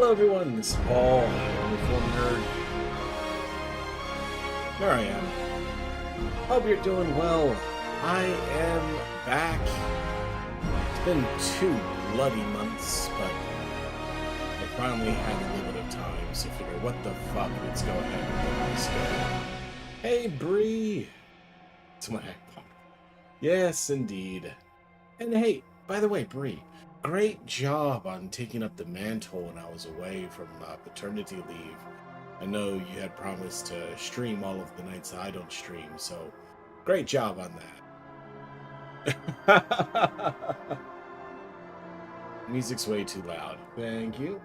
Hello everyone, this is Paul, Uniform Nerd. There I am. Hope you're doing well. I am back. It's been 2 bloody months, but I finally had a little bit of time, so figure what the fuck, let's go ahead and get this going. Hey Bree! It's my iPod. Yes, indeed. And hey, by the way, Bree, great job on taking up the mantle when I was away from paternity leave. I know you had promised to stream all of the nights I don't stream, so great job on that. Music's way too loud. Thank you.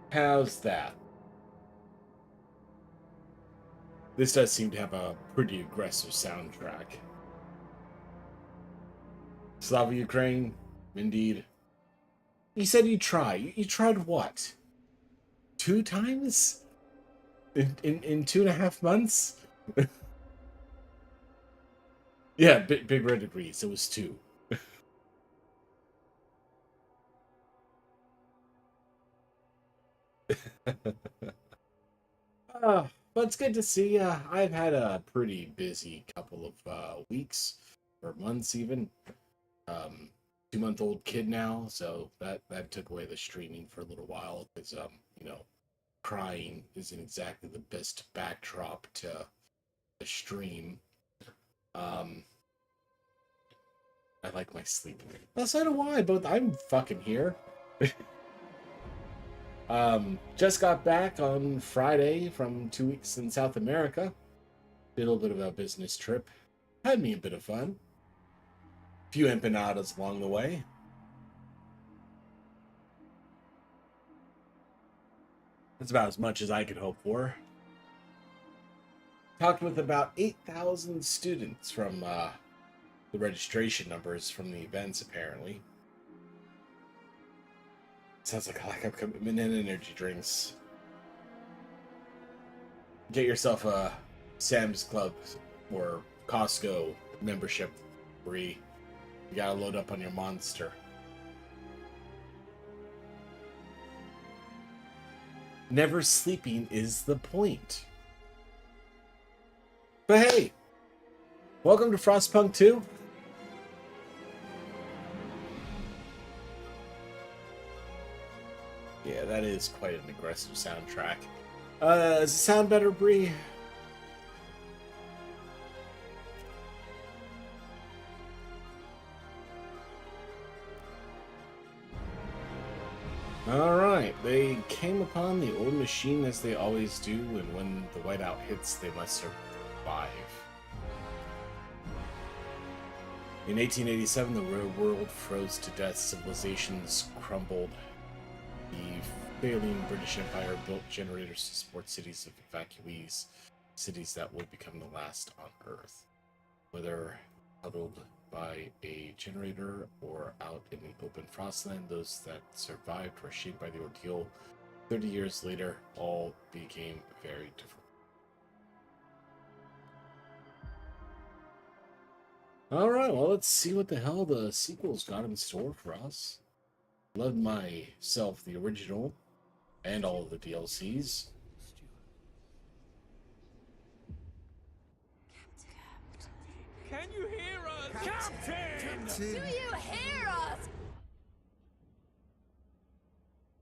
How's that? This does seem to have a pretty aggressive soundtrack. Slava Ukraine, indeed. You said you tried. You tried what? 2 times? In 2.5 months? Yeah, Big Red agrees. It was 2. But it's good to see you. I've had a pretty busy couple of weeks or months even. 2-month-old kid now, so that took away the streaming for a little while because you know, crying isn't exactly the best backdrop to the stream. I like my sleep. Well, so do I, but I'm fucking here. Just got back on Friday from 2 weeks in South America. Did a little bit of a business trip. Had me a bit of fun. A few empanadas along the way. That's about as much as I could hope for. Talked with about 8,000 students from the registration numbers from the events, apparently. Sounds like a lack of commitment and energy drinks. Get yourself a Sam's Club or Costco membership, Bree. You gotta load up on your monster. Never sleeping is the point. But hey, welcome to Frostpunk 2. Yeah, that is quite an aggressive soundtrack. Does it sound better, Bree? Alright, they came upon the old machine as they always do, and when the whiteout hits, they must survive. In 1887, the world froze to death, civilizations crumbled. The failing British Empire built generators to support cities of evacuees, cities that would become the last on Earth. Whether huddled by a generator or out in the open frostland, those that survived were shaped by the ordeal. 30 years later, all became very different. Alright, well, let's see what the hell the sequel's got in store for us. Loved myself the original and all of the DLCs. Can you hear us? Captain! Do you hear us?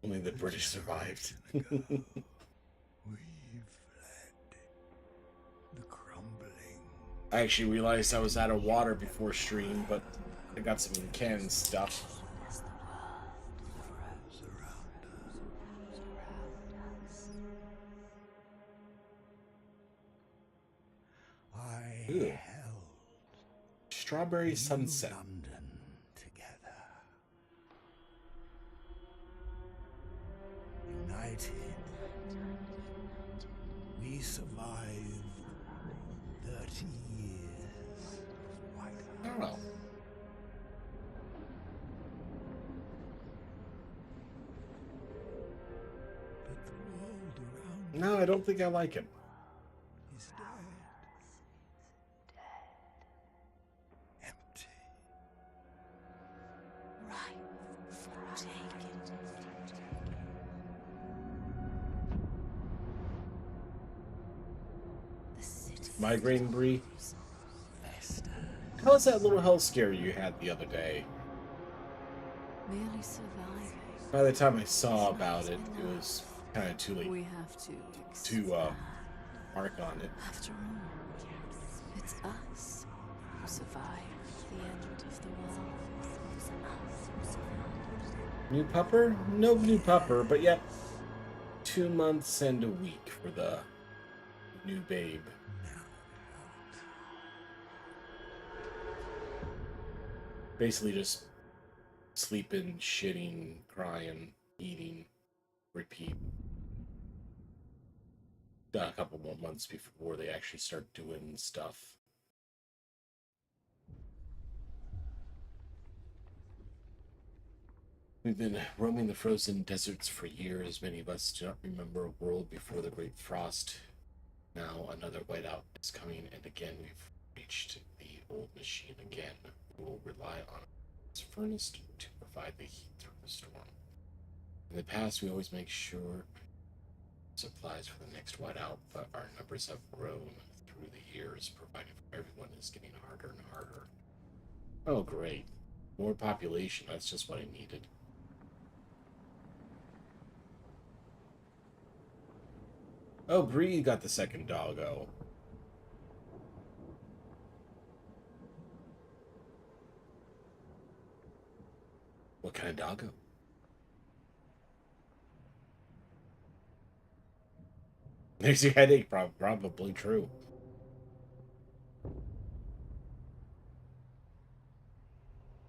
Only the British survived. We've fled the crumbling. I actually realized I was out of water before stream, but I got some canned stuff. I Ew. held Strawberry sunset. London together. United, we survived 30 years of whiteout. I don't know. But the world around No, I don't think I like him. is dead. Take it. The city. Migraine, Bree? Vesta. How was that little health scare you had the other day? Merely surviving. By the time I saw about it, it was kind of too late We have to to mark on it. After all, it's us who survived the end of the world. New pupper? No new pupper, but yet 2 months and a week for the new babe. Basically just sleeping, shitting, crying, eating, repeat. Got a couple more months before they actually start doing stuff. We've been roaming the frozen deserts for years. Many of us do not remember a world before the Great Frost. Now another whiteout is coming, and again we've reached the old machine again. We will rely on its furnace to provide the heat through the storm. In the past, we always make sure supplies for the next whiteout, but our numbers have grown through the years. Providing for everyone is getting harder and harder. Oh, great. More population. That's just what I needed. Oh, Bree got the second doggo. What kind of doggo? There's your headache, probably true.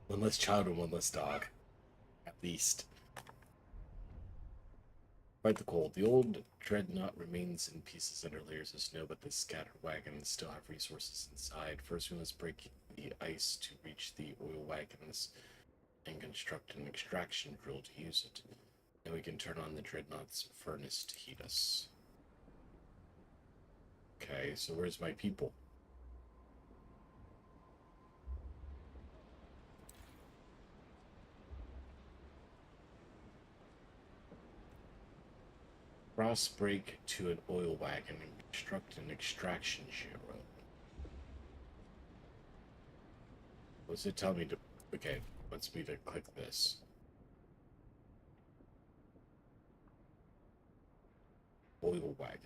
One less child and one less dog. At least. Fight the cold. The old dreadnought remains in pieces under layers of snow, but the scattered wagons still have resources inside. First, we must break the ice to reach the oil wagons and construct an extraction drill to use it. Then we can turn on the dreadnought's furnace to heat us. Okay, so where's my people? Cross break to an oil wagon and construct an extraction drill. What's it tell me to... Okay, wants me to click this. Oil wagon.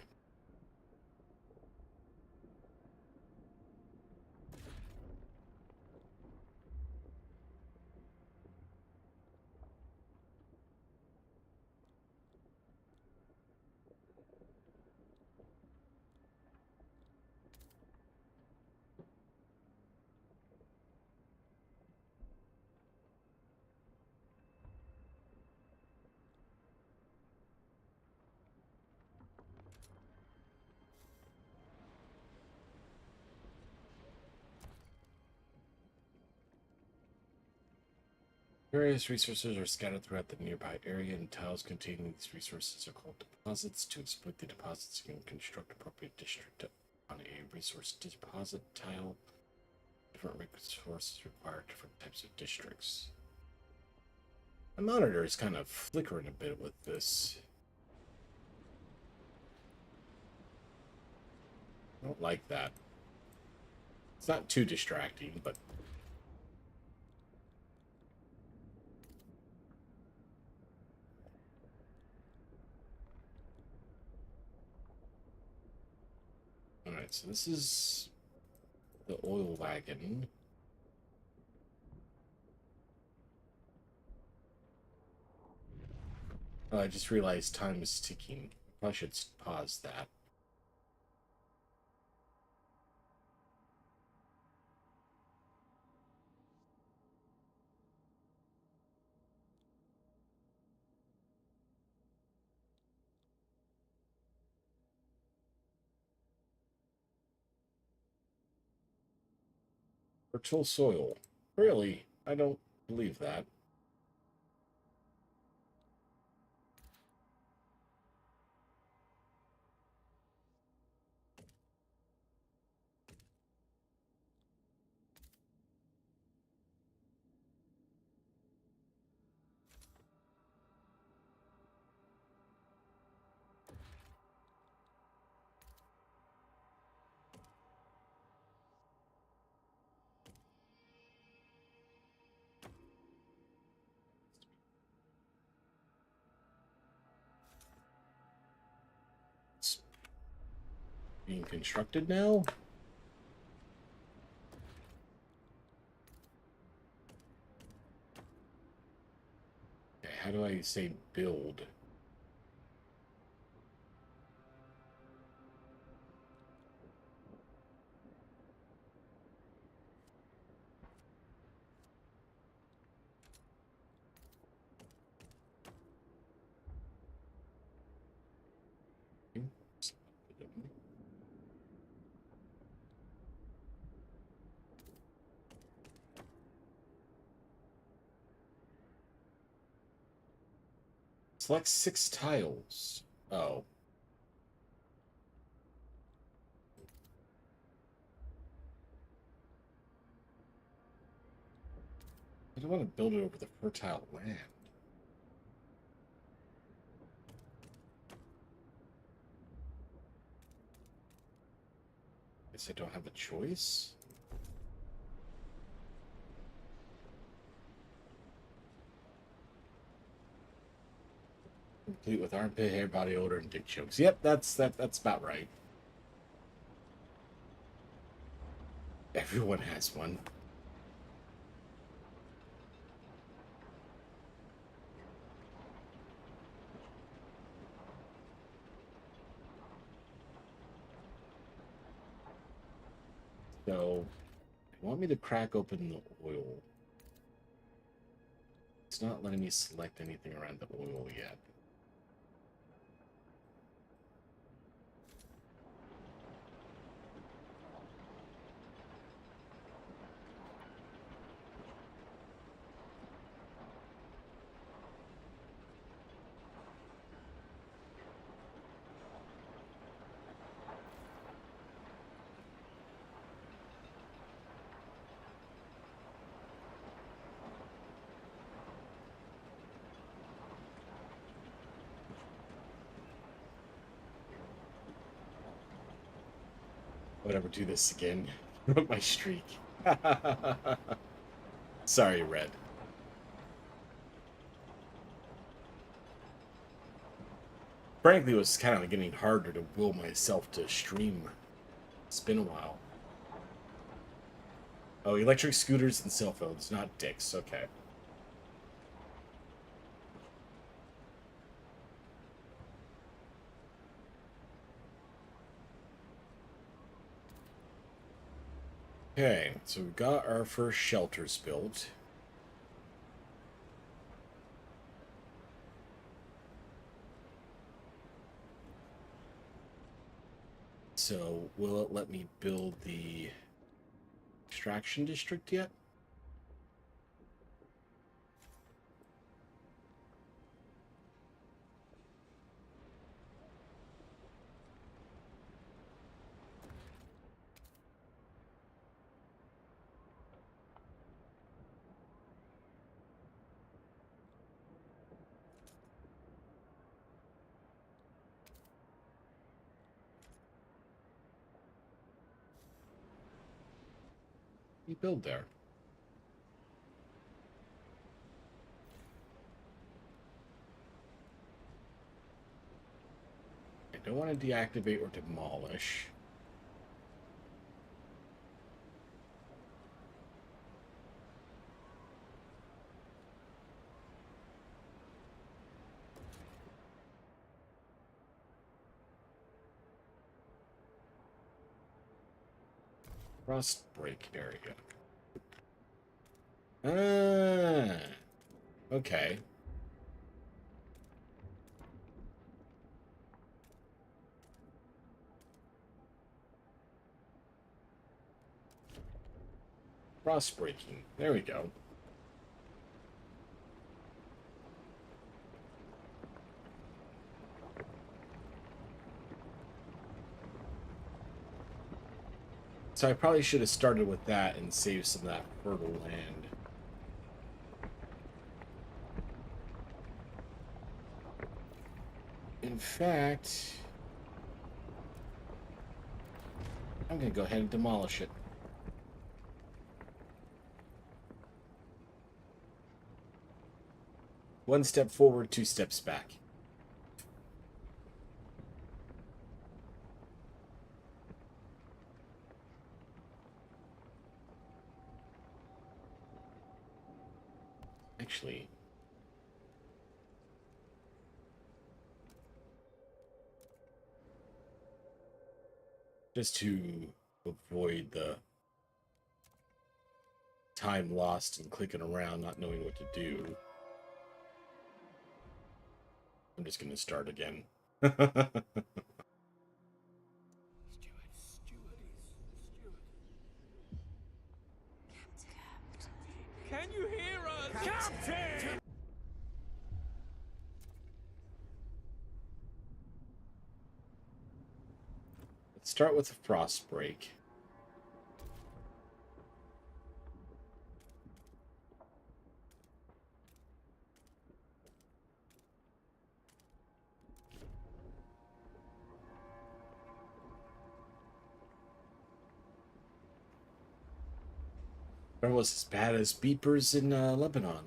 Various resources are scattered throughout the nearby area, and tiles containing these resources are called deposits. To exploit the deposits, you can construct appropriate district on a resource deposit tile. Different resources require different types of districts. My monitor is kind of flickering a bit with this. I don't like that. It's not too distracting, but... Alright, so this is the oil wagon. Oh, I just realized time is ticking. I should pause that. Fertile soil. Really? I don't believe that. being constructed now. Okay, how do I say build? Select 6 tiles. Oh. I don't want to build it over the fertile land. Guess I don't have a choice. Complete with armpit hair, body odor, and dick jokes. Yep, that's about right. Everyone has one. So, they want me to crack open the oil. It's not letting me select anything around the oil yet. I would ever do this again. Broke my streak. Sorry, Red. Frankly, it was kind of getting harder to will myself to stream. It's been a while. Oh, electric scooters and cell phones, not dicks. Okay. Okay, so we got our first shelters built. So, will it let me build the extraction district yet? You build there. I don't want to deactivate or demolish. Frost break area. Ah, okay. Frost breaking. There we go. So I probably should have started with that and saved some of that fertile land. In fact, I'm going to go ahead and demolish it. One step forward, 2 steps back. Actually, just to avoid the time lost and clicking around, not knowing what to do, I'm just going to start again. Can you hear us? Captain! Let's start with a frost break. Almost as bad as beepers in Lebanon.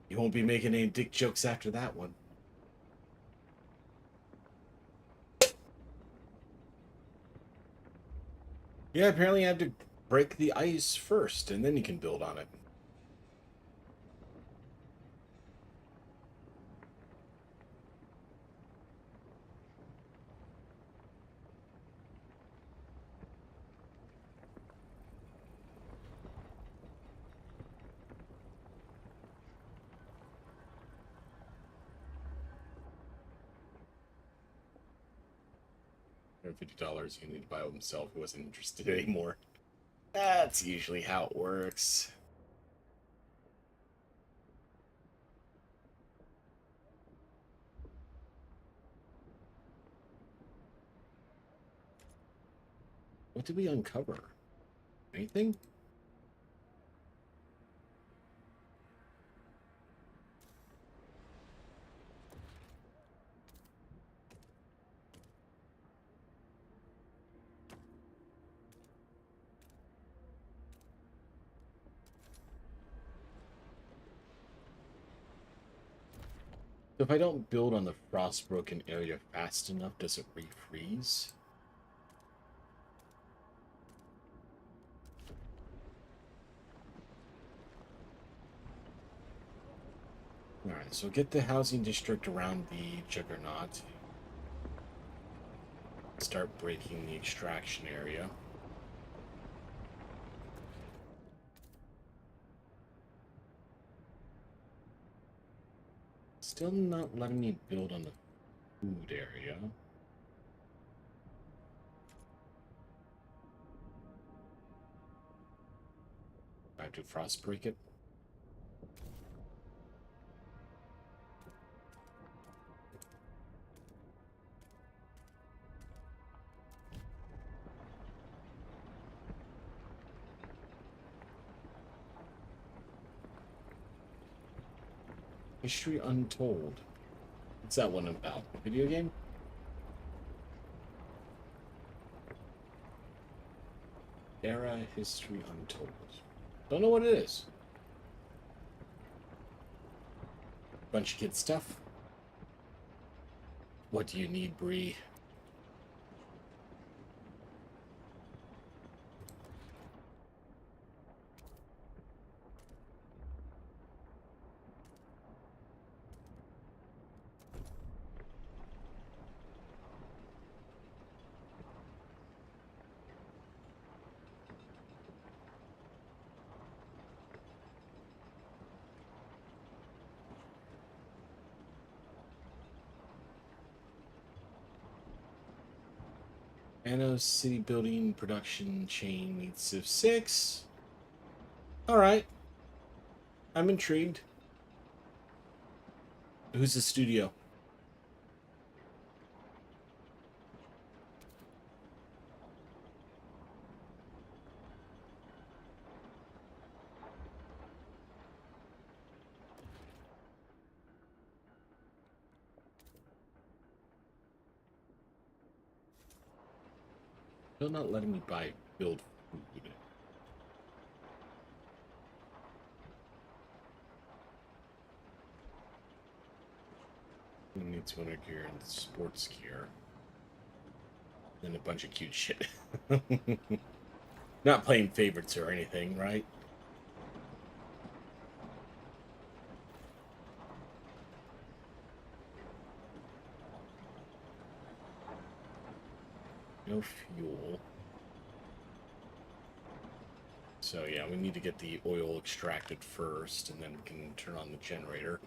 You won't be making any dick jokes after that one. Yeah, apparently you have to break the ice first, and then you can build on it. $50 you need to buy himself. He wasn't interested anymore. That's usually how it works. What did we uncover? Anything? So if I don't build on the frost-broken area fast enough, does it refreeze? Alright, so get the housing district around the Juggernaut. Start breaking the extraction area. Still not letting me build on the food area. I have to frost break it. History Untold. What's that one about? A video game? Era History Untold. Don't know what it is. Bunch of kid stuff. What do you need, Bree? Anno City Building Production Chain needs Civ 6. Alright. I'm intrigued. Who's the studio? Still not letting me build food. We need winter gear and sports gear. And a bunch of cute shit. Not playing favorites or anything, right? No fuel. So yeah, we need to get the oil extracted first, and then we can turn on the generator.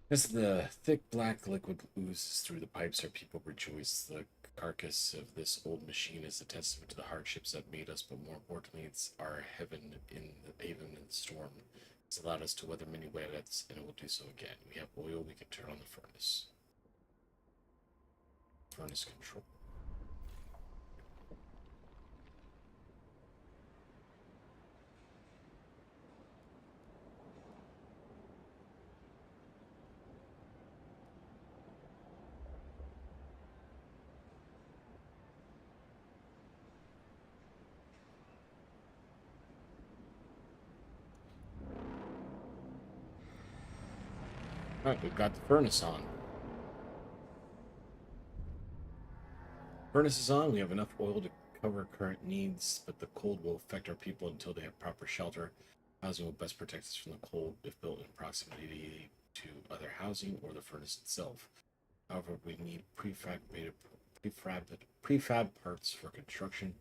As the thick black liquid oozes through the pipes, our people rejoice. The carcass of this old machine is a testament to the hardships that made us, but more importantly, it's our heaven in the haven in the storm. It's allowed us to weather many weathers, and it will do so again. We have oil, we can turn on the furnace. Furnace control. Alright, we've got the furnace on. Furnace is on, we have enough oil to cover current needs, but the cold will affect our people until they have proper shelter. Housing will best protect us from the cold if built in proximity to other housing or the furnace itself. However, we need prefab parts for construction.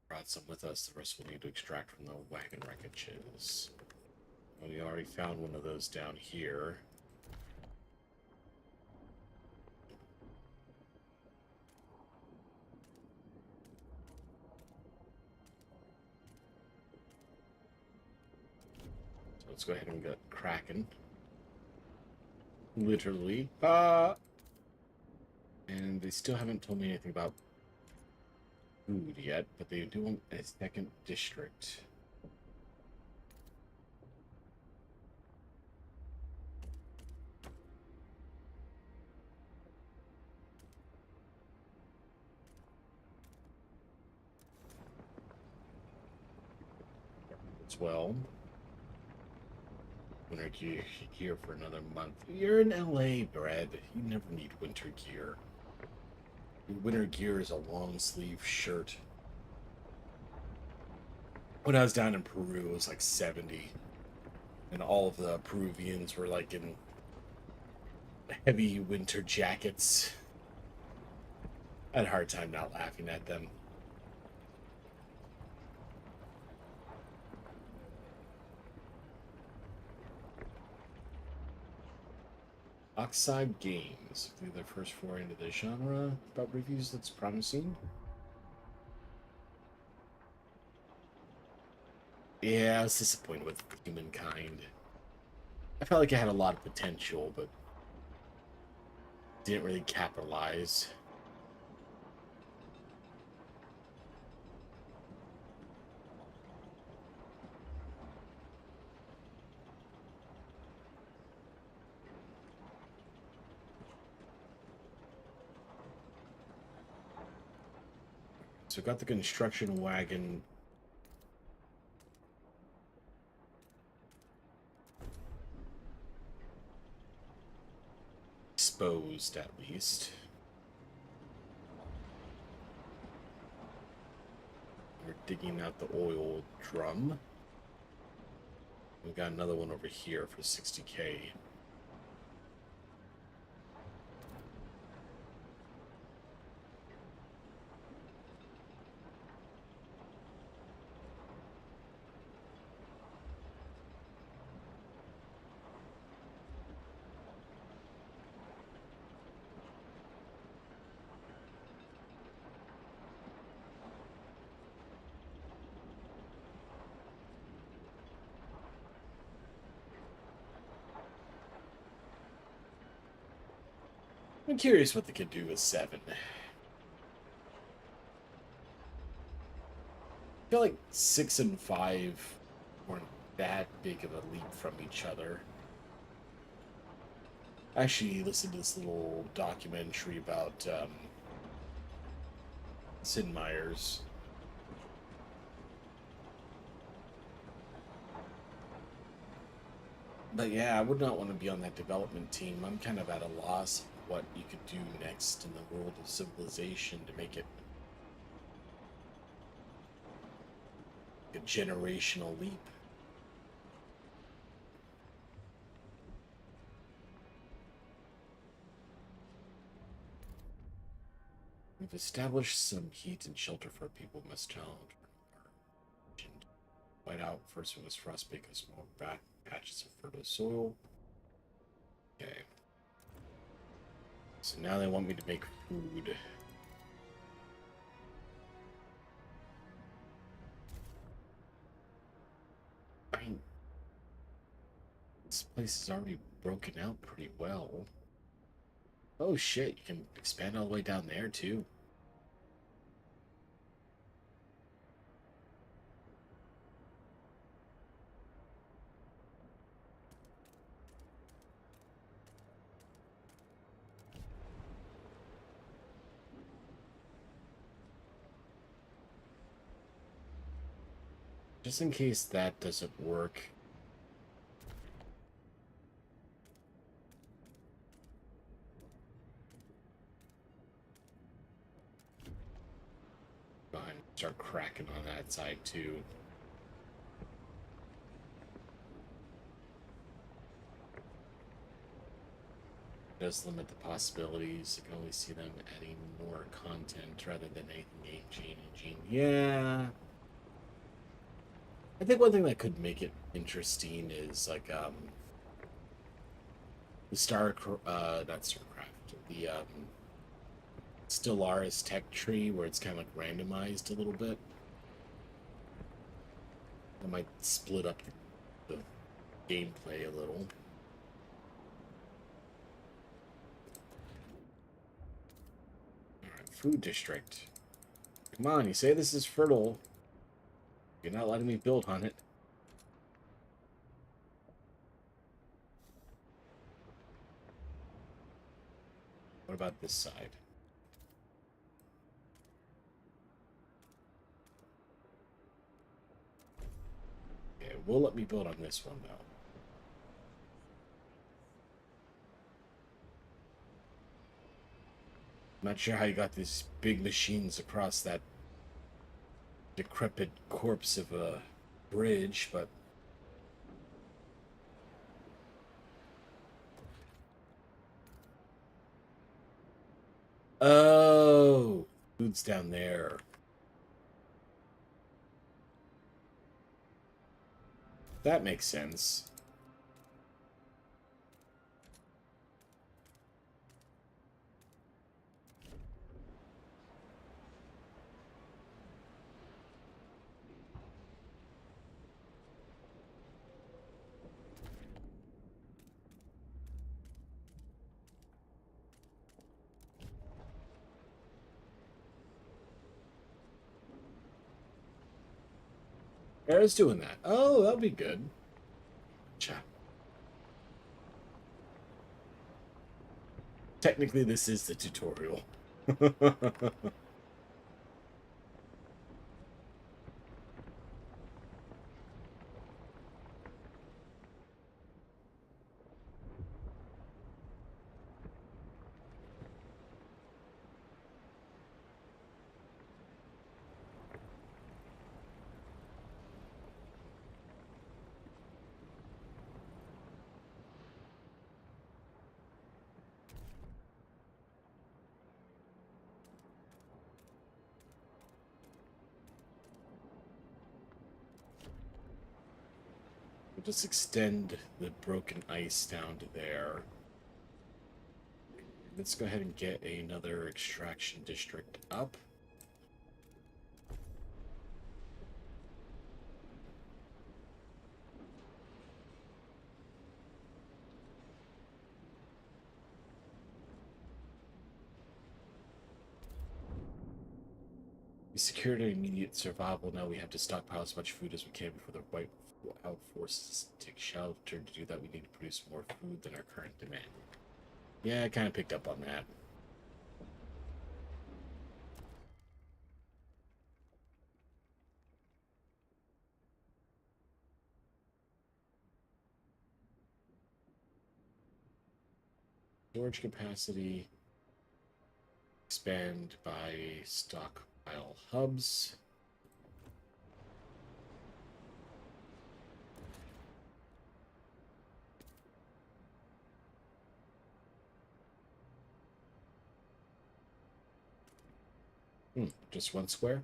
Brought some with us, the rest we'll need to extract from the wagon wreckages. We already found one of those down here. Let's go ahead and get cracking. Literally. And they still haven't told me anything about food yet, but they do want a second district. As well. Winter gear here for another month. You're in LA, Brad. You never need winter gear. Your winter gear is a long sleeve shirt. When I was down in Peru, it was like 70. And all of the Peruvians were like in heavy winter jackets. I had a hard time not laughing at them. Oxide Games. I think their first foray into the genre. About reviews that's promising. Yeah, I was disappointed with Humankind. I felt like it had a lot of potential, but didn't really capitalize. So got the construction wagon exposed, at least. We're digging out the oil drum. We got another one over here for 60K. I'm curious what they could do with 7. I feel like 6 and 5 weren't that big of a leap from each other. I actually listened to this little documentary about Sid Meier's. But yeah, I would not want to be on that development team. I'm kind of at a loss of what you could do next in the world of civilization to make it a generational leap. We've established some heat and shelter for people must challenge. White out first was Frostpunk, small back patches of fertile soil. Okay. So now they want me to make food. I mean, this place is already broken out pretty well. Oh shit, you can expand all the way down there too. Just in case that doesn't work. Go ahead and start cracking on that side too. It does limit the possibilities. You can only see them adding more content rather than anything changing. Yeah. I think one thing that could make it interesting is like the not Starcraft, the Stellaris tech tree where it's kind of like randomized a little bit. I might split up the gameplay a little. Alright, food district. Come on, you say this is fertile. You're not letting me build on it. What about this side? Okay, will let me build on this one though. I'm not sure how you got these big machines across that decrepit corpse of a bridge, but oh, food's down there. That makes sense. Air's doing that. Oh, that'll be good. Cha. Technically, this is the tutorial. We'll just extend the broken ice down to there. Let's go ahead and get another extraction district up. We secured our immediate survival. Now we have to stockpile as much food as we can before the white out forces take shelter. To do that, we need to produce more food than our current demand. Yeah, I kind of picked up on that. Storage capacity. Expand by stockpile hubs. Just one square?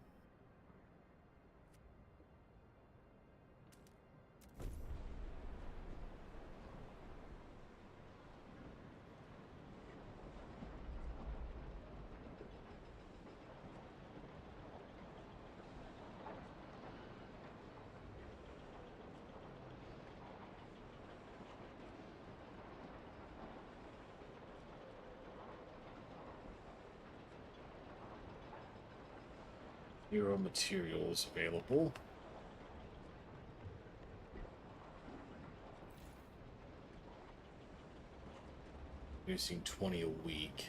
Hero materials available. Producing 20 a week.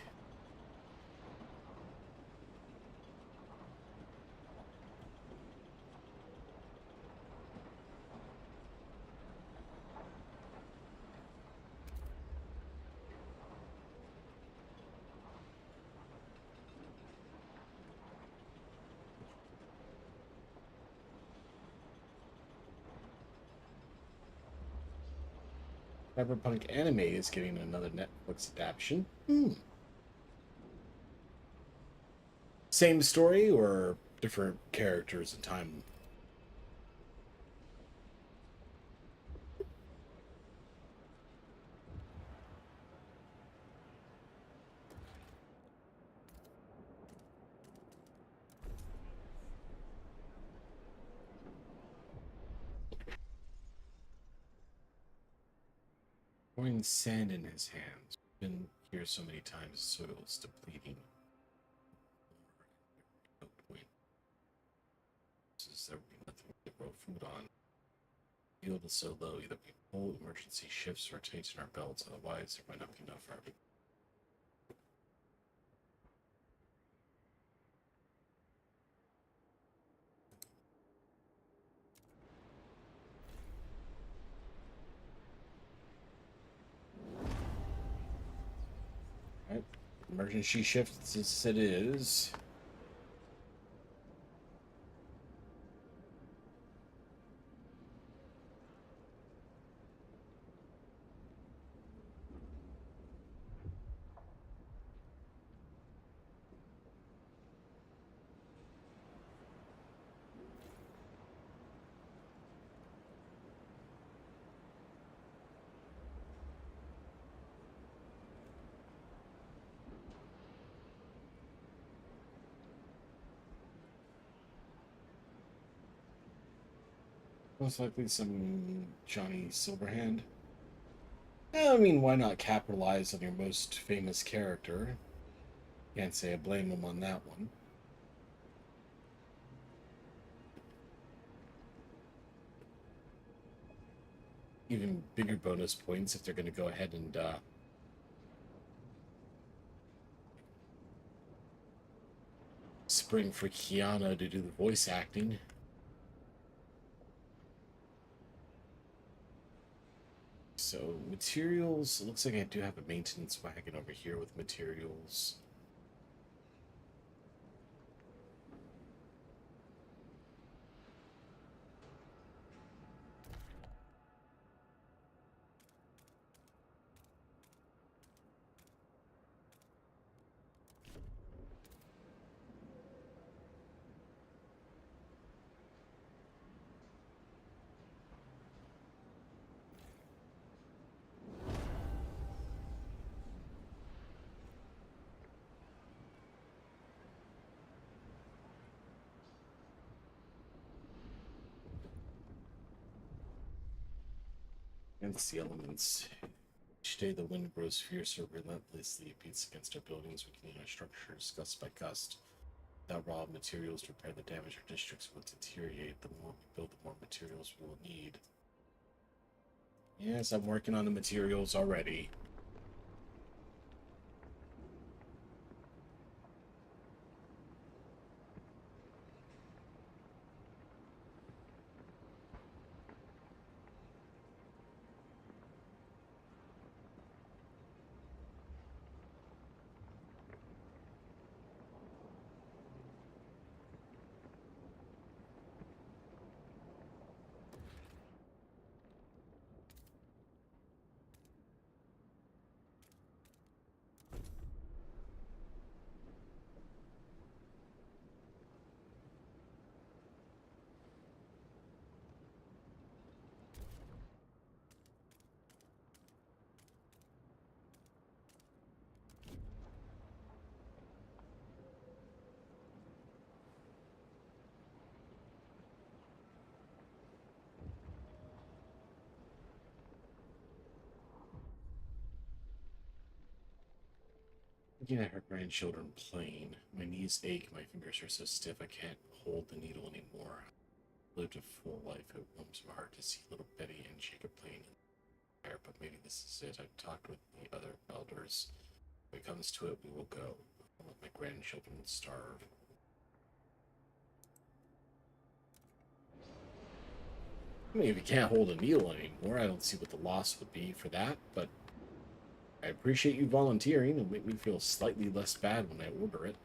Cyberpunk anime is getting another Netflix adaptation. Same story or different characters and time? Pouring sand in his hands. Been here so many times, soil's depleting. No point. There will be nothing to grow food on. Yield is so low, either we pull emergency shifts or tighten our belts, otherwise there might not be enough for everything. Alright, emergency shifts it is. Most likely some Johnny Silverhand. I mean, why not capitalize on your most famous character? Can't say I blame him on that one. Even bigger bonus points if they're going to go ahead and spring for Kiana to do the voice acting. So, materials. It looks like I do have a maintenance wagon over here with materials. Against the elements. Each day the wind grows fiercer, relentlessly it beats against our buildings, weakening our structures gust by gust. Without raw materials to repair the damage, our districts will deteriorate. The more we build, the more materials we will need. Yes, I'm working on the materials already. Looking at her grandchildren playing, my knees ache, my fingers are so stiff I can't hold the needle anymore. I lived a full life. It warms my heart to see little Betty and Jacob playing in the air, but maybe this is it. I've talked with the other elders. If it comes to it, we will go. I'll let my grandchildren starve. I mean, if you can't hold a needle anymore, I don't see what the loss would be for that, but I appreciate you volunteering. It'll make me feel slightly less bad when I order it.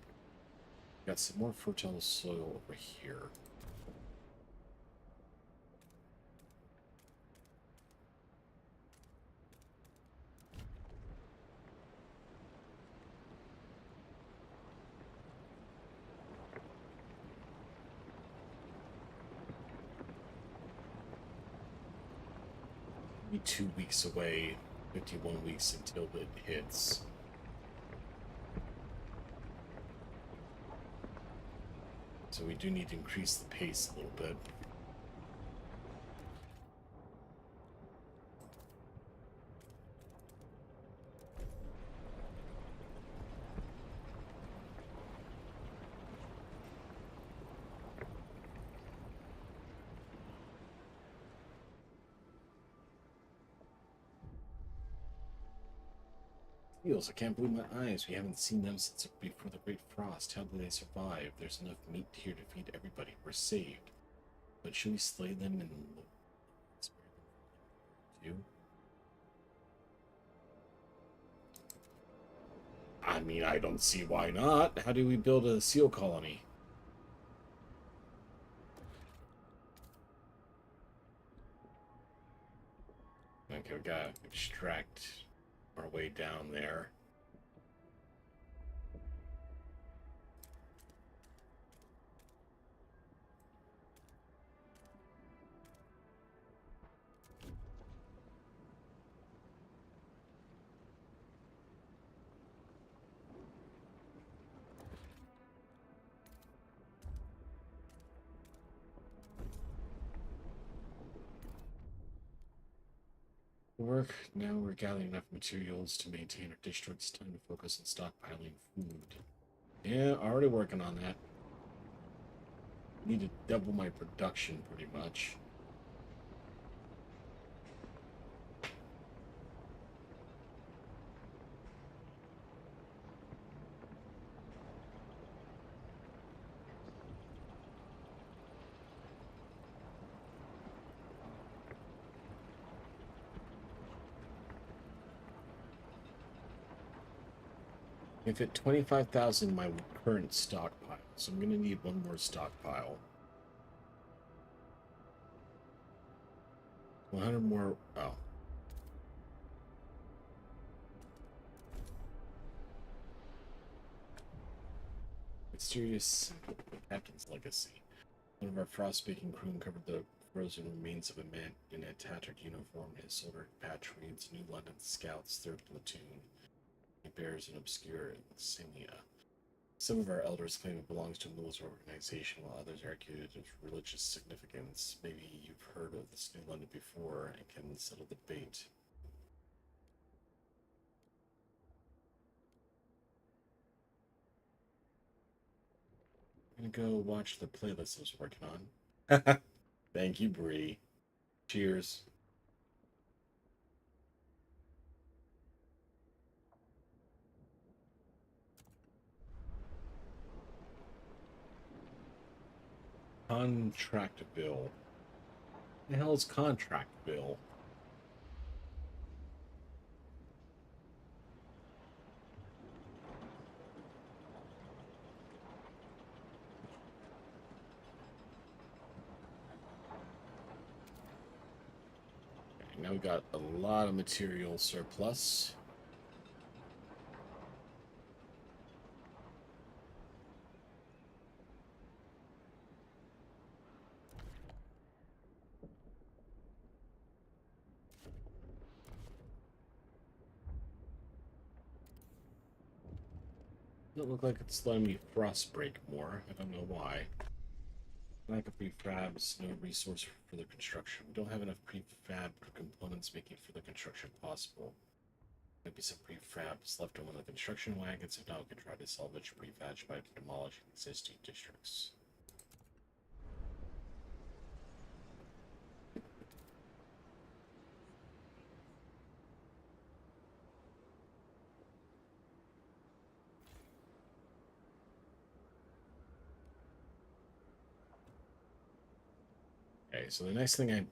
Got some more fertile soil over here. Be 2 weeks away, 51 weeks until it hits. So we do need to increase the pace a little bit. Eels, I can't believe my eyes. We haven't seen them since before the Great Frost. How did they survive? There's enough meat here to feed everybody. We're saved. But should we slay them and spare them too? I mean, I don't see why not. How do we build a seal colony? Okay, we gotta extract our way down there. Work. Now we're gathering enough materials to maintain our district. It's time to focus on stockpiling food. Yeah, already working on that. Need to double my production pretty much. I fit 25,000 in my current stockpile, so I'm going to need one more stockpile. 100 more. Oh. Mysterious Captain's Legacy. One of our frost-baking crew uncovered the frozen remains of a man in a tattered uniform. His soldier patch reads New London Scouts, 3rd Platoon. He bears an obscure insignia. Some of our elders claim it belongs to a military organization, while others argue it has religious significance. Maybe you've heard of this New London before and can settle the debate. I'm gonna go watch the playlist I was working on. Thank you, Bree. Cheers. Contract bill. The hell is contract bill? Okay, now we got a lot of material surplus. Doesn't look like it's letting me frost break more. I don't know why. Lack of prefabs, no resource for further construction. We don't have enough prefab components making further construction possible. Maybe some prefabs left on one of the construction wagons. If not, we can try to salvage prefabs by demolishing existing districts. Okay, so the next thing I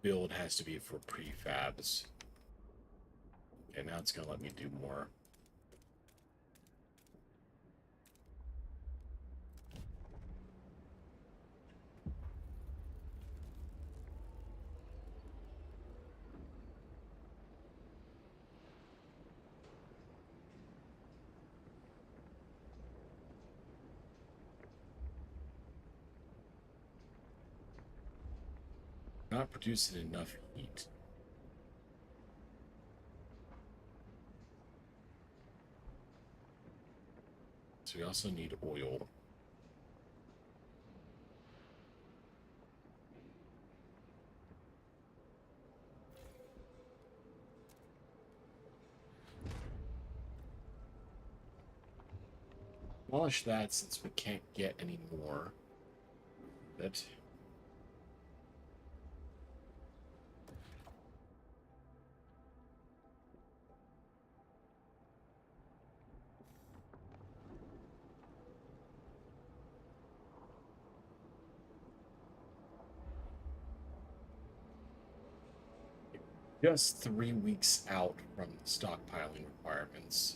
build has to be for prefabs. Okay, now it's going to let me do more. Not producing enough heat. So we also need oil. Demolish that since we can't get any more. That. Just 3 weeks out from the stockpiling requirements.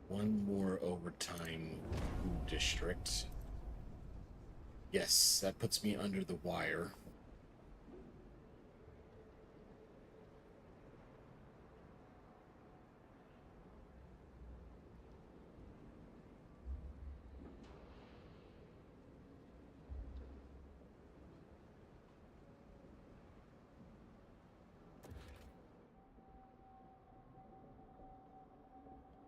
One more overtime food district. Yes, that puts me under the wire.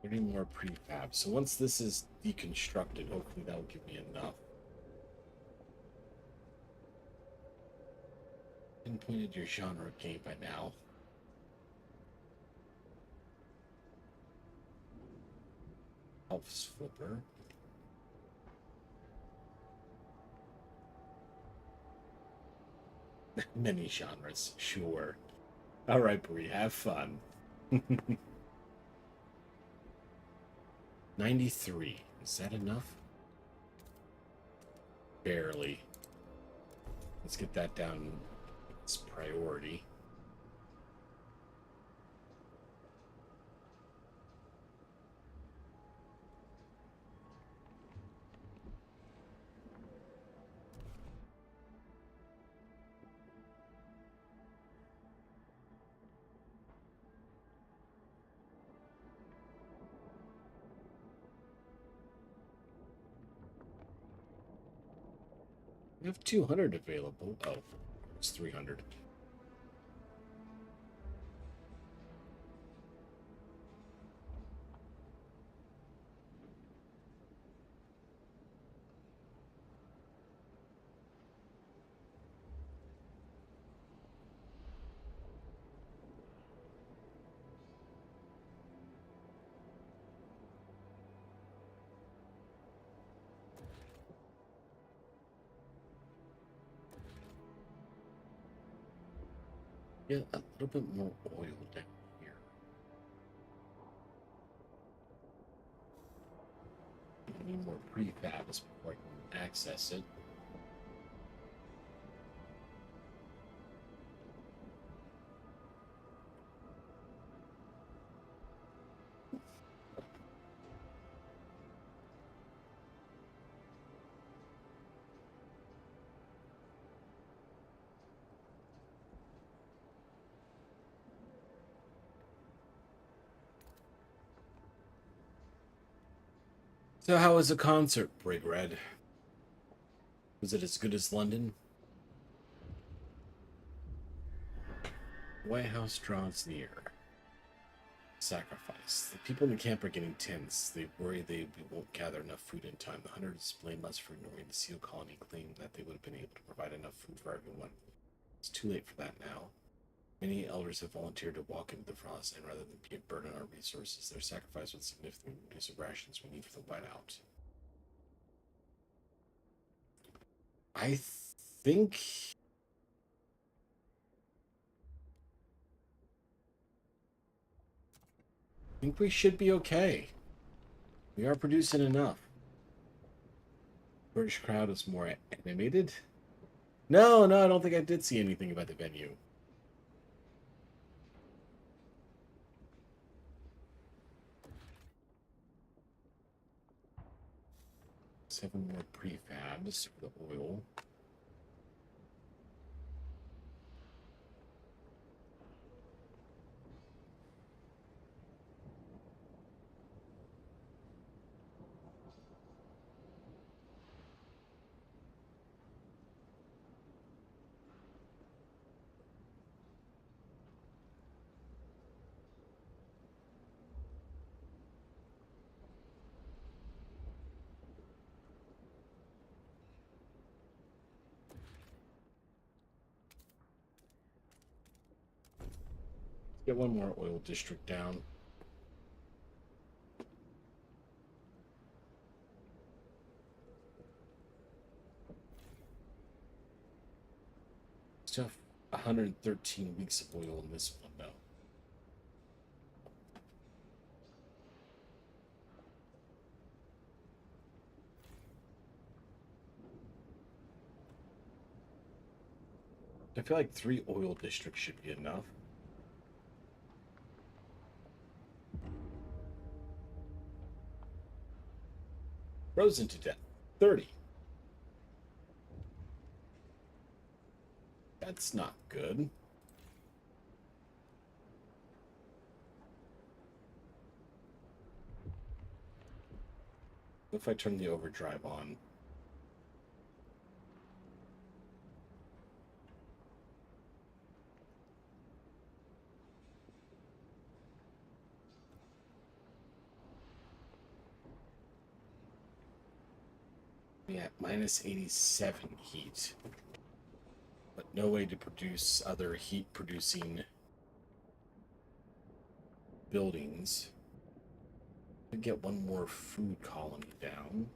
Any more prefab. So once this is deconstructed, hopefully that will give me enough. Pinpointed your genre game by now. Elf's Flipper. Many genres, sure. Alright, Bree, have fun. 93. Is that enough? Barely. Let's get that down. It's priority. We have 200 available. Oh, it's 300. Yeah, a little bit more oil down here. I need more prefabs before I can access it. So how was the concert, Brig Red? Was it as good as London? White House draws near. Sacrifice. The people in the camp are getting tense. They worry they won't gather enough food in time. The hunters blame us for ignoring the seal colony, claim that they would have been able to provide enough food for everyone. It's too late for that now. Many elders have volunteered to walk into the frost, and rather than be a burden on our resources, their sacrifice would significantly reduce the rations we need for the whiteout. I think we should be okay. We are producing enough. British crowd is more animated. No, I don't think I did see anything about the venue. 7 more prefabs for the oil. Get one more oil district down. Still have 113 weeks of oil in this one, though. I feel like 3 oil districts should be enough. Frozen to death. 30. That's not good. What if I turn the overdrive on? Yeah, minus 87 heat. But no way to produce other heat producing buildings. To get one more food colony down.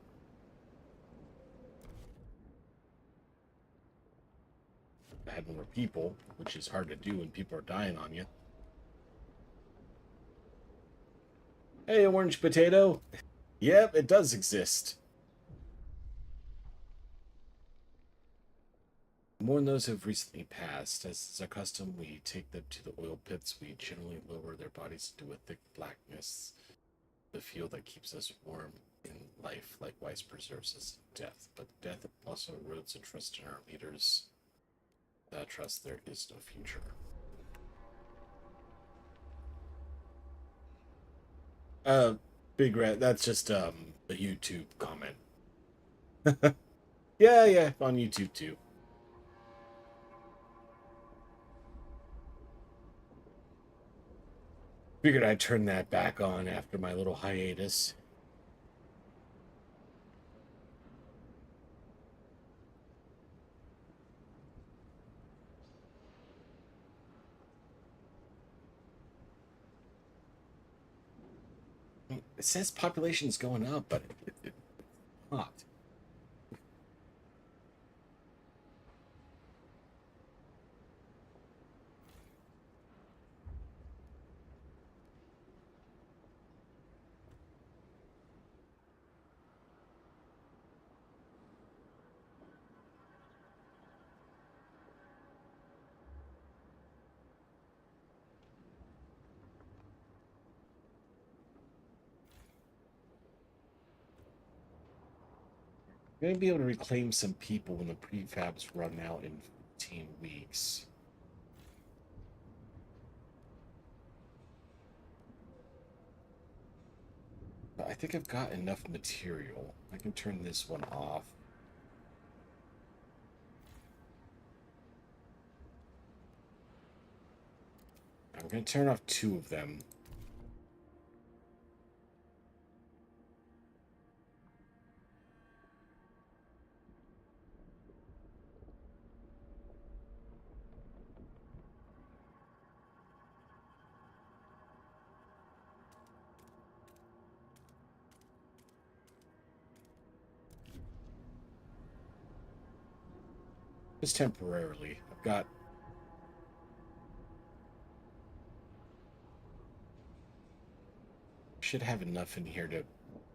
I had more people, which is hard to do when people are dying on you. Hey, orange potato. Yep, it does exist. More than those have recently passed. As is our custom, we take them to the oil pits. We generally lower their bodies into a thick blackness, the fuel that keeps us warm in life, likewise preserves us in death. But death also erodes the trust in our leaders. Without trust, there is no future. Big Red, that's just a YouTube comment. Yeah, on YouTube too. Figured I'd turn that back on after my little hiatus. It says population's going up, but it's not. I'm going to be able to reclaim some people when the prefabs run out in 15 weeks. But I think I've got enough material. I can turn this one off. I'm going to turn off 2 of them. Just temporarily. I've got... should have enough in here to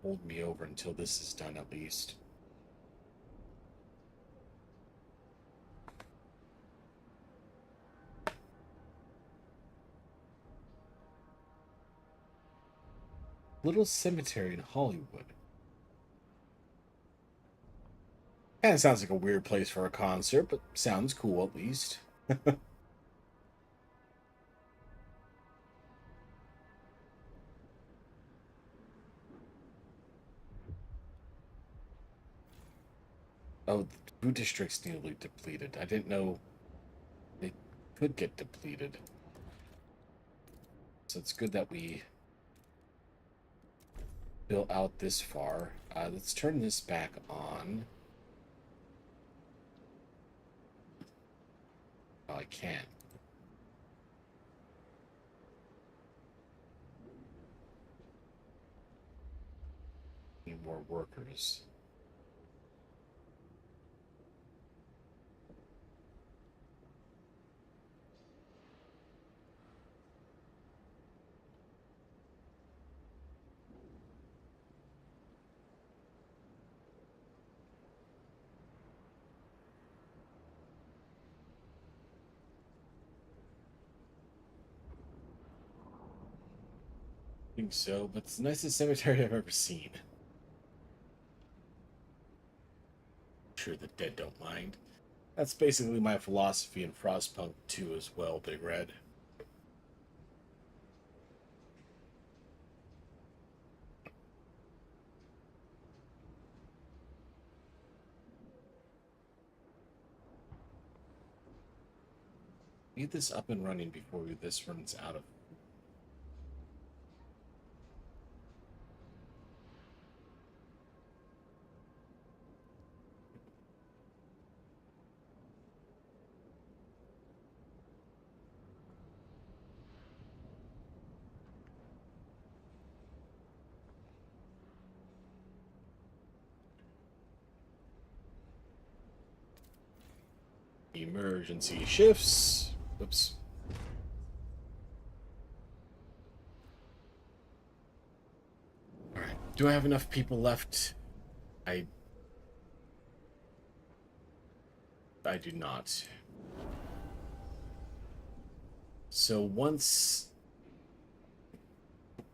hold me over until this is done at least. Little cemetery in Hollywood. Kind of sounds like a weird place for a concert, but sounds cool at least. Oh, the food district's nearly depleted. I didn't know they could get depleted. So it's good that we built out this far. Let's turn this back on. Oh, I can't. Need more workers. I think so, but it's the nicest cemetery I've ever seen. I'm sure the dead don't mind. That's basically my philosophy in Frostpunk 2 as well, Big Red. Need this up and running before this runs out of... Emergency shifts. Oops. Alright. Do I have enough people left? I do not. So once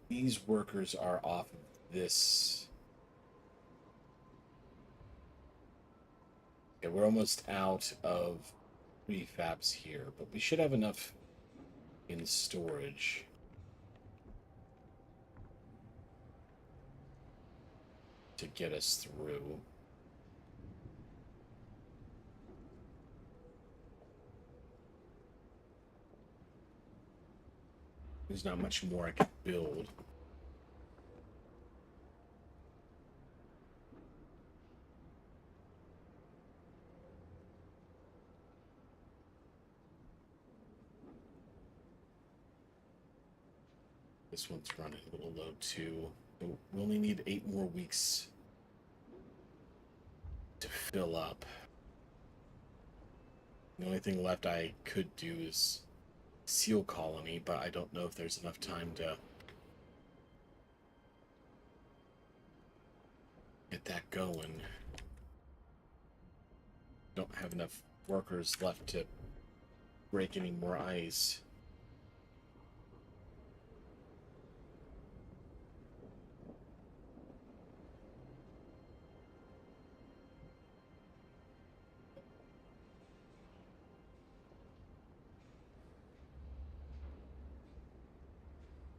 these workers are off of this... yeah, we're almost out of prefabs here, but we should have enough in storage. To get us through. There's not much more I can build. This one's running a little low too. We only need 8 more weeks to fill up. The only thing left I could do is seal colony, but I don't know if there's enough time to get that going. Don't have enough workers left to break any more ice.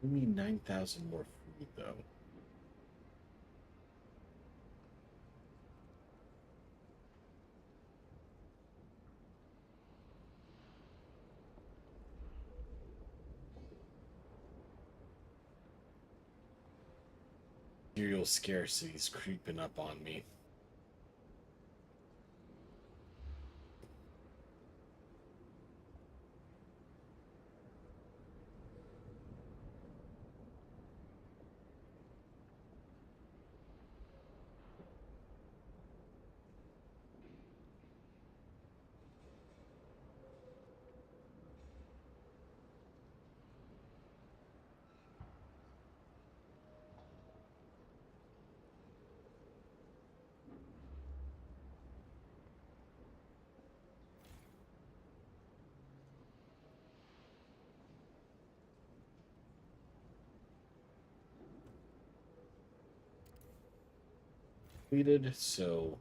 We need 9,000 more food, though. Material scarcity is creeping up on me. completed, so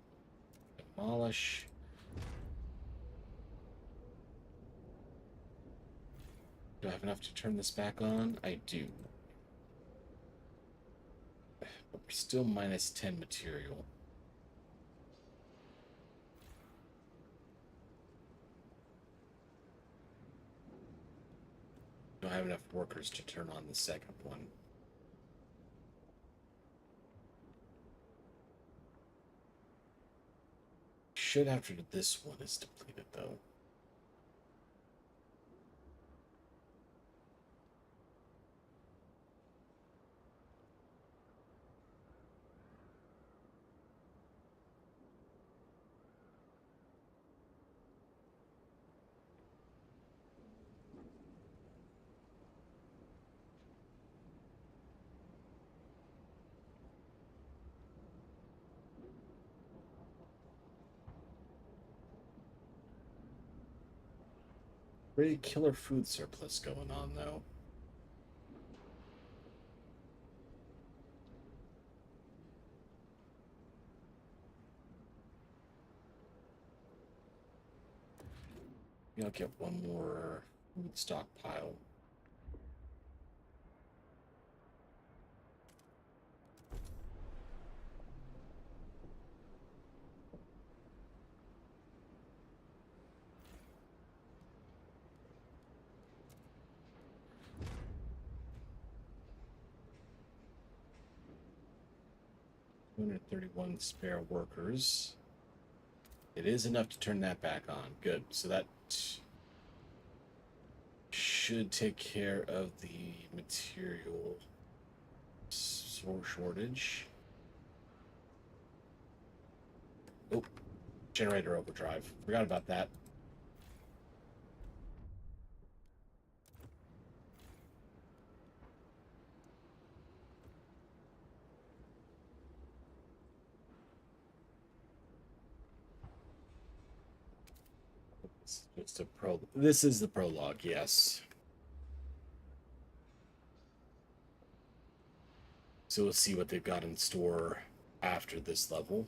demolish. Do I have enough to turn this back on? I do. But we're still minus 10 material. Don't have enough workers to turn on the second one. Should after this one is depleted, though. Pretty killer food surplus going on, though. Maybe I'll get one more food stockpile. $231 spare workers. It is enough to turn that back on. Good. So that should take care of the material shortage. Oh, generator overdrive. Forgot about that. It's a This is the prologue, yes. So we'll see what they've got in store after this level.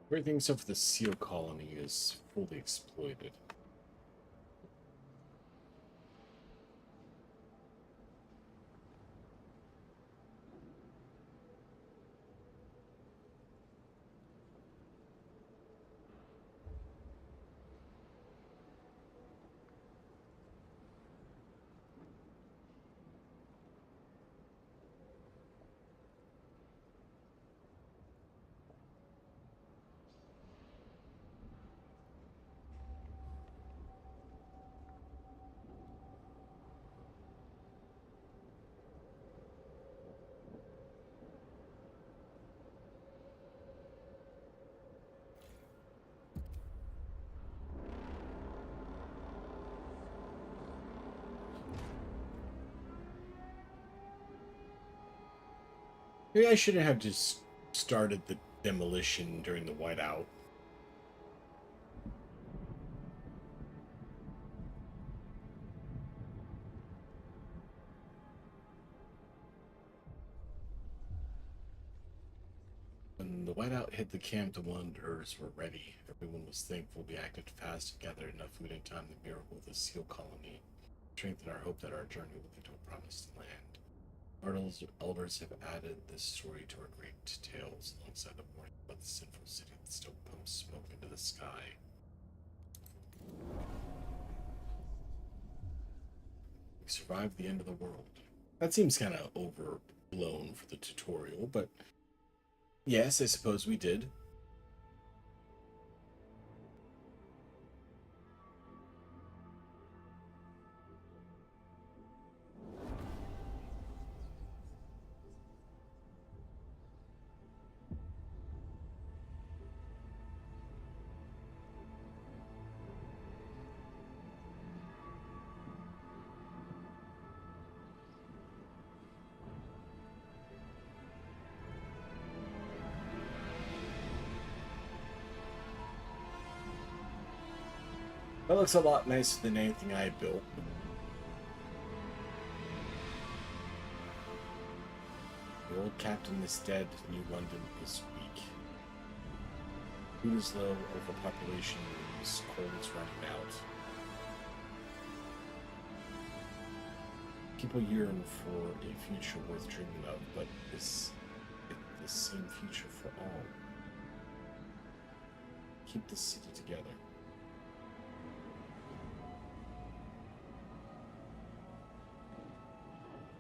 Everything except for the seal colony is fully exploited. Maybe I shouldn't have just started the demolition during the whiteout. scout hit the camp, the wanderers were ready. Everyone was thankful we acted fast and gathered enough food in time to miracle the seal colony, strengthen our hope that our journey will lead to a promised land. Our elders have added this story to our great tales alongside the warning about the sinful city that still pumps smoke into the sky. We survived the end of the world. That seems kind of overblown for the tutorial, but yes, I suppose we did. That looks a lot nicer than anything I built. The old captain is dead. New London is weak. Food is low, overpopulation looms, coal is running out. People yearn for a future worth dreaming of, but is it the same future for all? Keep the city together.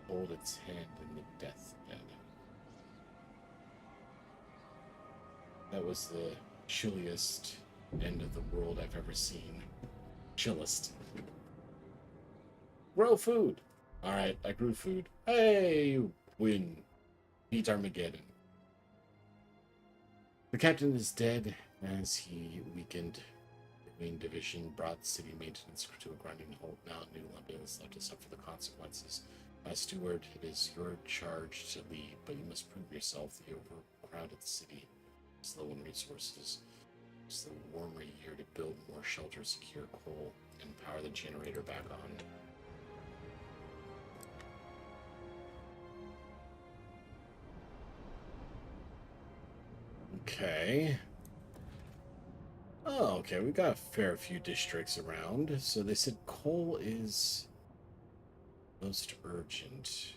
Hold its hand in the deathbed. That was the chilliest end of the world I've ever seen. Chillest. Grow food! Alright, I grew food. Hey! Win. Beat Armageddon. The captain is dead as he weakened. The main division brought city maintenance to a grinding halt. Now New London is left to suffer the consequences. As steward, it is your charge to lead, but you must prove yourself. The overcrowded city is low in resources. It's the warmer year to build more shelter, secure coal, and power the generator back on. Okay. Oh, okay, we got a fair few districts around. So they said coal is most urgent.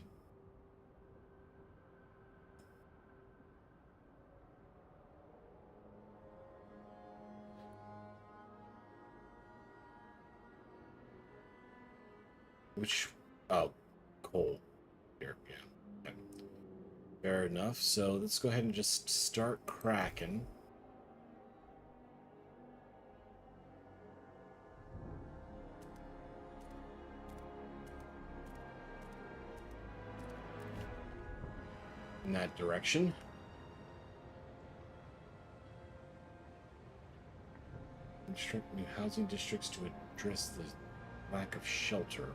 Which, oh, coal. Here, yeah. Okay. Fair enough. So let's go ahead and just start cracking. In that direction. Construct new housing districts to address the lack of shelter.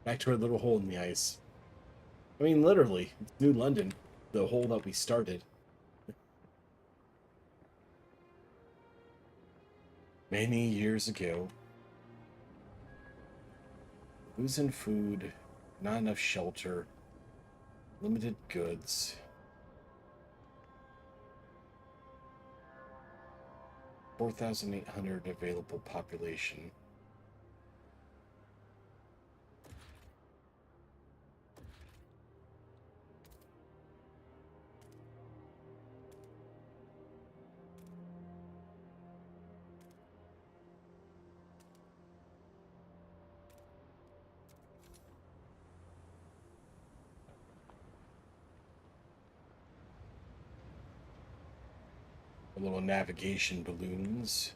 Back to our little hole in the ice. I mean, literally, it's New London, the hole that we started. Many years ago. Losing food, not enough shelter, limited goods. $4,800 available population. Little navigation balloons.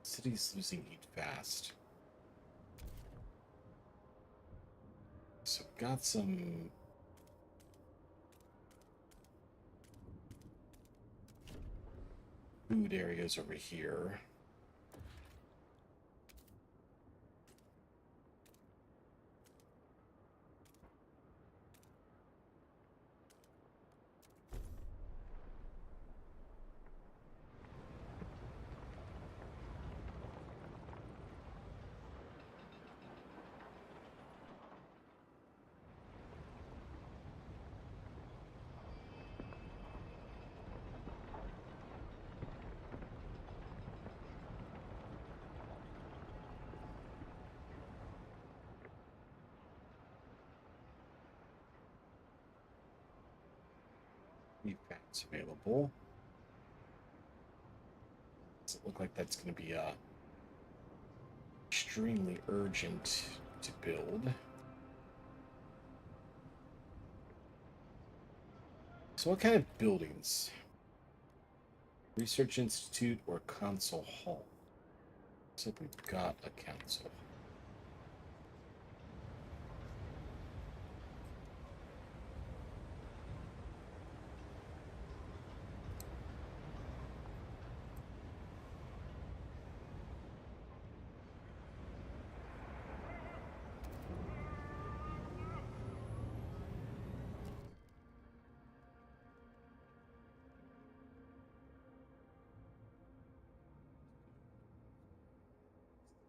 City's losing heat fast. So got some food areas over here. Fats available. Does it look like that's going to be extremely urgent to build? So what kind of buildings? Research Institute or Council Hall? Looks like we've got a council.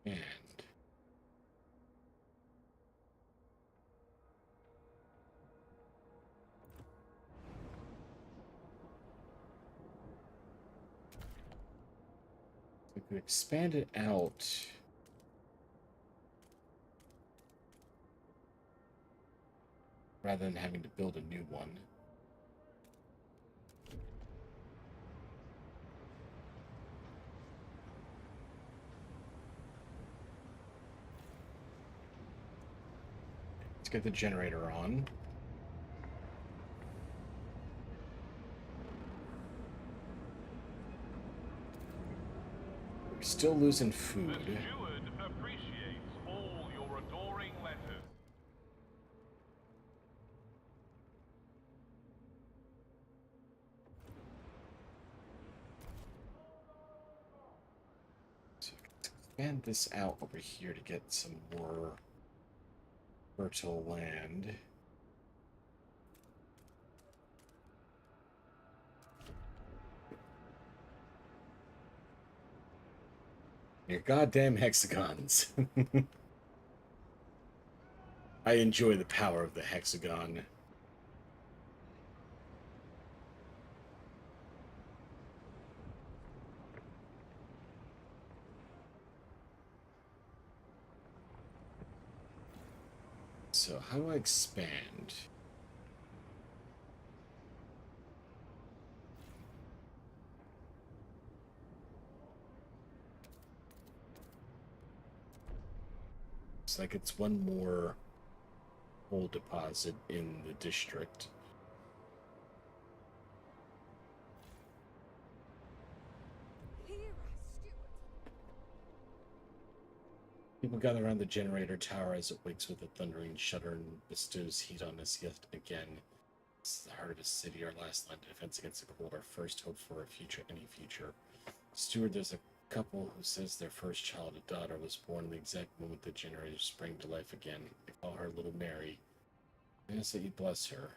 And we could expand it out. Rather than having to build a new one. Let's get the generator on. We're still losing food. The steward appreciates all your adoring letters. So expand this out over here to get some more fertile land. Your goddamn hexagons. I enjoy the power of the hexagon. So how do I expand? Looks like it's one more coal deposit in the district. People gather around the generator tower as it wakes with a thundering shudder and bestows heat on us yet again. This is the heart of a city, our last line of defense against the cold, our first hope for a future, any future. Steward, there's a couple who says their first child, a daughter, was born the exact moment the generator sprang to life again. They call her Little Mary. I ask that you bless her.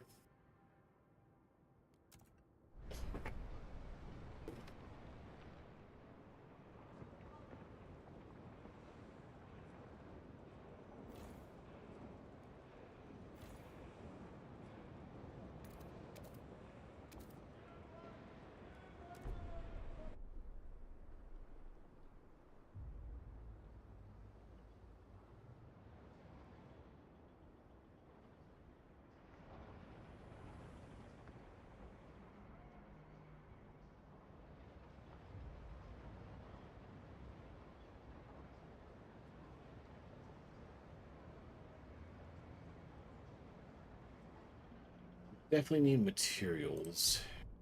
Definitely need materials.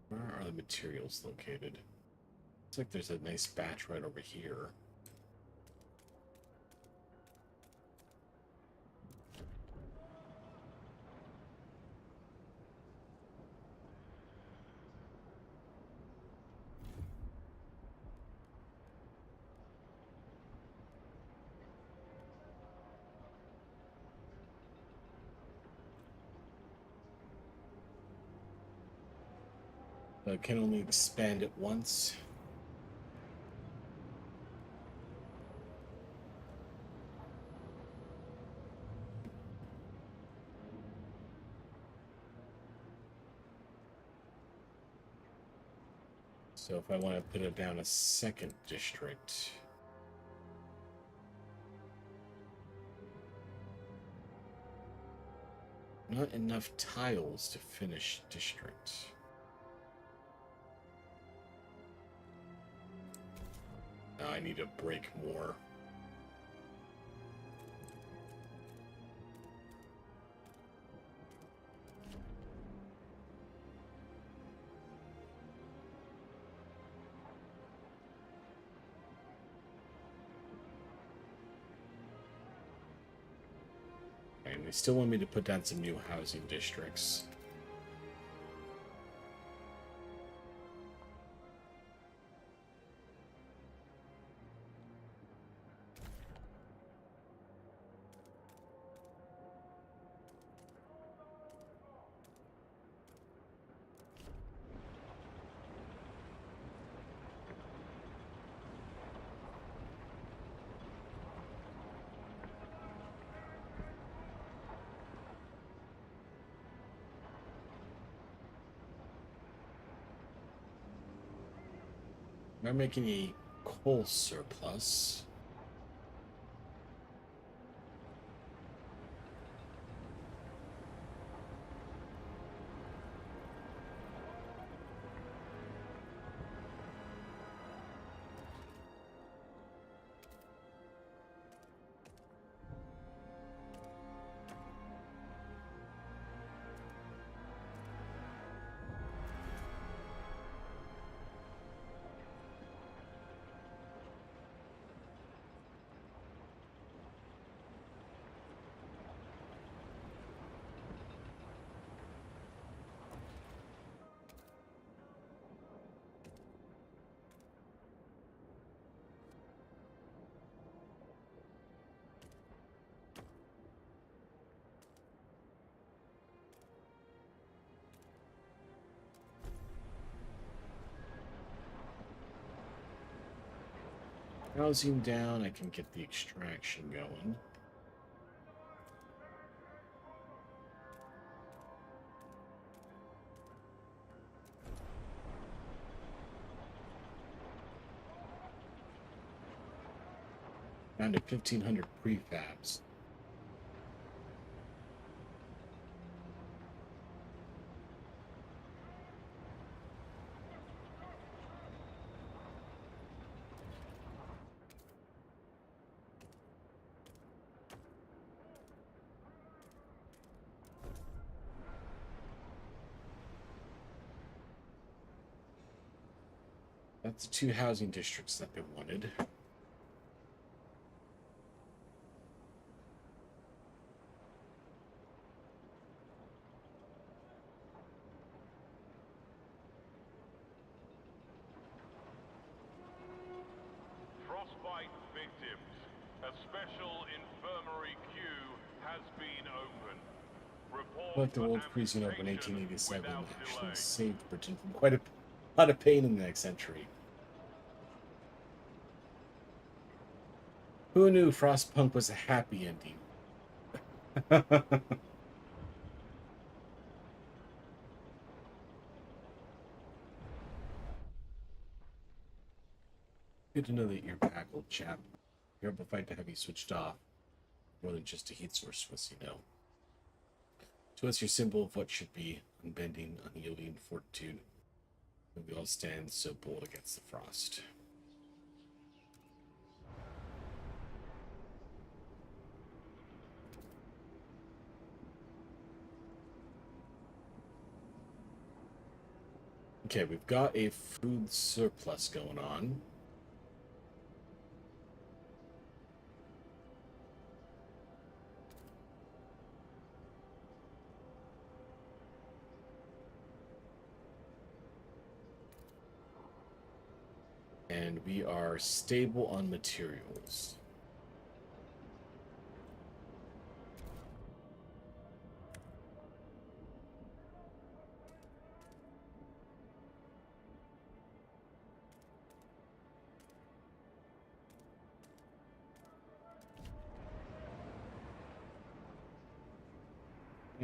Where are the materials located? Looks like there's a nice batch right over here. I can only expand it once. So if I want to put it down a second district, not enough tiles to finish district. Now I need to break more. And they still want me to put down some new housing districts. I'm making a coal surplus. Housing down, I can get the extraction going. Down to 1,500 prefabs. That's the 2 housing districts that they wanted. Frostbite victims. A special infirmary queue has been opened. But the for world freezing over in amputation 1887 without actually delay. saved Britain from quite a lot of pain in the next century. Who knew Frostpunk was a happy ending? Good to know that you're back, old chap. You're up a fight to have you switched off. More than just a heat source, Swiss, you know. So what's your symbol of what should be unbending, unyielding fortitude? And we all stand so bold against the frost. Okay, we've got a food surplus going on. And we are stable on materials.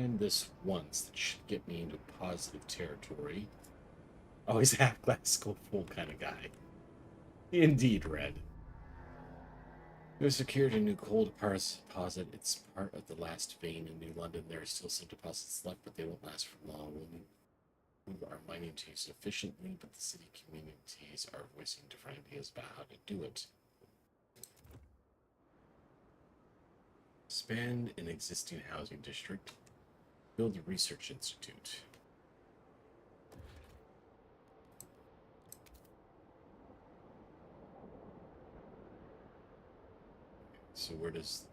And this once, that should get me into positive territory. Always half glass go full kind of guy. Indeed, Red. We have secured a new coal deposit. It's part of the last vein in New London. There are still some deposits left, but they won't last for long. We'll move our mining to use efficiently, but the city communities are voicing different ideas about how to do it. Expand an existing housing district. Build a research institute. So where does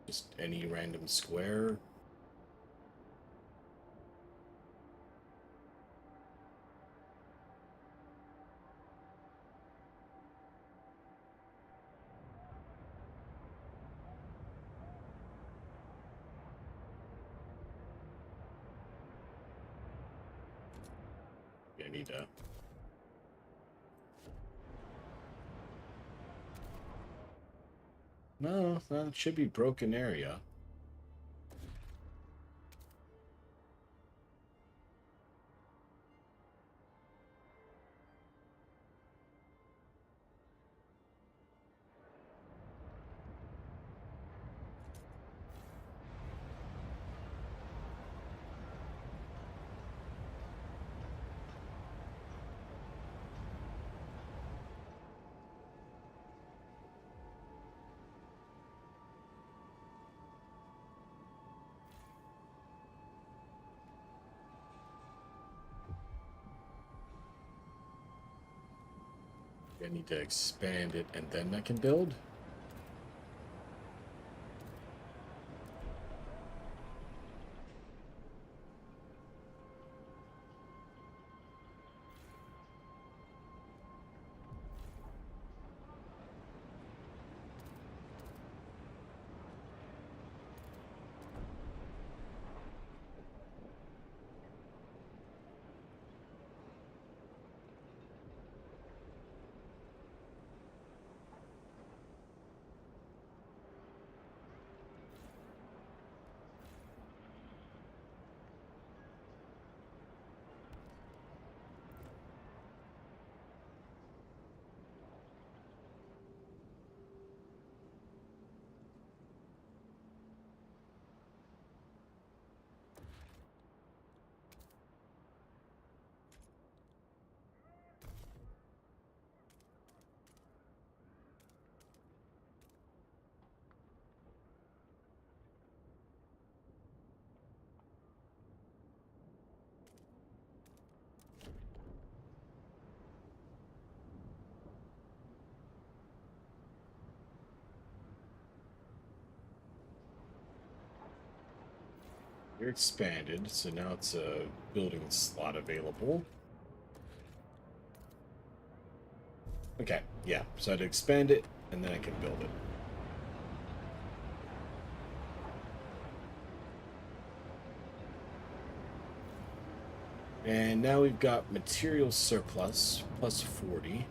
just any random square? I need to. No, that should be broken area. I need to expand it and then I can build. You're expanded, so now it's a building slot available. Okay, yeah, so I'd expand it, and then I can build it. And now we've got material surplus, plus 40.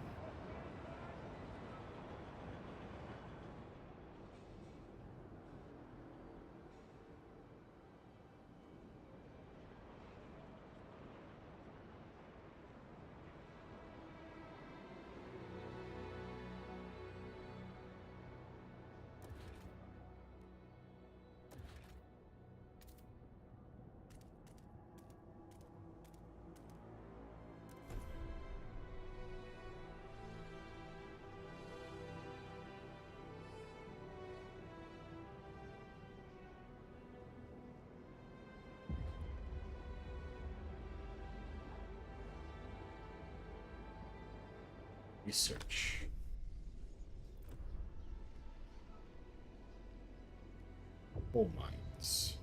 Research. Coal mines.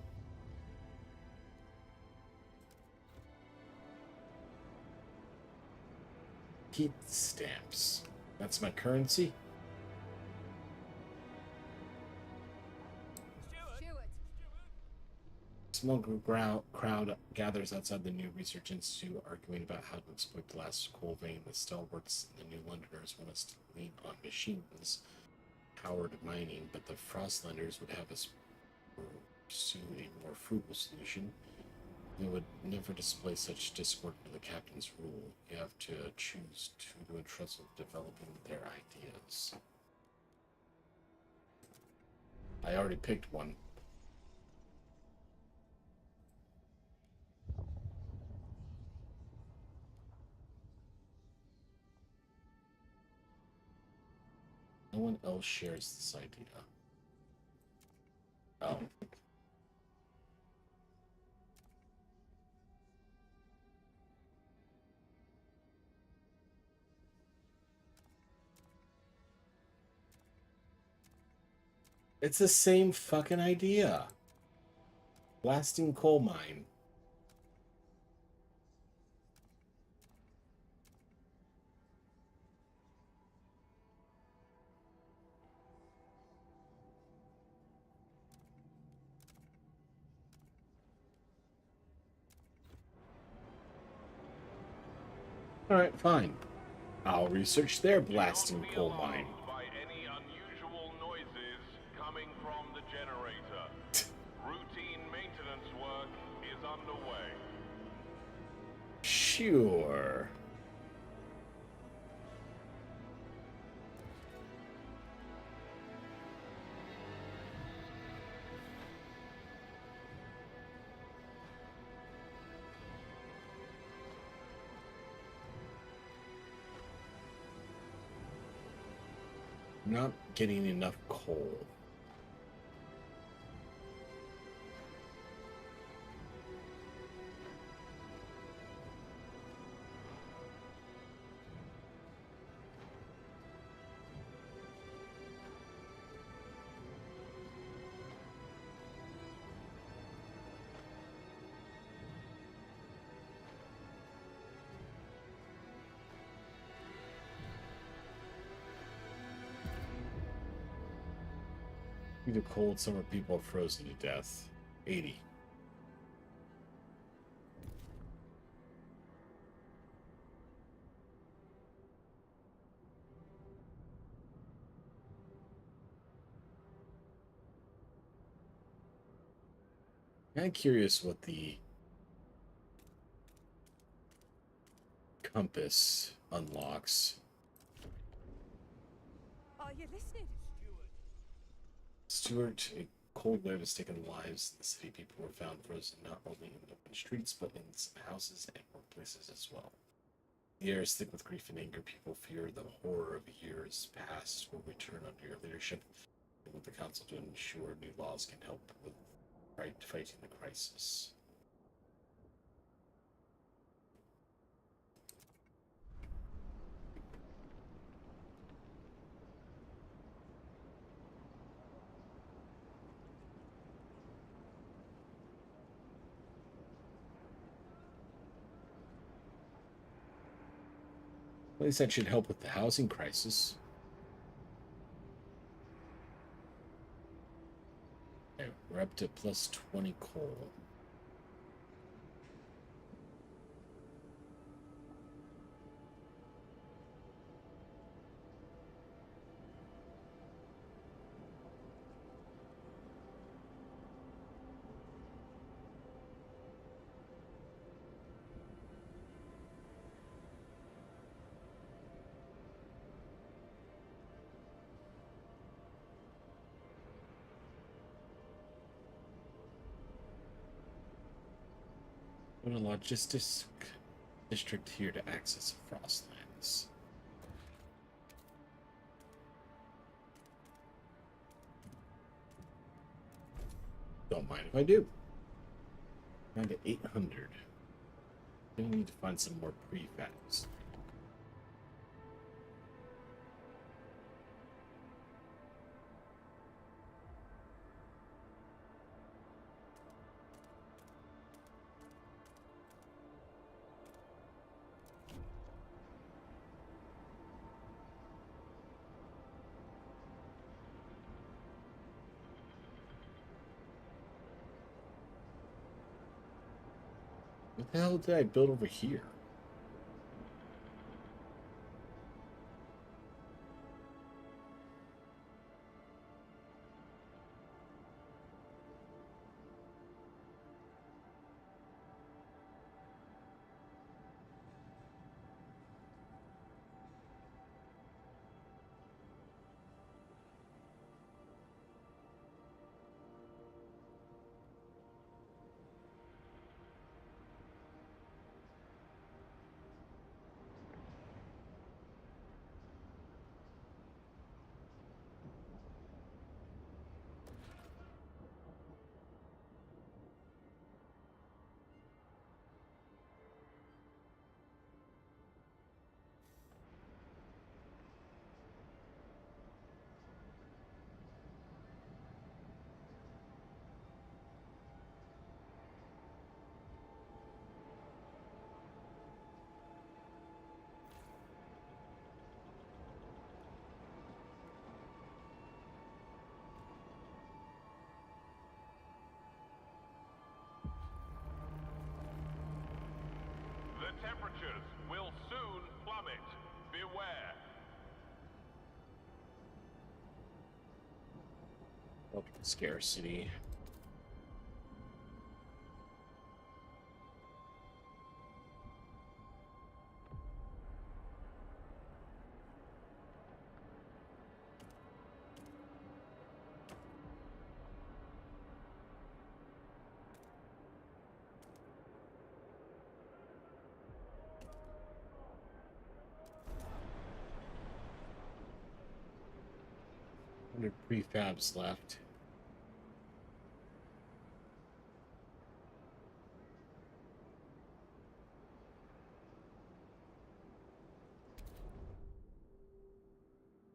Heat stamps. That's my currency. Small crowd gathers outside the new research institute, arguing about how to exploit the last coal vein. The stalwarts and the New Londoners want us to lean on machines powered mining, but the Frostlanders would have us pursue a more frugal solution. They would never display such discord for the captain's rule. You have to choose to entrust with developing their ideas. I already picked one. No one else shares this idea. Oh. It's the same fucking idea. Blasting coal mine. Alright, fine. I'll research their blasting coal mine. By any unusual noises coming from the generator. Routine maintenance work is underway. Sure. Not getting enough coal. The cold summer people are frozen to death. 80. I'm curious what the compass unlocks. Are you listening? Stuart, a cold wave has taken lives in the city. People were found frozen not only in open streets, but in some houses and workplaces as well. The air is thick with grief and anger. People fear the horror of years past will return under your leadership, and with the council to ensure new laws can help with fighting the crisis. At least that should help with the housing crisis. Okay, we're up to plus 20 coal. Put a logistics district here to access Frostlands. Don't mind if I do. Down to 800. I need to find some more prefabs. What the hell did I build over here? summit. Beware. Scarcity. Prefabs left.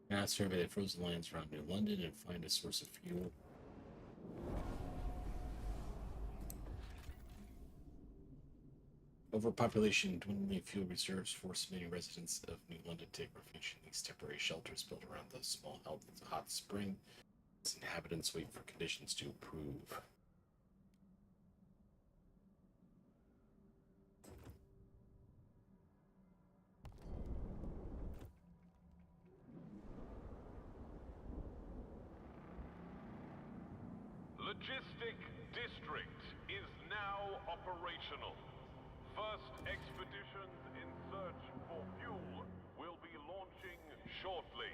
Now survey the frozen lands around New London and find a source of fuel. Overpopulation, dwindling fuel reserves force many residents of New London to take refuge in these temporary shelters built around the small hot spring. Its inhabitants wait for conditions to improve. Logistic District is now operational. First expeditions in search for fuel will be launching shortly.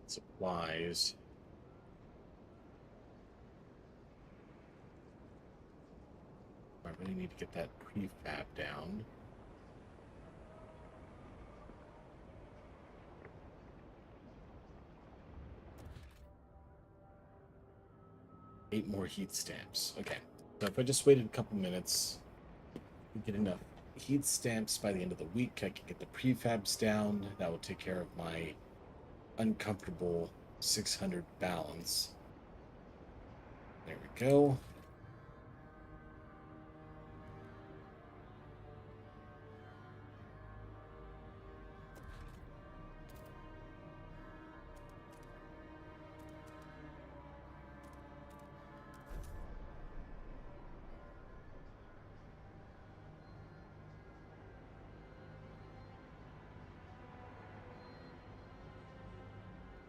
Supplies. I really need to get that prefab down. Eight more heat stamps. Okay. So if I just waited a couple minutes, we get enough heat stamps by the end of the week. I can get the prefabs down. That will take care of my uncomfortable 600 balance. There we go.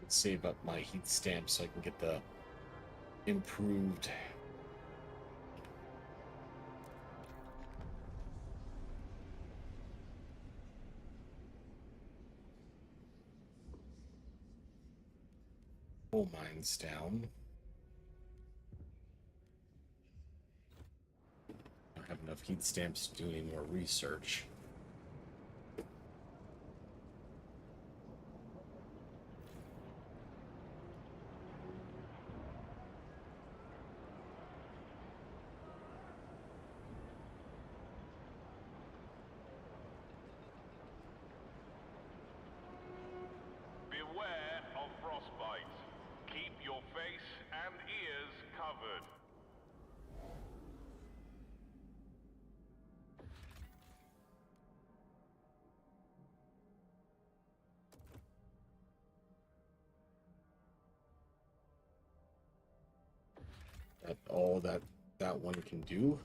Save up my heat stamps so I can get the improved coal mines down. I don't have enough heat stamps to do any more research. Beware of frostbite. Keep your face and ears covered. That all that one can do.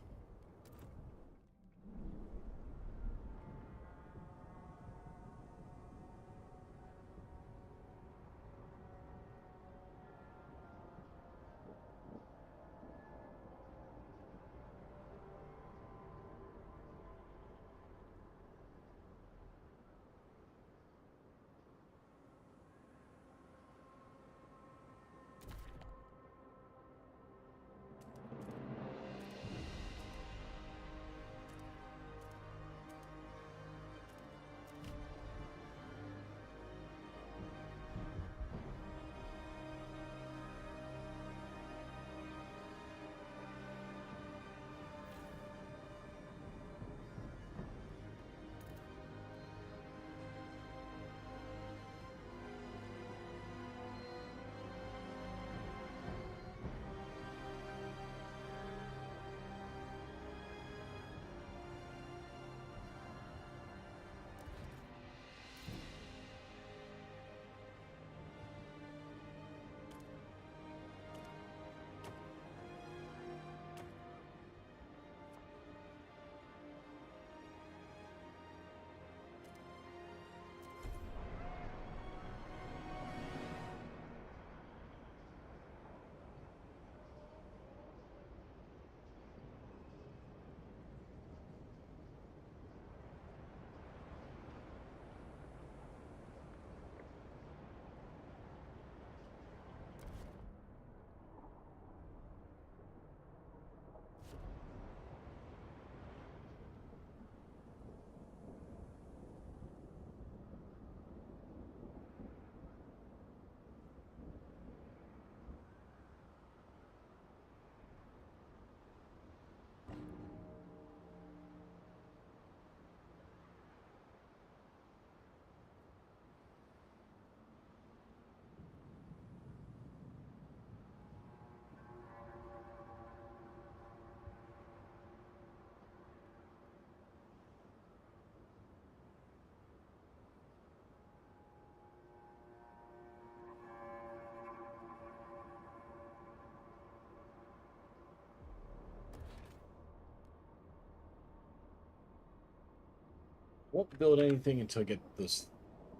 Won't build anything until I get those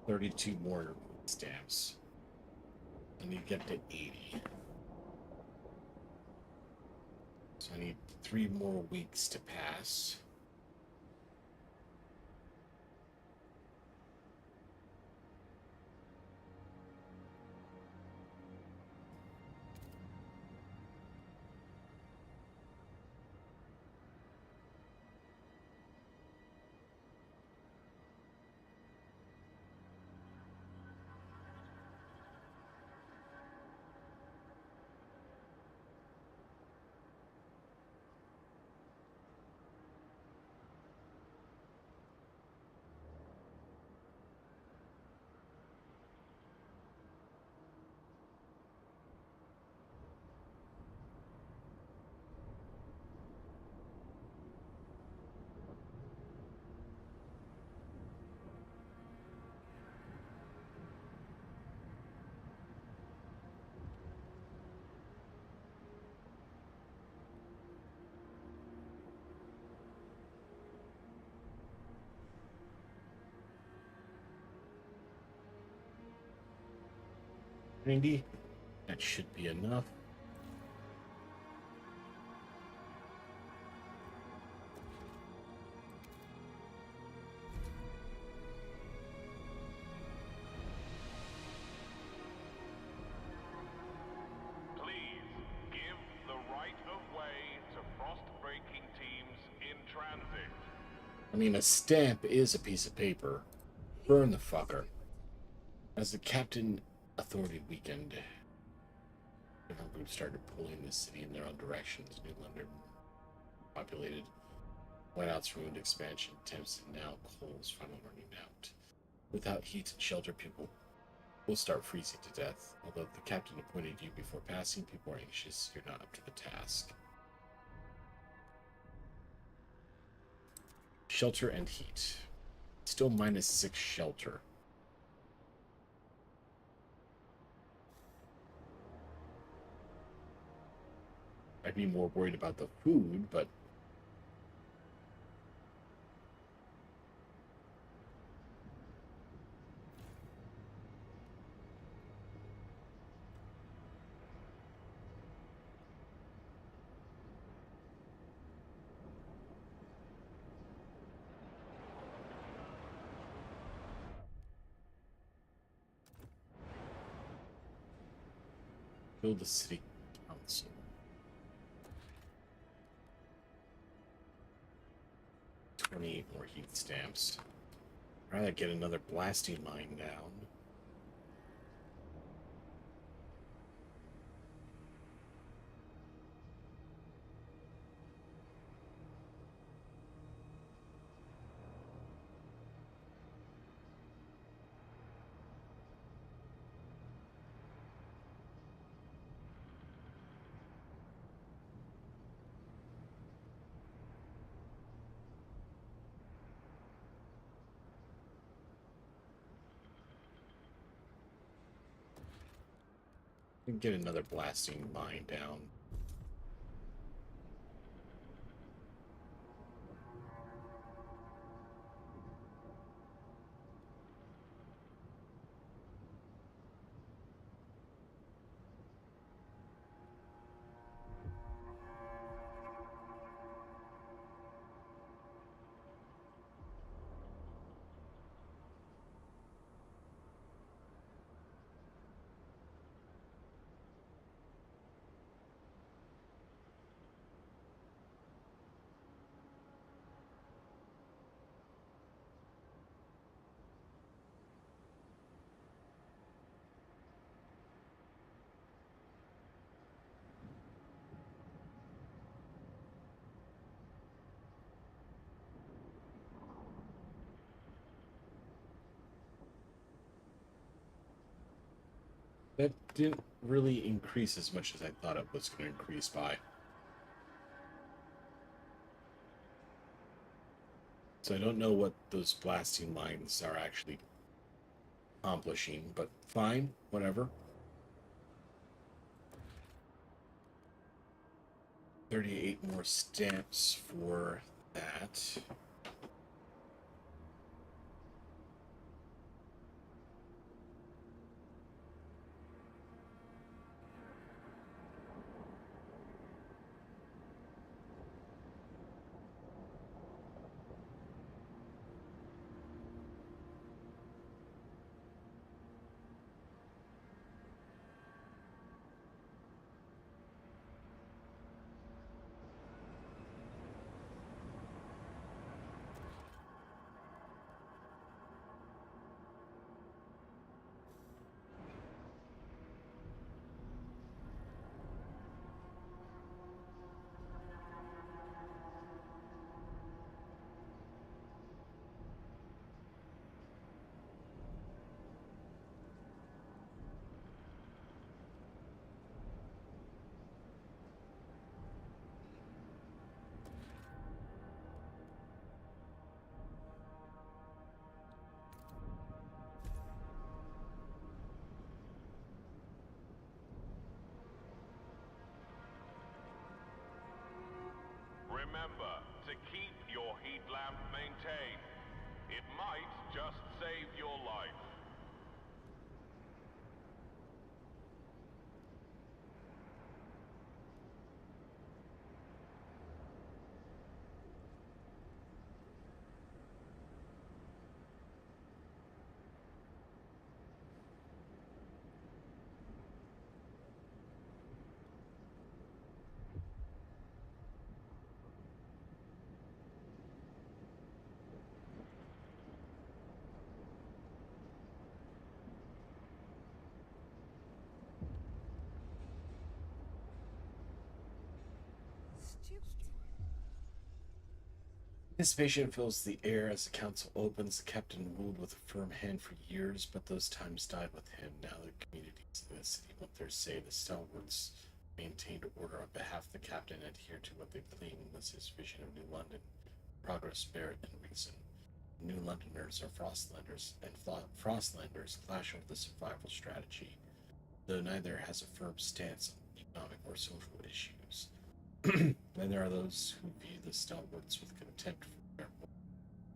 32 more stamps. I need to get to 80. So I need 3 more weeks to pass. $90. That should be enough. Please give the right of way to frost-breaking teams in transit. I mean, a stamp is a piece of paper. Burn the fucker. As the Captain Authority weakened, different groups started pulling the city in their own directions. New London populated. Whiteout's ruined expansion attempts, and now coal's finally running out. Without heat and shelter, people will start freezing to death. Although the captain appointed you before passing, people are anxious. You're not up to the task. Shelter and heat. Still -6 shelter. I'd be more worried about the food, but build the city council. 28 more heat stamps. Rather get another blasting mine down. And get another blasting mine down. That didn't really increase as much as I thought it was going to increase by. So I don't know what those blasting mines are actually accomplishing, but fine, whatever. 38 more stamps for that. remember to keep your heat lamp maintained. It might just save your life. Anticipation fills the air as the council opens. The captain ruled with a firm hand for years, but those times died with him. Now the communities in the city want their say. The stalwarts maintained order on behalf of the captain and adhered to what they claimed was his vision of New London: progress, spirit, and reason. New Londoners are Frostlanders, and Frostlanders clash over the survival strategy, though neither has a firm stance on economic or social issues. Then there are those who view the stalwarts with contempt for their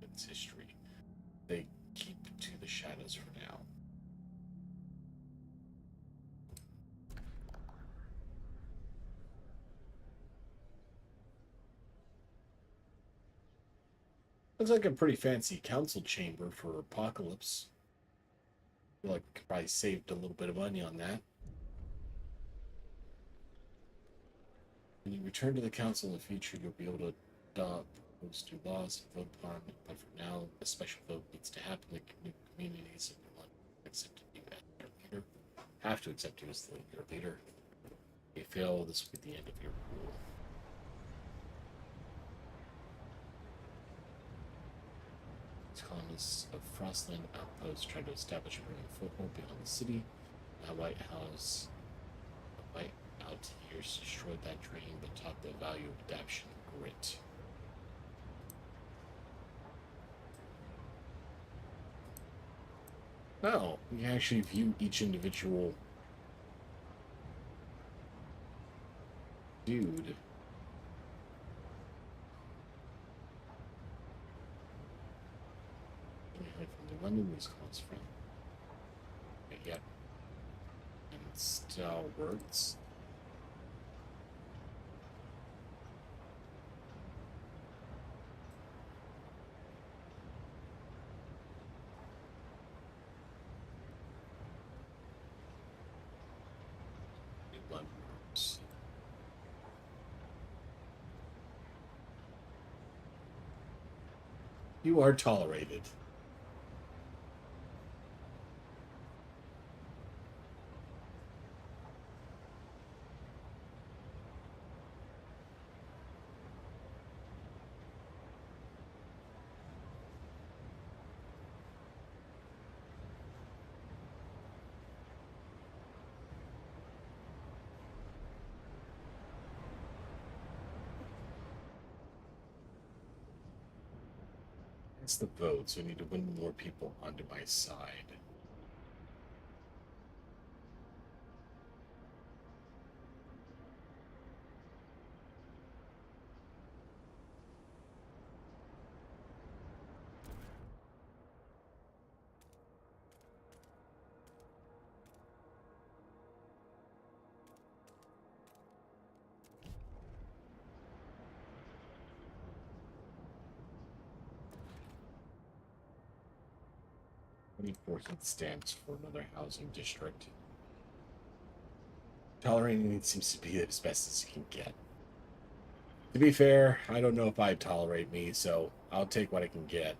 its history. They keep to the shadows for now. Looks like a pretty fancy council chamber for Apocalypse. I feel like we could probably saved a little bit of money on that. When you return to the council in the future, you'll be able to adopt proposed new laws and vote upon it. But for now, a special vote needs to happen. The new communities of New London accept you as their leader. Have to accept you as your leader. If you fail, this will be the end of your rule. Colonists of Frostland outposts tried to establish a permanent foothold beyond the city. The White House, out years destroyed that dream, but taught the value of adaptation and grit. No, you can actually view each individual dude. From the London these calls from. Yep. And stalwarts. Londoners. You are tolerated. It's the vote, so I need to win more people onto my side. Important stamps for another housing district. Tolerating it seems to be as best as you can get. To be fair, I don't know if I tolerate me, so I'll take what I can get.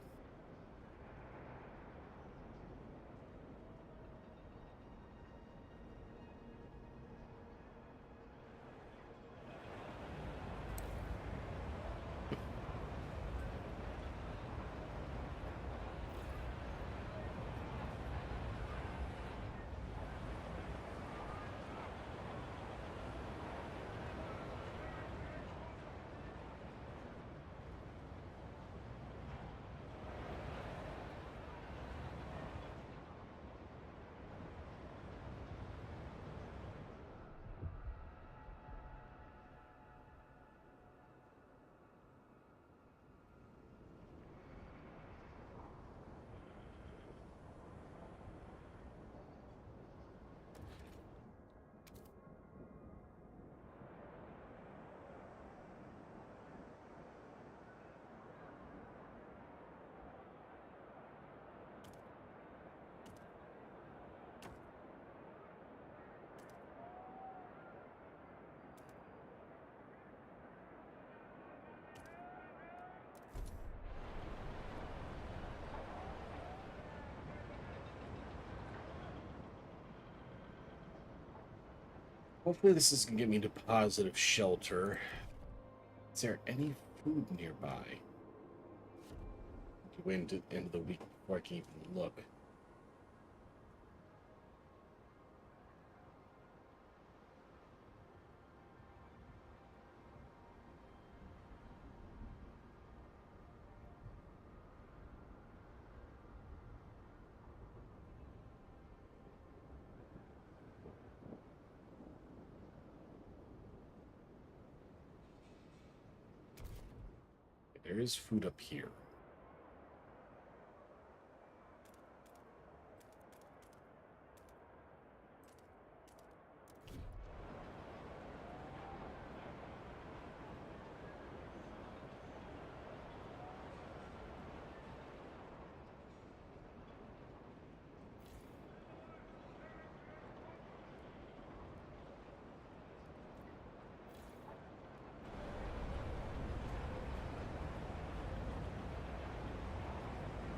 Hopefully this is going to get me to positive shelter. Is there any food nearby? Wait until the end of the week before I can even look. There is food up here.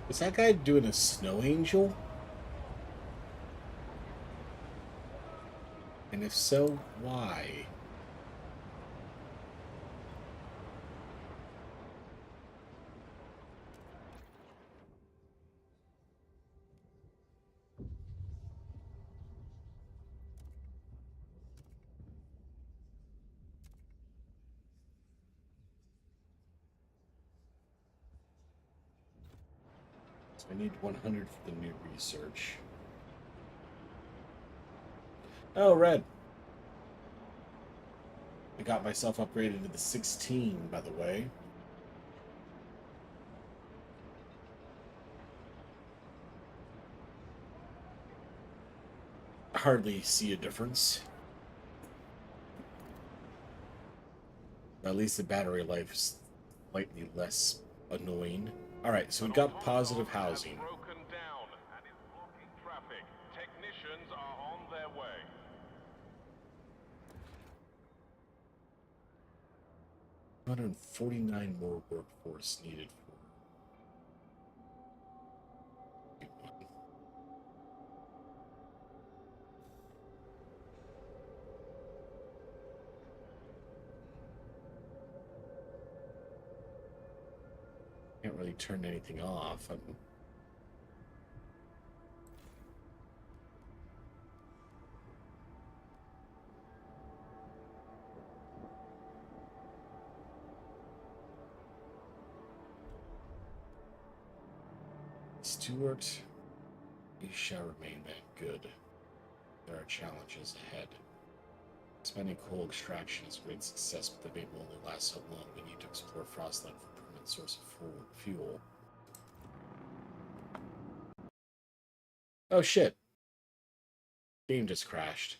Is that guy doing a snow angel? And if so, why? So I need 100 for the new research. Oh, red. I got myself upgraded to the 16, by the way. I hardly see a difference. But at least the battery life is slightly less annoying. Alright, so we got positive housing. Broken down and is blocking traffic. Technicians are on their way. 249 more workforce needed for. Can't really turn anything off. Stuart, we shall remain that good. There are challenges ahead. Expanding coal extraction is a great success, but the bait will only last so long. We need to explore Frostland for a permanent source of fuel. Oh shit. Game just crashed.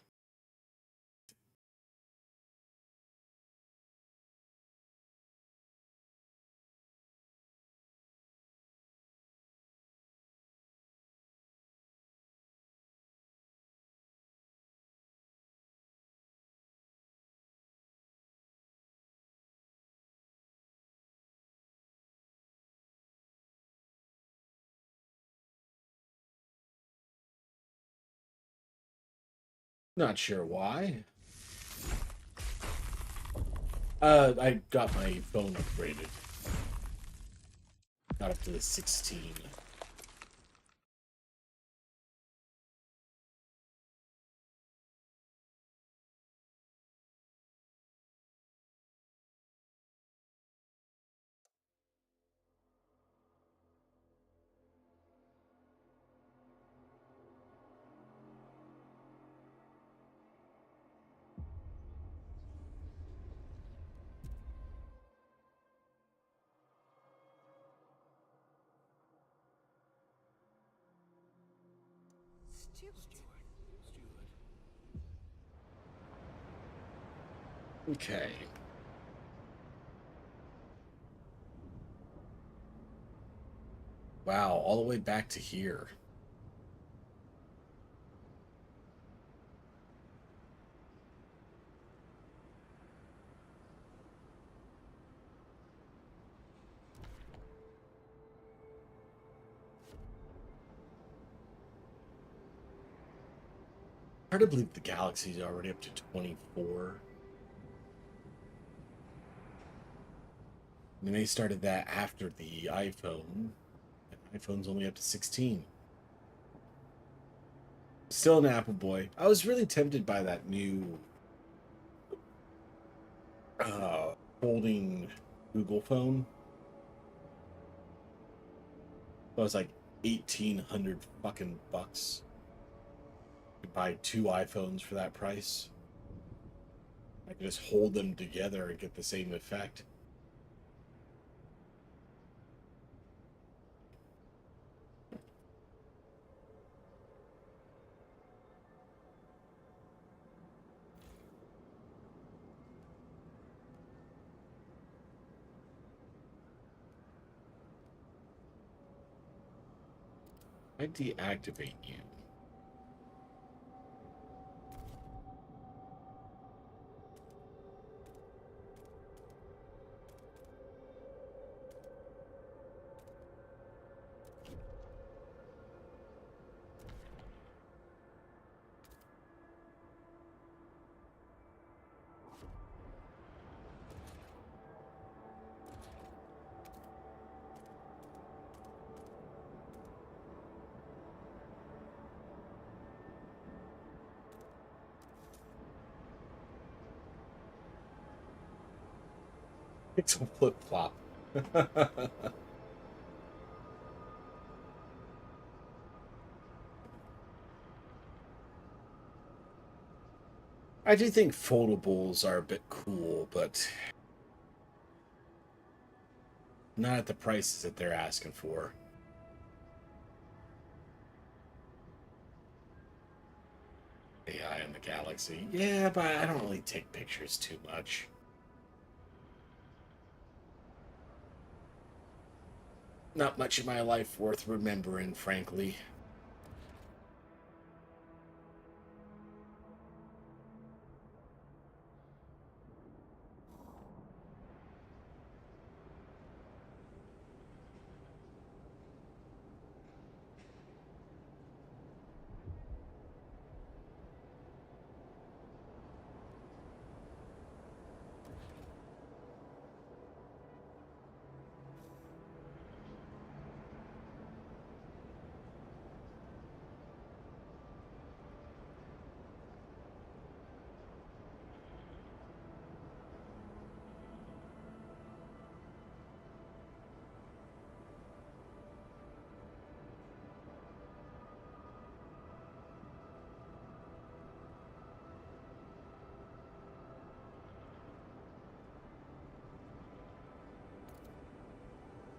Not sure why. I got my phone upgraded. Got up to the 16. Okay. Wow, all the way back to here. Hard to believe the Galaxy's already up to 24. I mean, they started that after the iPhone. The iPhone's only up to 16. Still an Apple boy. I was really tempted by that new folding Google phone. It was like 1,800 fucking bucks. You could buy 2 iPhones for that price. I could just hold them together and get the same effect. I deactivate you. It's a flip flop. I do think foldables are a bit cool, but not at the prices that they're asking for. AI in the Galaxy. Yeah, but I don't really take pictures too much. Not much of my life worth remembering, frankly.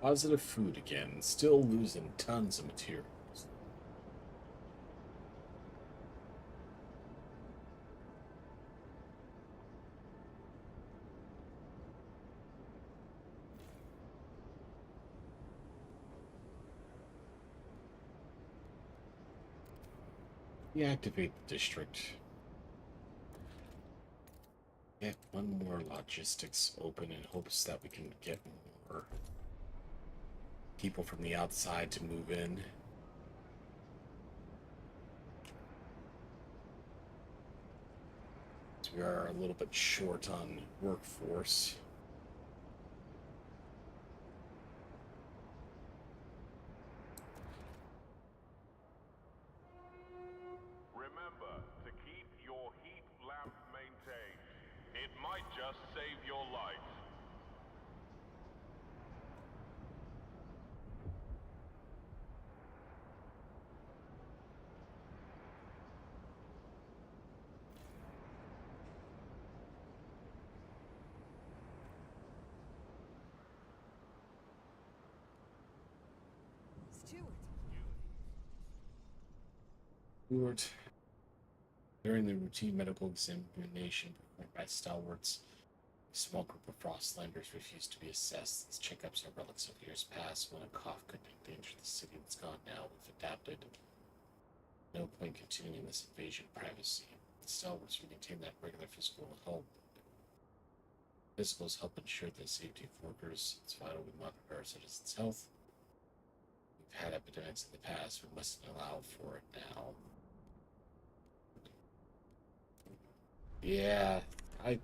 Positive food again. Still losing tons of materials. Deactivate the district. Get one more logistics open in hopes that we can get more people from the outside to move in. So we are a little bit short on workforce. Remember to keep your heat lamp maintained. It might just save your life. Stewart. During the routine medical examination performed by stalwarts, a small group of Frostlanders refused to be assessed. These checkups are relics of years past when a cough could endanger the city that's gone now. We've adapted. No point continuing this invasion of privacy. The stalwarts will maintain that regular physical help. Physicals help ensure the safety of workers. It's vital we monitor our citizens' health. We've had epidemics in the past. We mustn't allow for it now. Yeah, I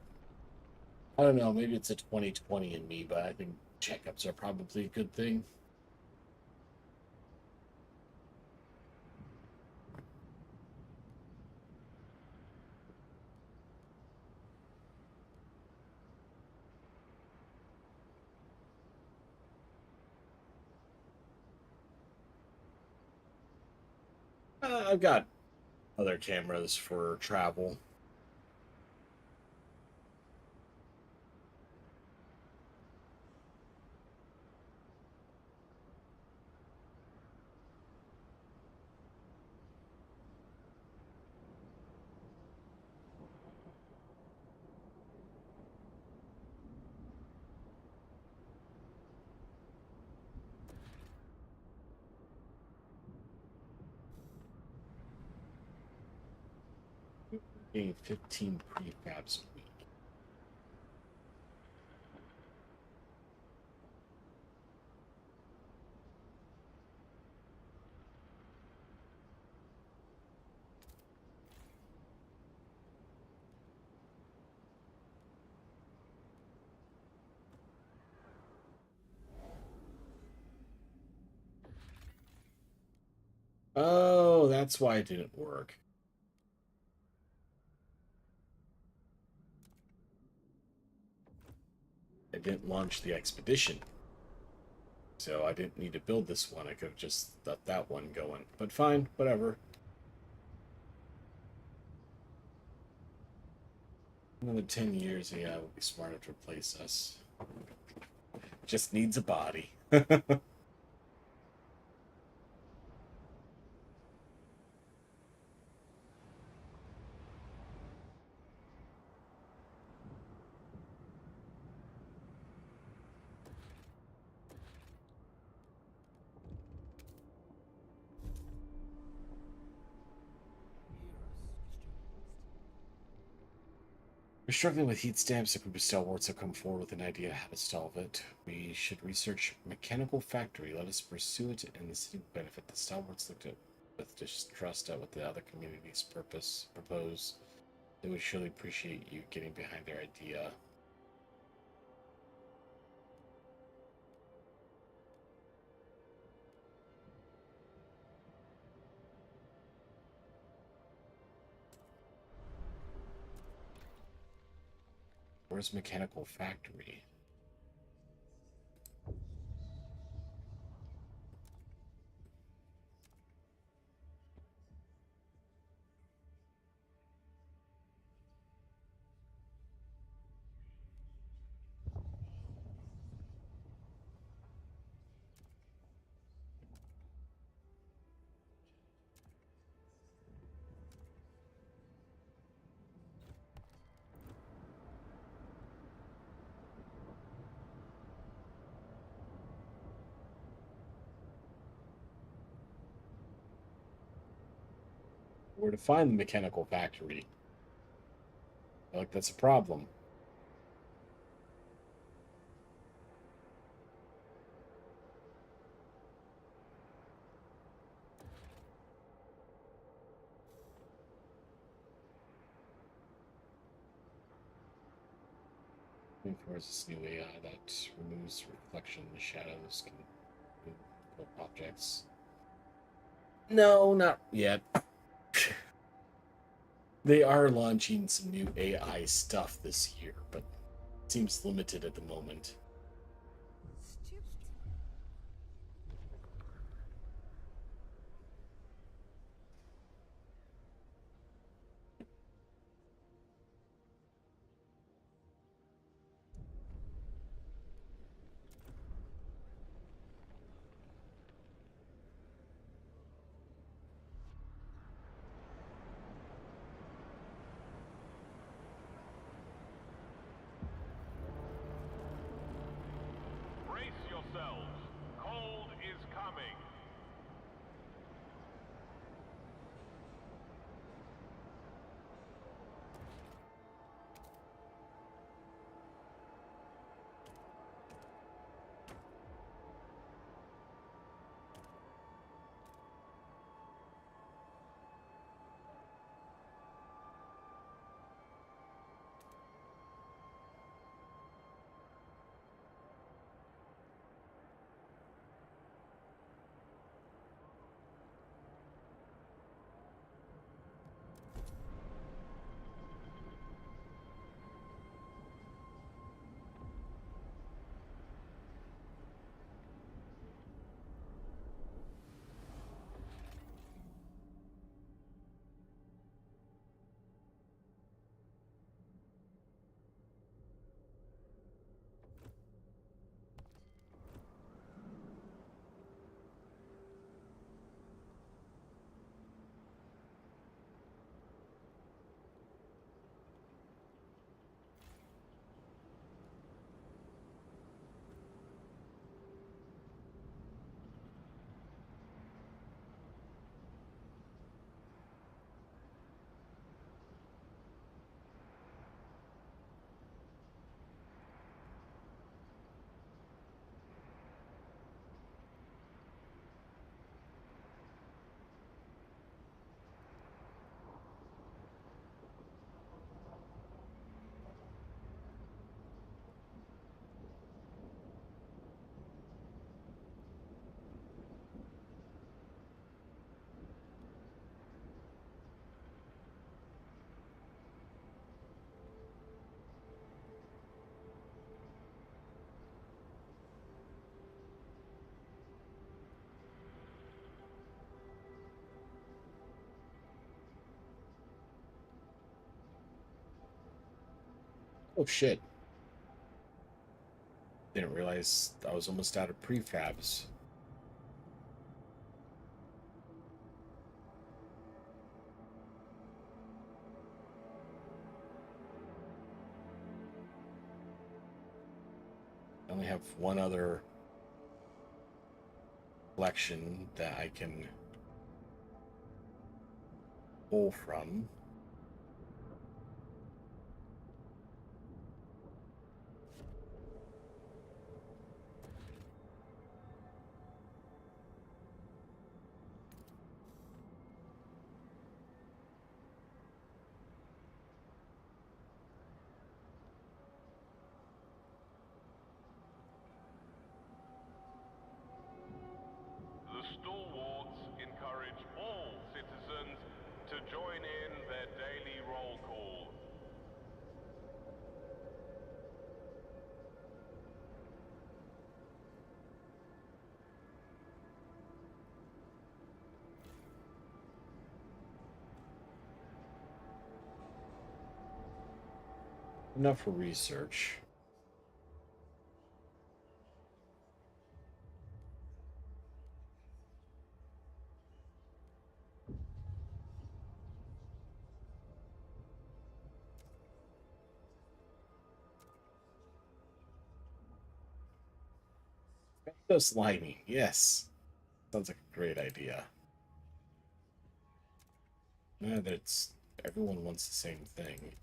I don't know. Maybe it's a 2020 in me, but I think checkups are probably a good thing. I've got other cameras for travel. Getting 15 prefabs a week. Oh, that's why it didn't work. I didn't launch the expedition. So I didn't need to build this one. I could have just let that one going. But fine, whatever. Another 10 years, yeah, we'll be smart enough to replace us. Just needs a body. We're struggling with heat stamps. A group of stalwarts have come forward with an idea how to solve it. We should research mechanical factory. Let us pursue it, and the city will benefit. The stalwarts looked at with distrust at what the other communities propose. They would surely appreciate you getting behind their idea. Where's mechanical factory? Where to find the mechanical factory? I feel like that's a problem. Looking towards this new AI that removes reflection and shadows, can move objects. No, not yet. They are launching some new AI stuff this year, but it seems limited at the moment. Oh shit. Didn't realize I was almost out of prefabs. I only have one other collection that I can pull from. The stalwarts encourage all citizens to join in their daily roll call. Enough for research. So slimy. Yes. Sounds like a great idea. Yeah, that's everyone wants the same thing.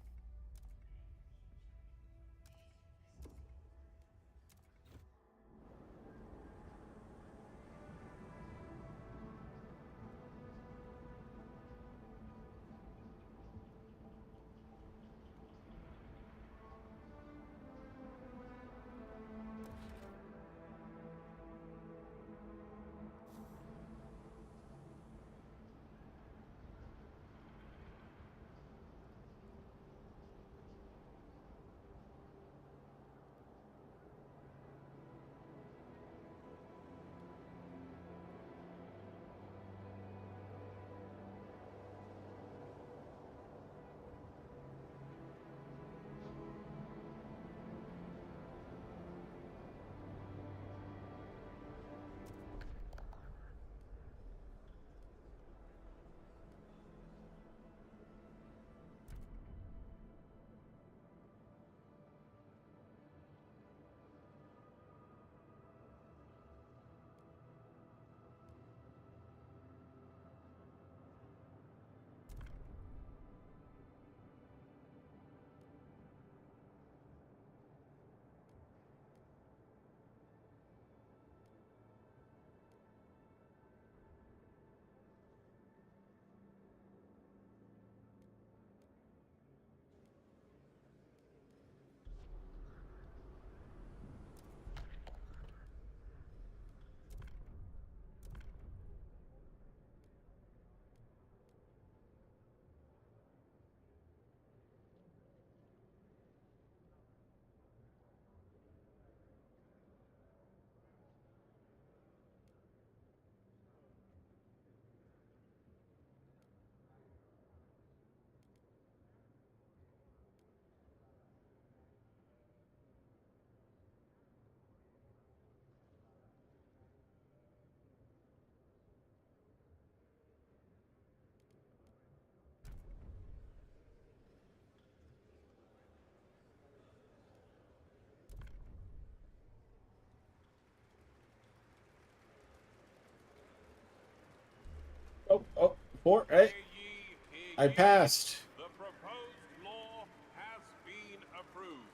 Oh, four. Hey, Hear ye, I hear ye. passed. The proposed law has been approved.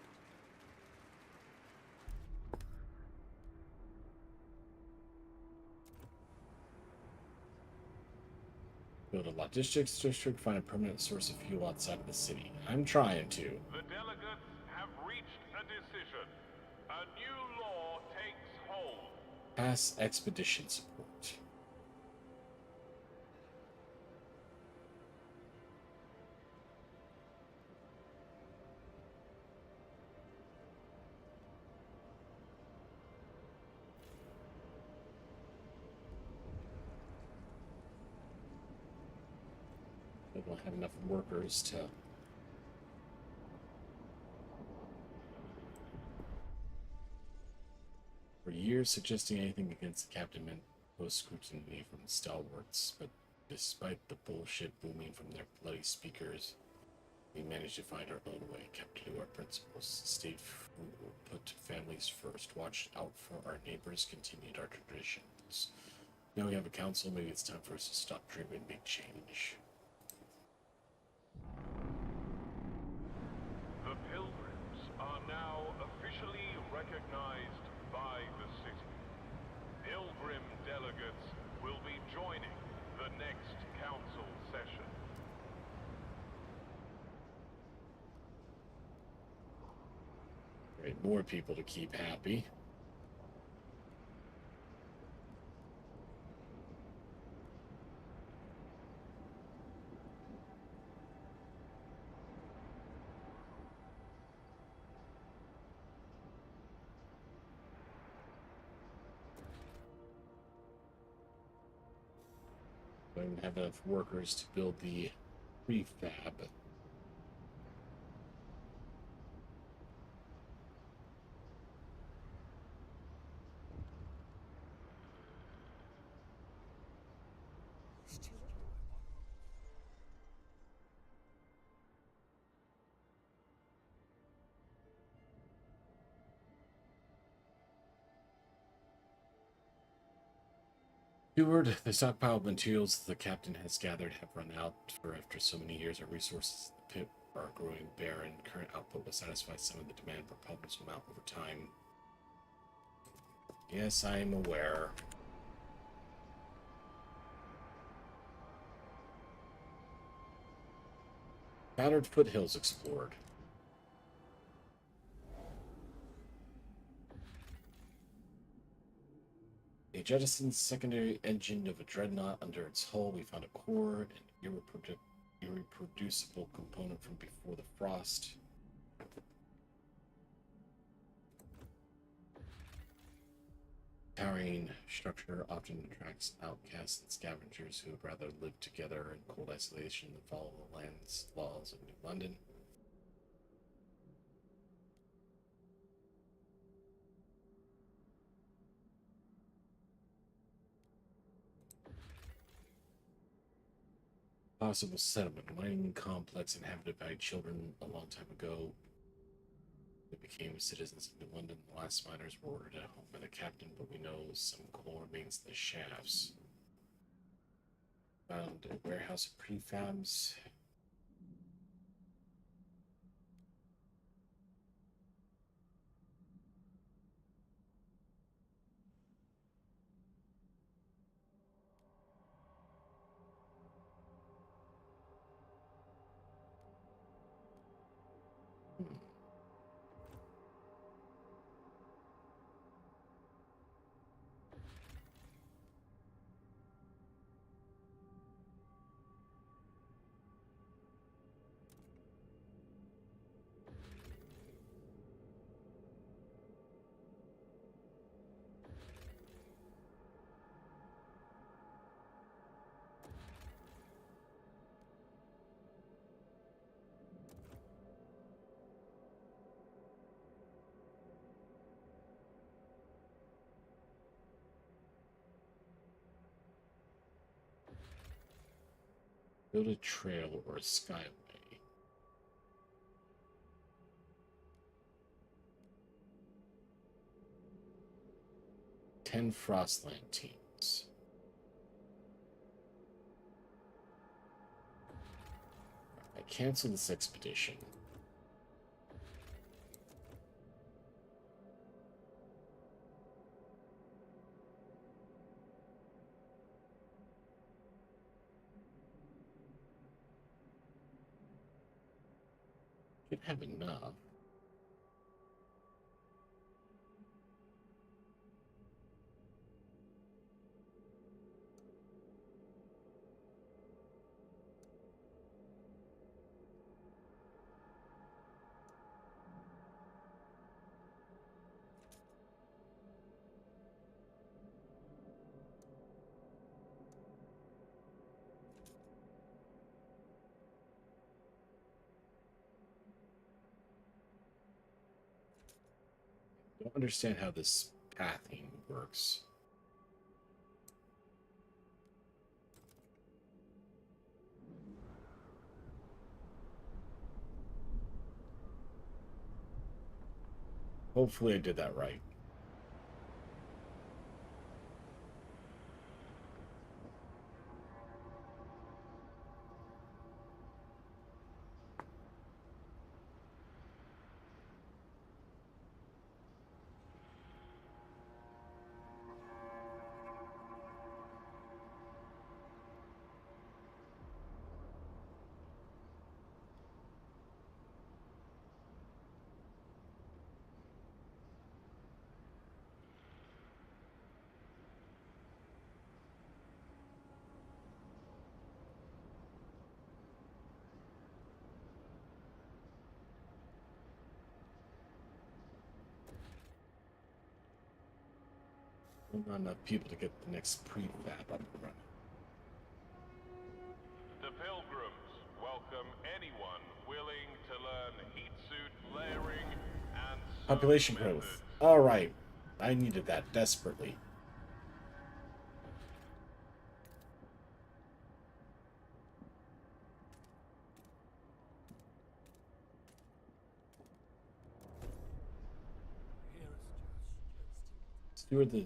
Build a logistics district, find a permanent source of fuel outside of the city. I'm trying to. The delegates have reached a decision. A new law takes hold. Pass expedition support. We don't have enough workers to hear suggesting anything against the captain meant close scrutiny from the stalwarts, but despite the bullshit booming from their bloody speakers, we managed to find our own way, kept to our principles, stayed frugal, put families first, watched out for our neighbors, continued our traditions. Now we have a council, maybe it's time for us to stop dreaming big change. The Pilgrims are now officially recognized by the city. Pilgrim delegates will be joining the next council session. Right, more people to keep happy. I don't have enough workers to build the prefab. Steward, the stockpile of materials the captain has gathered have run out. For after so many years, our resources in the pit are growing barren. Current output will satisfy some of the demand, but problems will mount over time. Yes, I am aware. Battered foothills explored. A jettisoned secondary engine of a dreadnought under its hull. We found a core, an irreproducible component from before the frost. Towering structure often attracts outcasts and scavengers who would rather live together in cold isolation than follow the land's laws of New London. Possible settlement. Mining complex inhabited by children a long time ago. They became citizens of New London. The last miners were ordered at home by the captain, but we know some coal remains in the shafts. Found a warehouse of prefabs. Build a trail or a skyway. 10 Frostland teams. I cancel this expedition. Should have enough. I don't understand how this pathing works. Hopefully I did that right. Not enough people to get the next prefab up and running. The Pilgrims welcome anyone willing to learn heat suit layering and Population growth. All right, I needed that desperately. Steward, the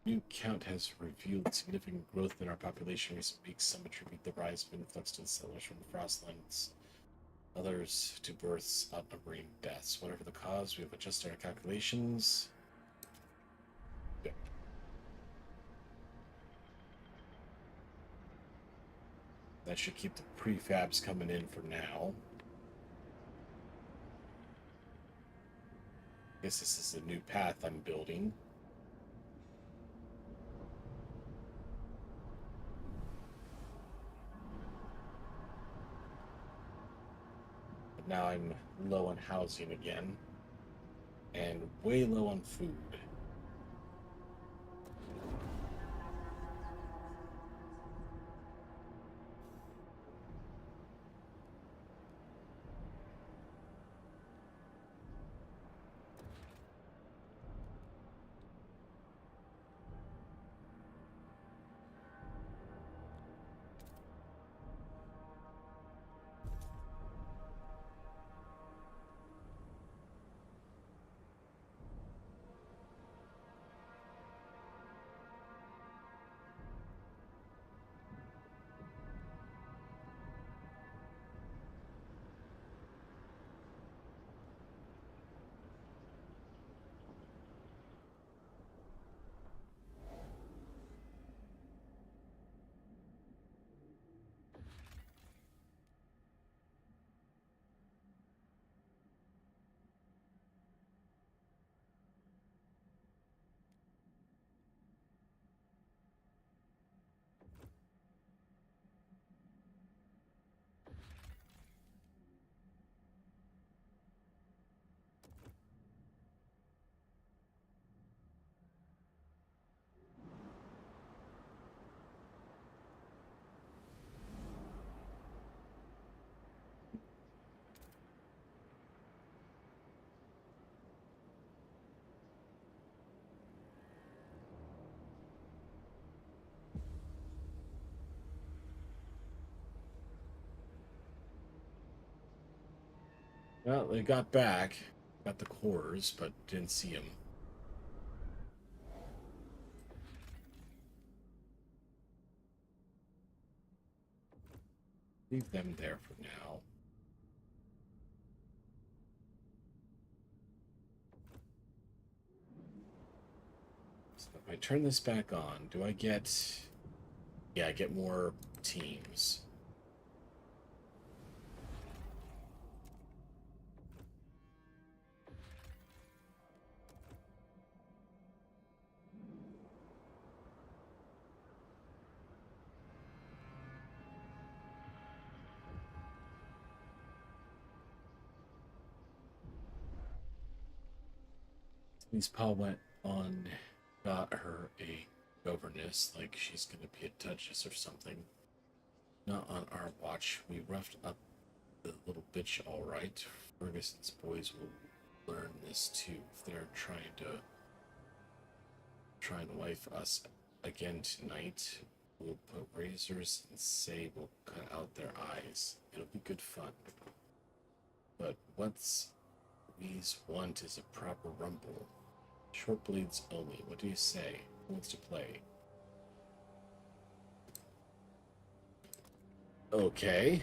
new count has revealed significant growth in our population in recent weeks. Some attribute the rise of influx to the settlers from the Frostlands, others to births, outnumbering deaths. Whatever the cause, we have adjusted our calculations. Good. That should keep the prefabs coming in for now. I guess this is a new path I'm building. Now I'm low on housing again, and way low on food. Well, they got back, got the cores, but didn't see him. Leave them there for now. So if I turn this back on, do I get... Yeah, I get more teams. Miss Paul went on, got her a governess, like she's gonna be a duchess or something. Not on our watch. We roughed up the little bitch all right. Ferguson's boys will learn this too if they're trying to try and wife us again tonight. We'll put razors and say we'll cut out their eyes. It'll be good fun. But what's these want is a proper rumble. Short blades only. What do you say? Who wants to play? Okay.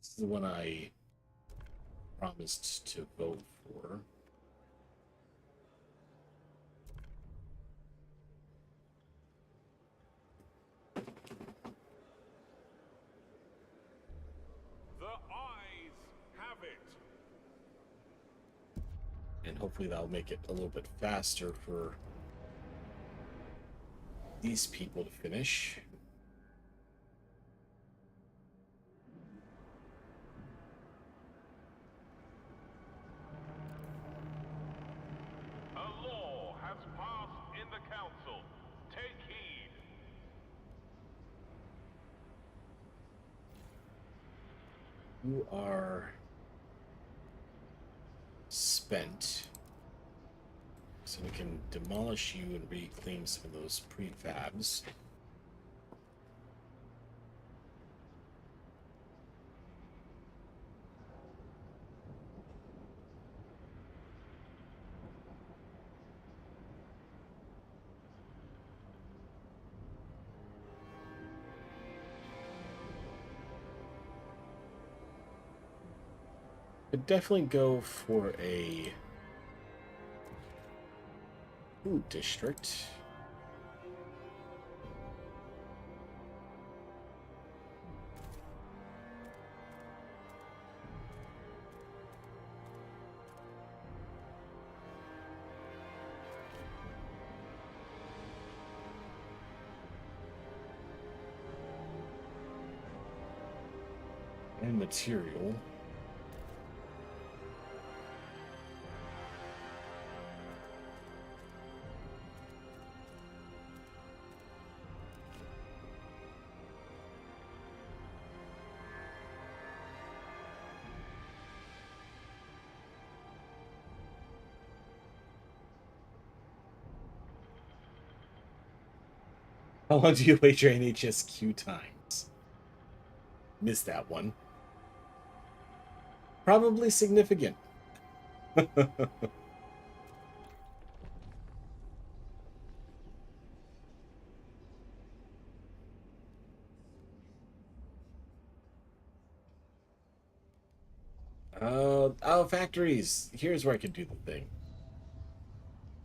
This is the one I promised to vote for. The eyes have it. And hopefully that'll make it a little bit faster for these people to finish. A law has passed in the council. Take heed. You are spent. So we can demolish you and reclaim some of those prefabs. Could definitely go for a food district. And material. How long do you wait your NHSQ times? Missed that one. Probably significant. Oh, factories. Here's where I could do the thing.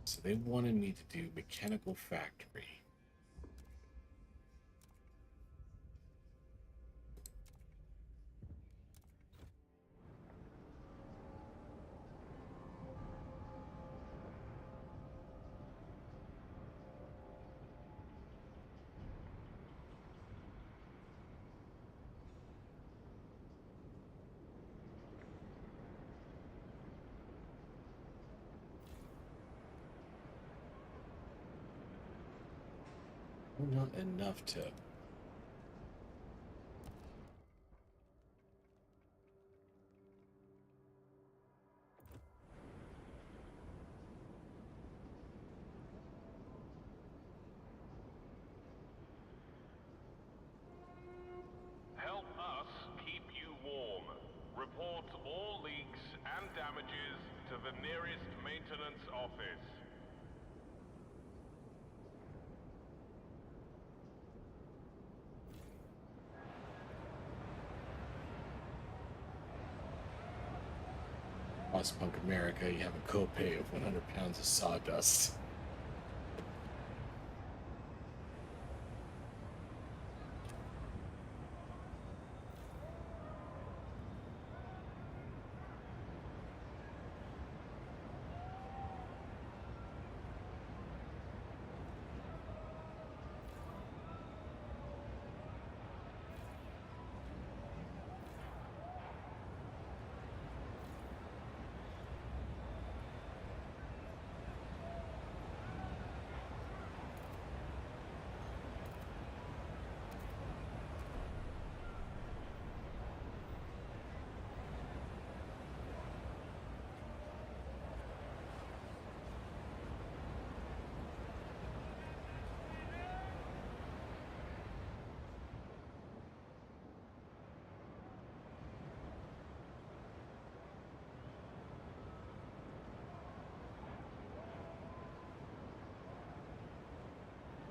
So they wanted me to do mechanical factory. Not enough to... Help us keep you warm. Report all leaks and damages to the nearest maintenance office. Frostpunk America, you have a copay of 100 pounds of sawdust.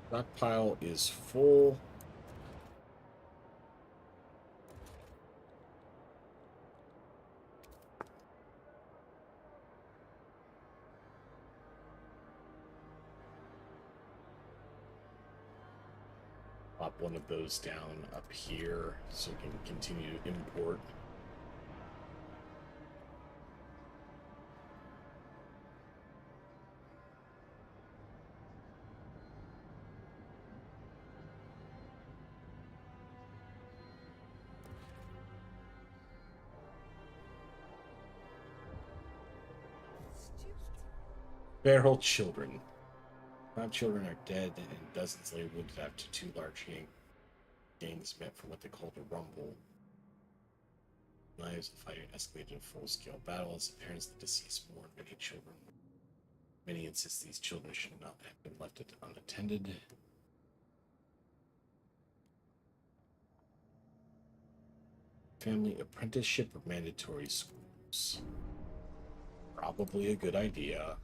Stockpile is full. Pop one of those down up here so we can continue to import. Feral children. 5 children are dead and dozens lay wounded after 2 large gangs met for what they called a rumble. Knives and fighting escalated in full-scale battle as the parents of the deceased mourned many children. Many insist these children should not have been left unattended. Family apprenticeship or mandatory schools? Probably a good idea.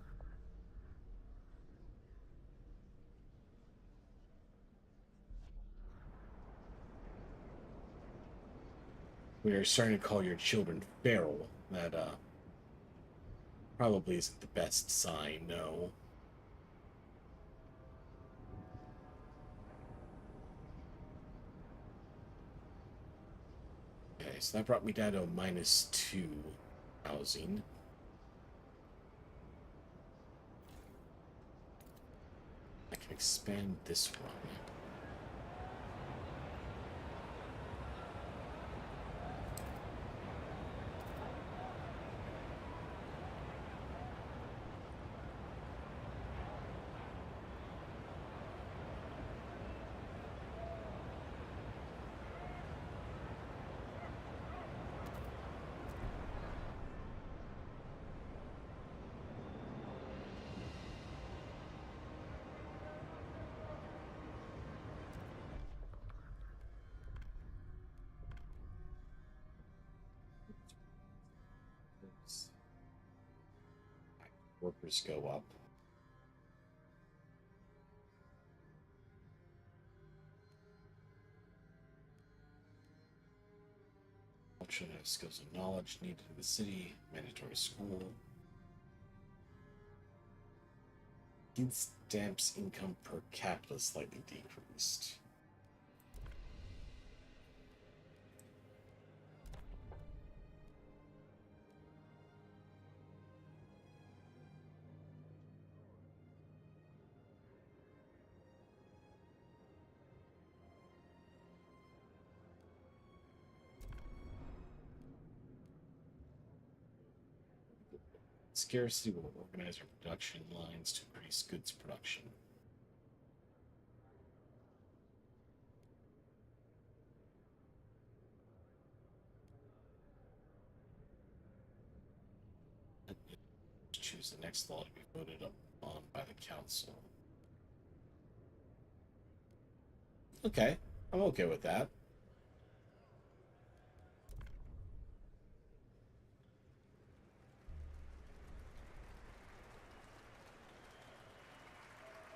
We are starting to call your children feral. That probably isn't the best sign, no. Okay, so that brought me down to a -2 housing. I can expand this one. Workers go up. All children have skills and knowledge needed in the city. Mandatory school. Food stamps income per capita slightly decreased. Scarcity will organize our production lines to increase goods production. Choose the next law to be voted on by the council. Okay, I'm okay with that.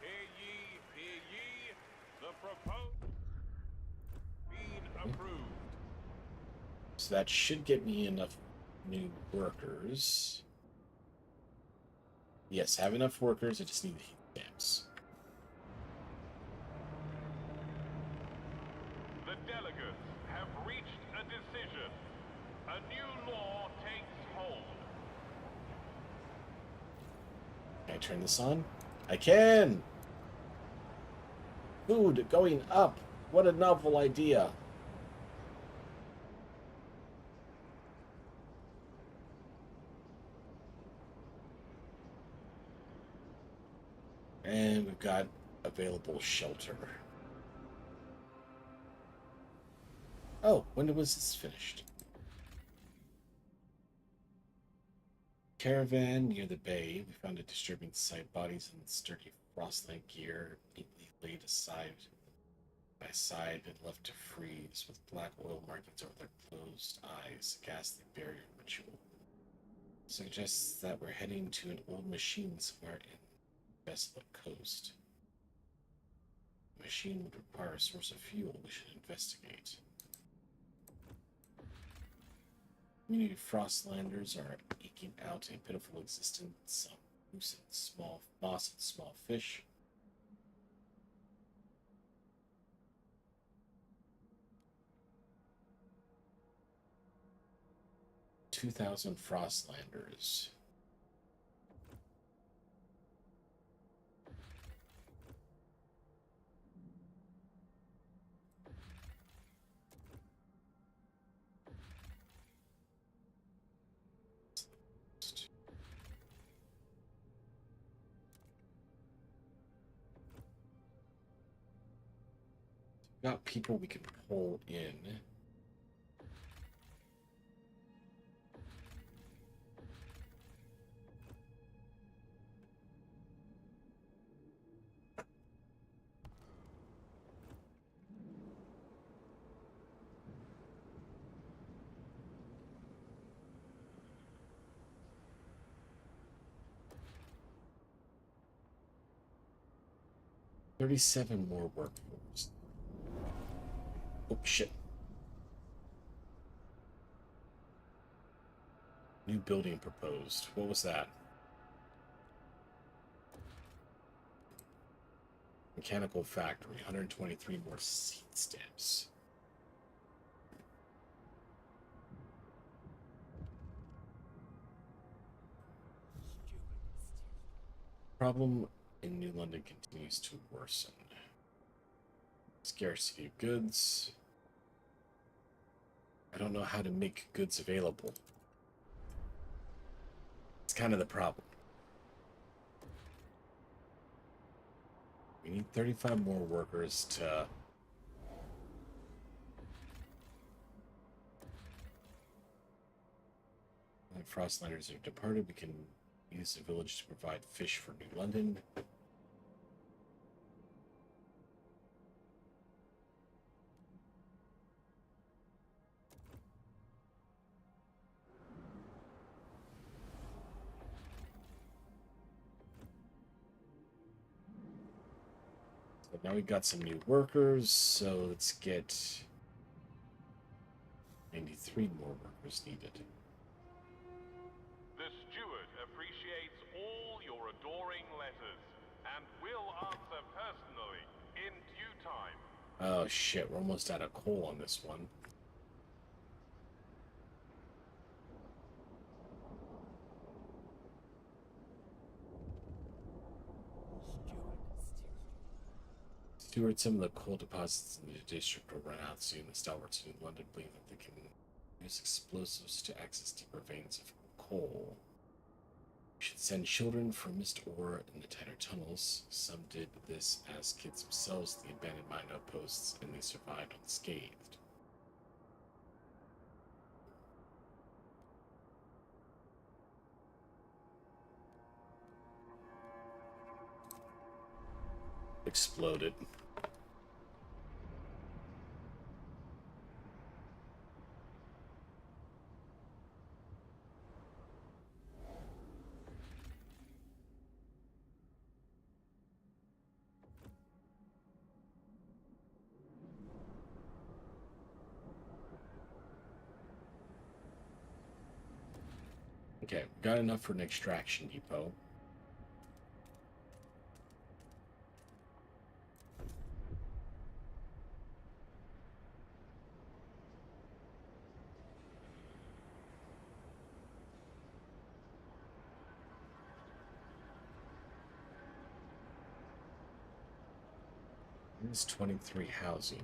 Hear ye, the proposed been approved. So that should get me enough new workers. Yes, have enough workers. I just need the heat stamps. The delegates have reached a decision. A new law takes hold. Can I turn this on? I can! Food going up. What a novel idea. And we've got available shelter. Oh, when was this finished? Caravan near the bay. We found a disturbing sight. Bodies in sturdy frostland gear, neatly laid aside by side and left to freeze, with black oil markings over their closed eyes. A ghastly burial ritual. Suggests that we're heading to an old machine somewhere in desolate coast. Machine would require a source of fuel. We should investigate. Community Frostlanders are eking out a pitiful existence. Some moose and small moss and small fish. $2,000 Frostlanders. Got people we can pull in. $37 more workforce. Oh shit. New building proposed. What was that? Mechanical factory. 123 more seat stamps. Problem in New London continues to worsen. Scarcity of goods. I don't know how to make goods available. It's kind of the problem. We need 35 more workers to... When Frostlanders have departed, we can use the village to provide fish for New London. But now we've got some new workers, so let's get 93 more workers needed. The steward appreciates all your adoring letters and will answer personally in due time. Oh shit, we're almost out of coal on this one. Steward, some of the coal deposits in the district will run out soon. The stalwarts in London believe that they can use explosives to access deeper veins of coal. We should send children for mist ore in the tighter tunnels. Some did this as kids themselves in the abandoned mine outposts, and they survived unscathed. Exploded. Okay, got enough for an extraction depot. This is 23 housing.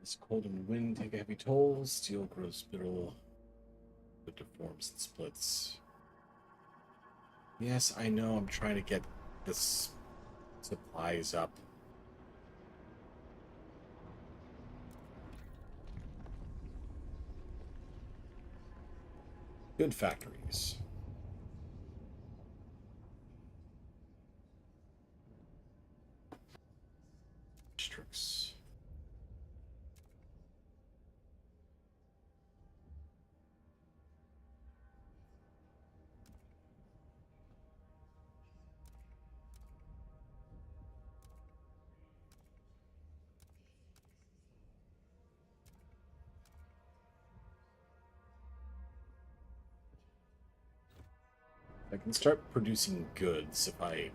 This cold and wind take a heavy toll. Steel grows brittle, it deforms and splits. Yes, I know. I'm trying to get this supplies up. Good factories. Districts. I can start producing goods if I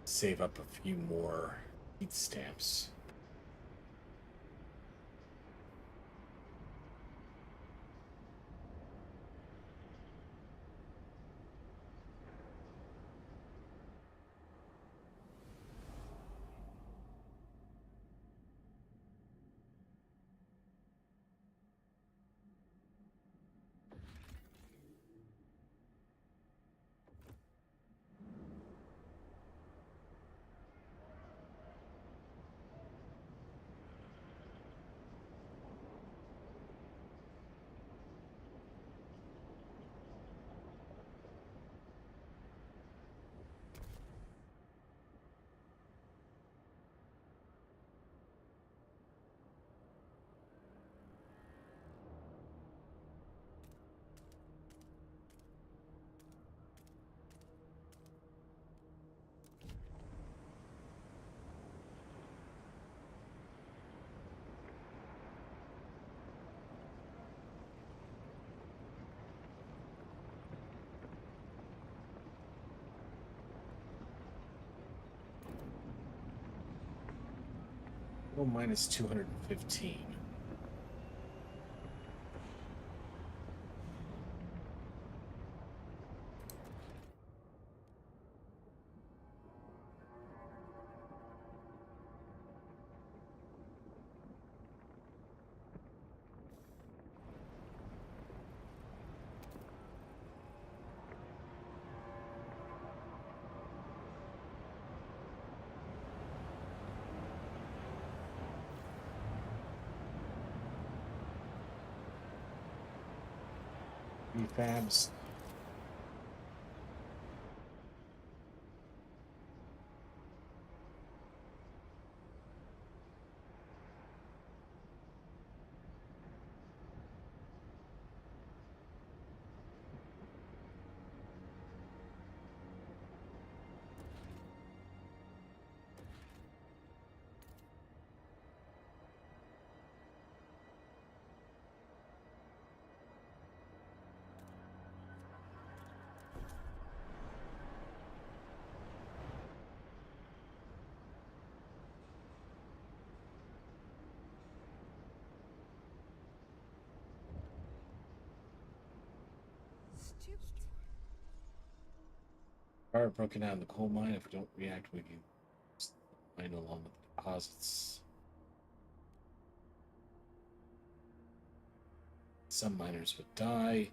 save up a few more heat stamps. Oh, minus 215. Prefabs. Stupid. Fire broken out in the coal mine. If we don't react, we can mine along with the deposits. Some miners would die.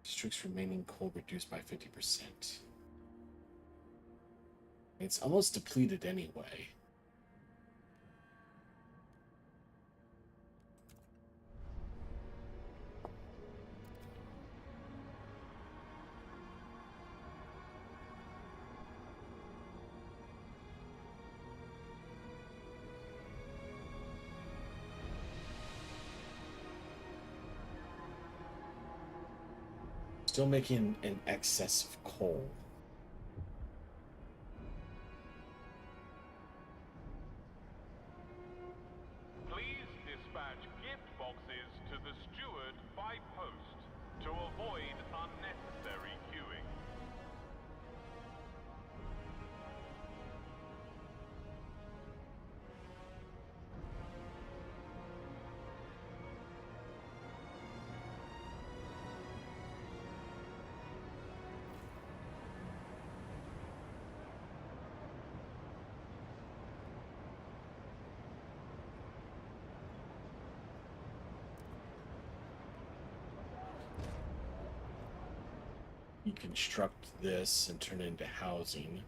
District's remaining coal reduced by 50%. It's almost depleted anyway. Still making an excess of coal. Please dispatch gift boxes to the steward by post to avoid unnecessary queuing. reconstruct this and turn it into housing.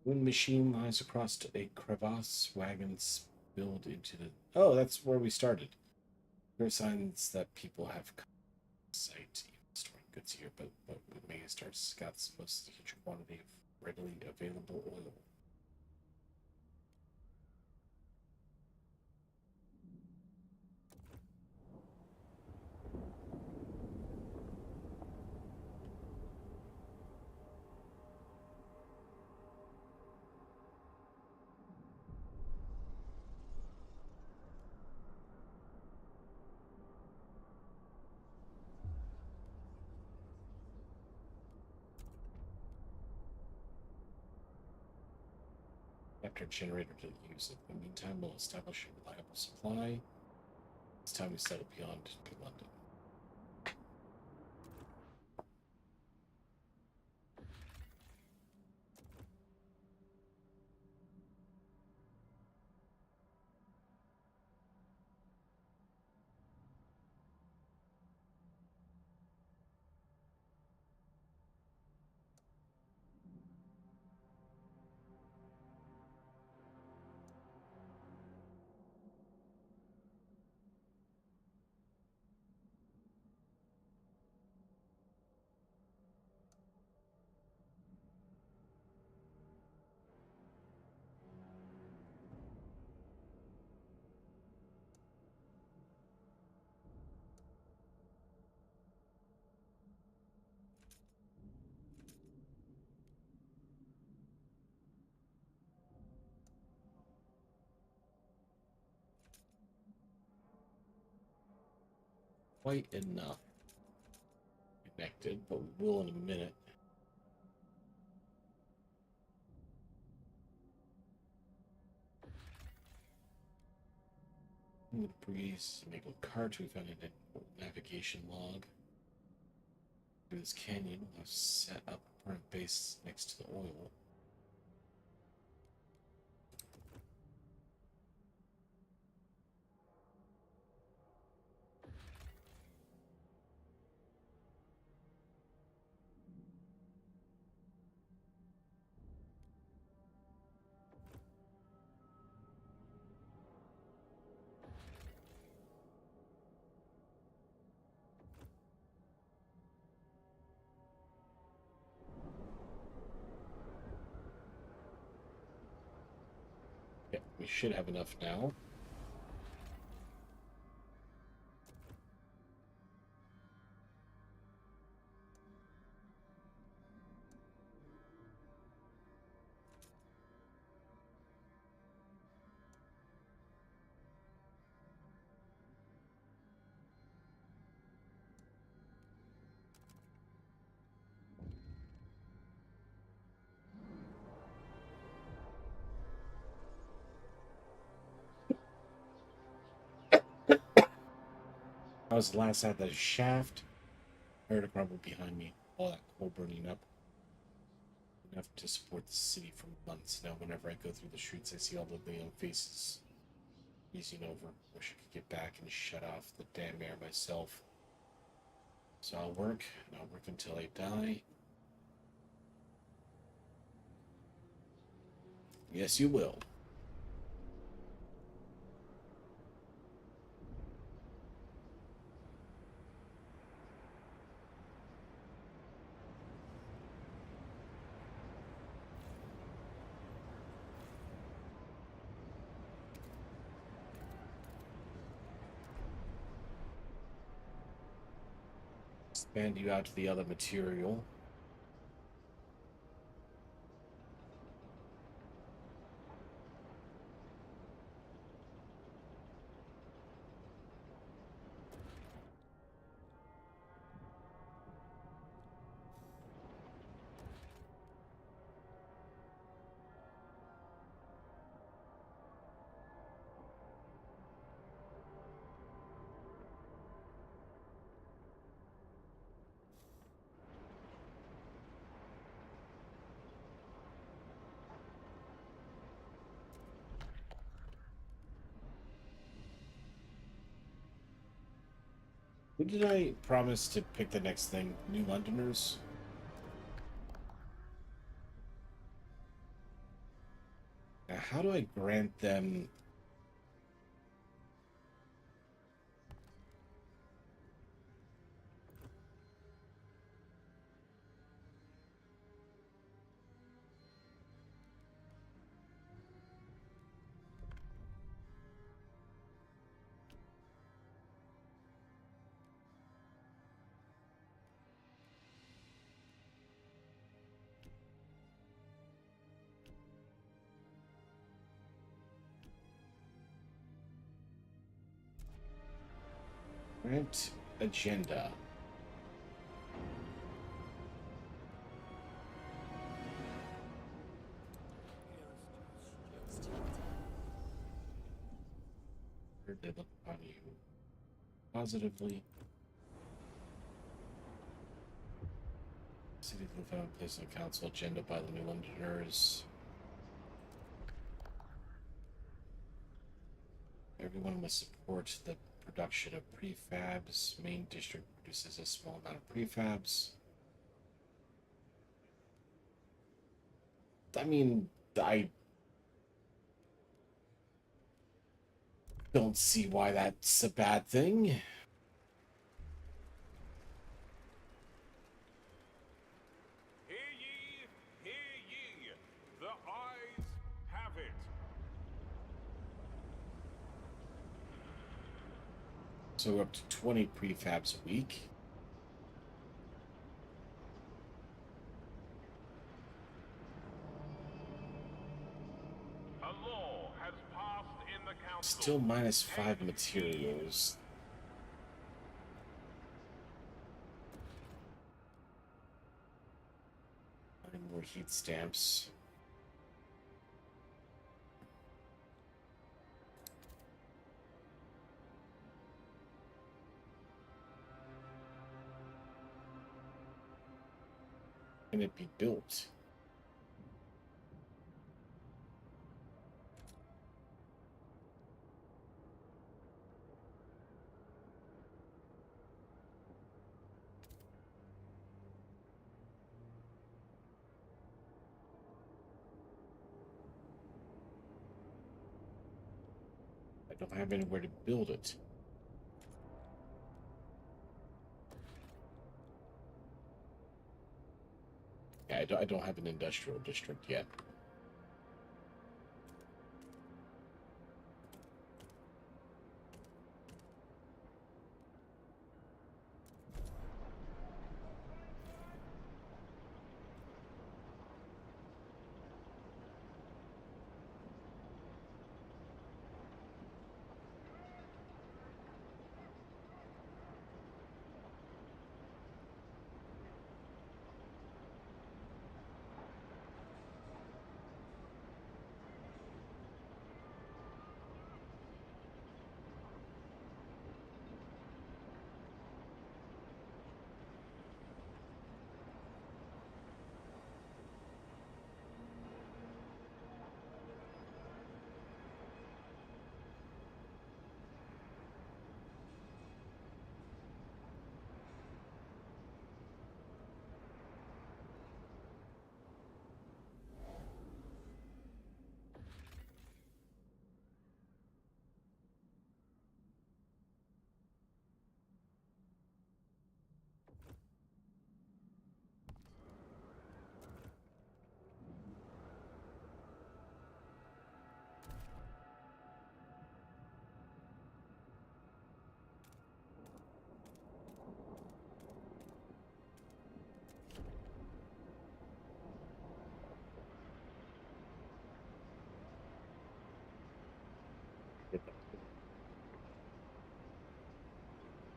Wind machine lies across a crevasse. Wagons spilled into the. Oh, that's where we started. There are signs that people have sight storing goods here, but Mega Star Scott's most huge quantity of readily available oil. After generator to use it. In the meantime, we'll establish a reliable supply. It's time we settle beyond to London. Quite enough connected, but we will in a minute. With breeze, make a cart. We found a navigation log. Through this canyon, we'll have set up a permanent base next to the oil. Yeah, we should have enough now. I was the last out that shaft. I heard a grumble behind me. All that coal burning up. Enough to support the city for months. Now, whenever I go through the streets, I see all the young faces easing over. Wish I could get back and shut off the damn air myself. So I'll work, and I'll work until I die. Yes, you will. Expand you out to the other material. Who did I promise to pick the next thing? New Londoners? Now, how do I grant them... Grant agenda. Heard they look upon you positively. City will found place on council agenda by the New Londoners. Everyone must support the production of prefabs. Main district produces a small amount of prefabs. I mean, I don't see why that's a bad thing. Hear ye, hear ye. The eyes have it. So we're up to 20 prefabs a week. A law has passed in the council. Still -5 materials. More heat stamps. Can it be built? I don't have anywhere to build it. Yeah, I don't have an industrial district yet.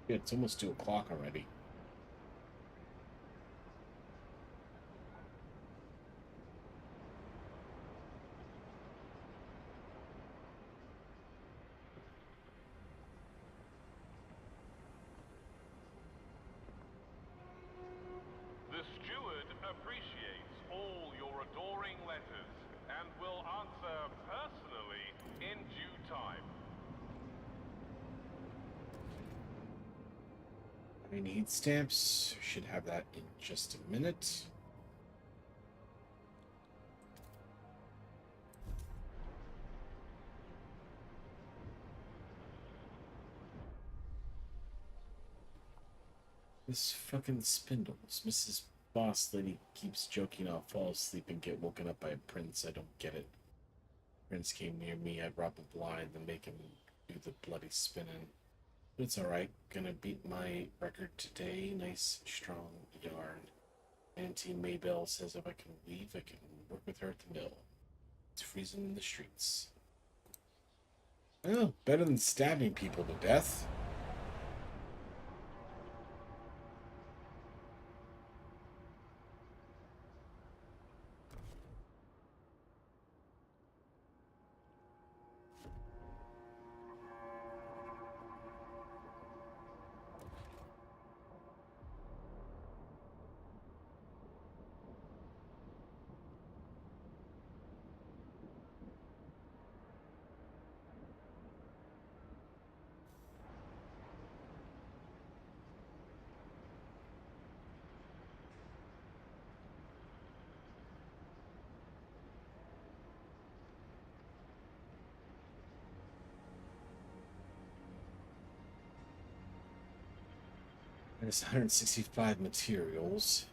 Yeah, it's almost 2 o'clock already. The steward appreciates all your adoring letters and will answer personally in due time. I need stamps. Should have that in just a minute. This fucking Spindles. Mrs. Boss Lady keeps joking I'll fall asleep and get woken up by a prince. I don't get it. Prince came near me, I'd rob him blind and make him do the bloody spinning. But it's alright. Gonna beat my record today. Nice, strong yarn. Auntie Maybelle says if I can weave, I can work with her at the mill. It's freezing in the streets. Oh, better than stabbing people to death. There's 165 materials.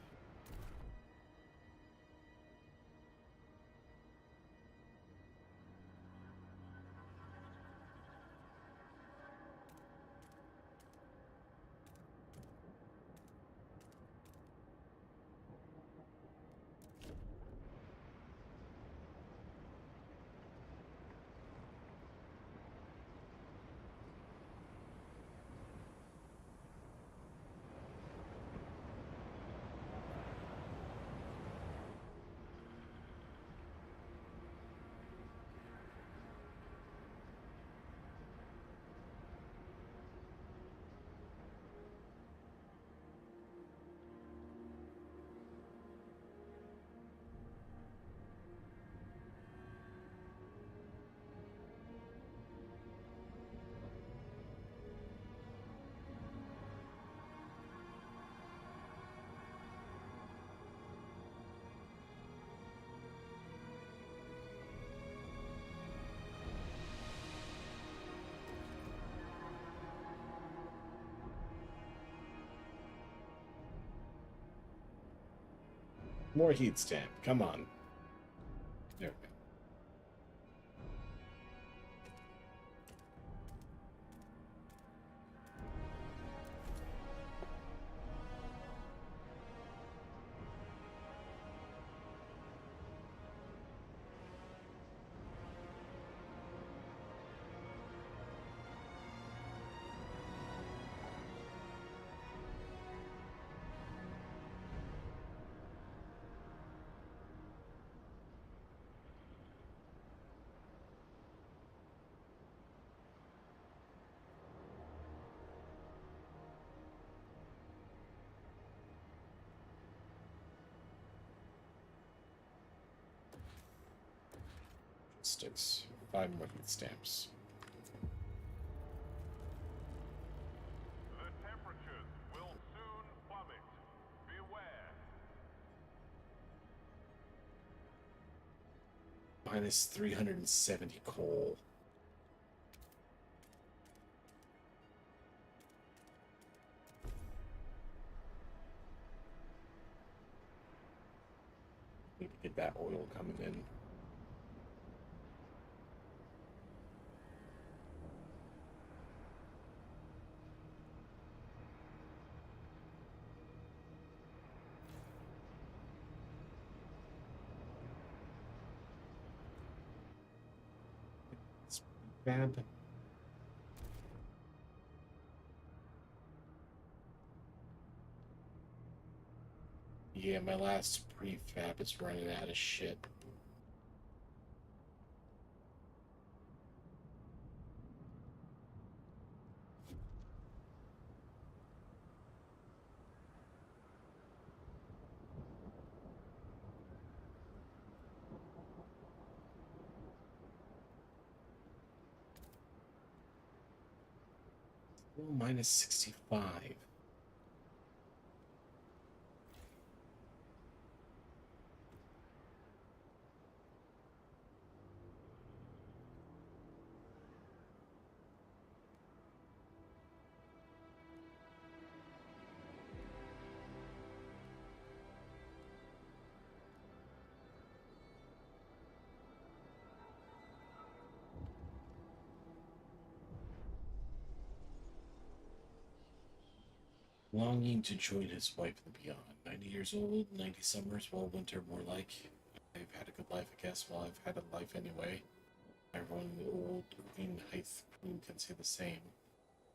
More heat stamp. Come on. There we go. Sticks. 5 more heat stamps. The temperatures will soon plummet. Beware. Minus 370 coal. Need to get that oil coming in. Fab. Yeah, my last prefab is running out of shit. Oh, minus 65. Longing to join his wife in the beyond. 90 years old, 90 summers, well, winter more like. I've had a good life, I guess. Well, I've had a life anyway. Everyone in the old Green Heights Queen can say the same.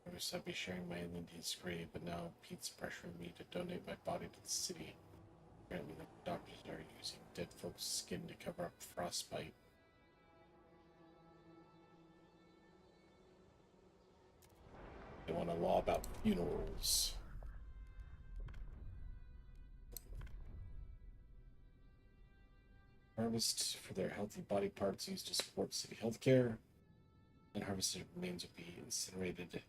I wish I'd be sharing my Lindy's grave, but now Pete's pressuring me to donate my body to the city. Apparently the doctors are using dead folks' skin to cover up frostbite. They want a law about funerals. Harvest for their healthy body parts used to support city healthcare. Unharvested remains will be incinerated.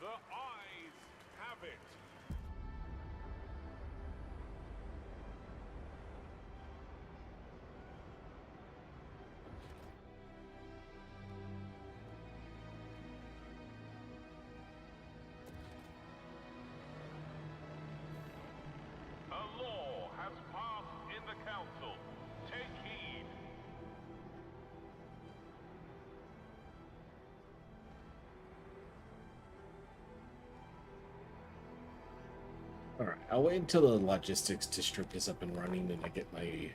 The eyes have it. A law has passed in the council. Take heed. Alright, I'll wait until the logistics district is up and running and I get my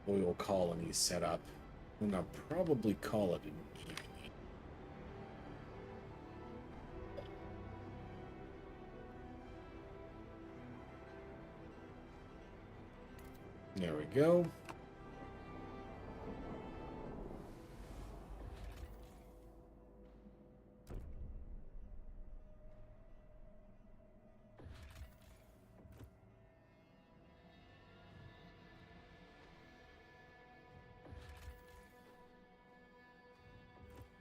oil colony set up. And I'll probably call it an evening. There we go.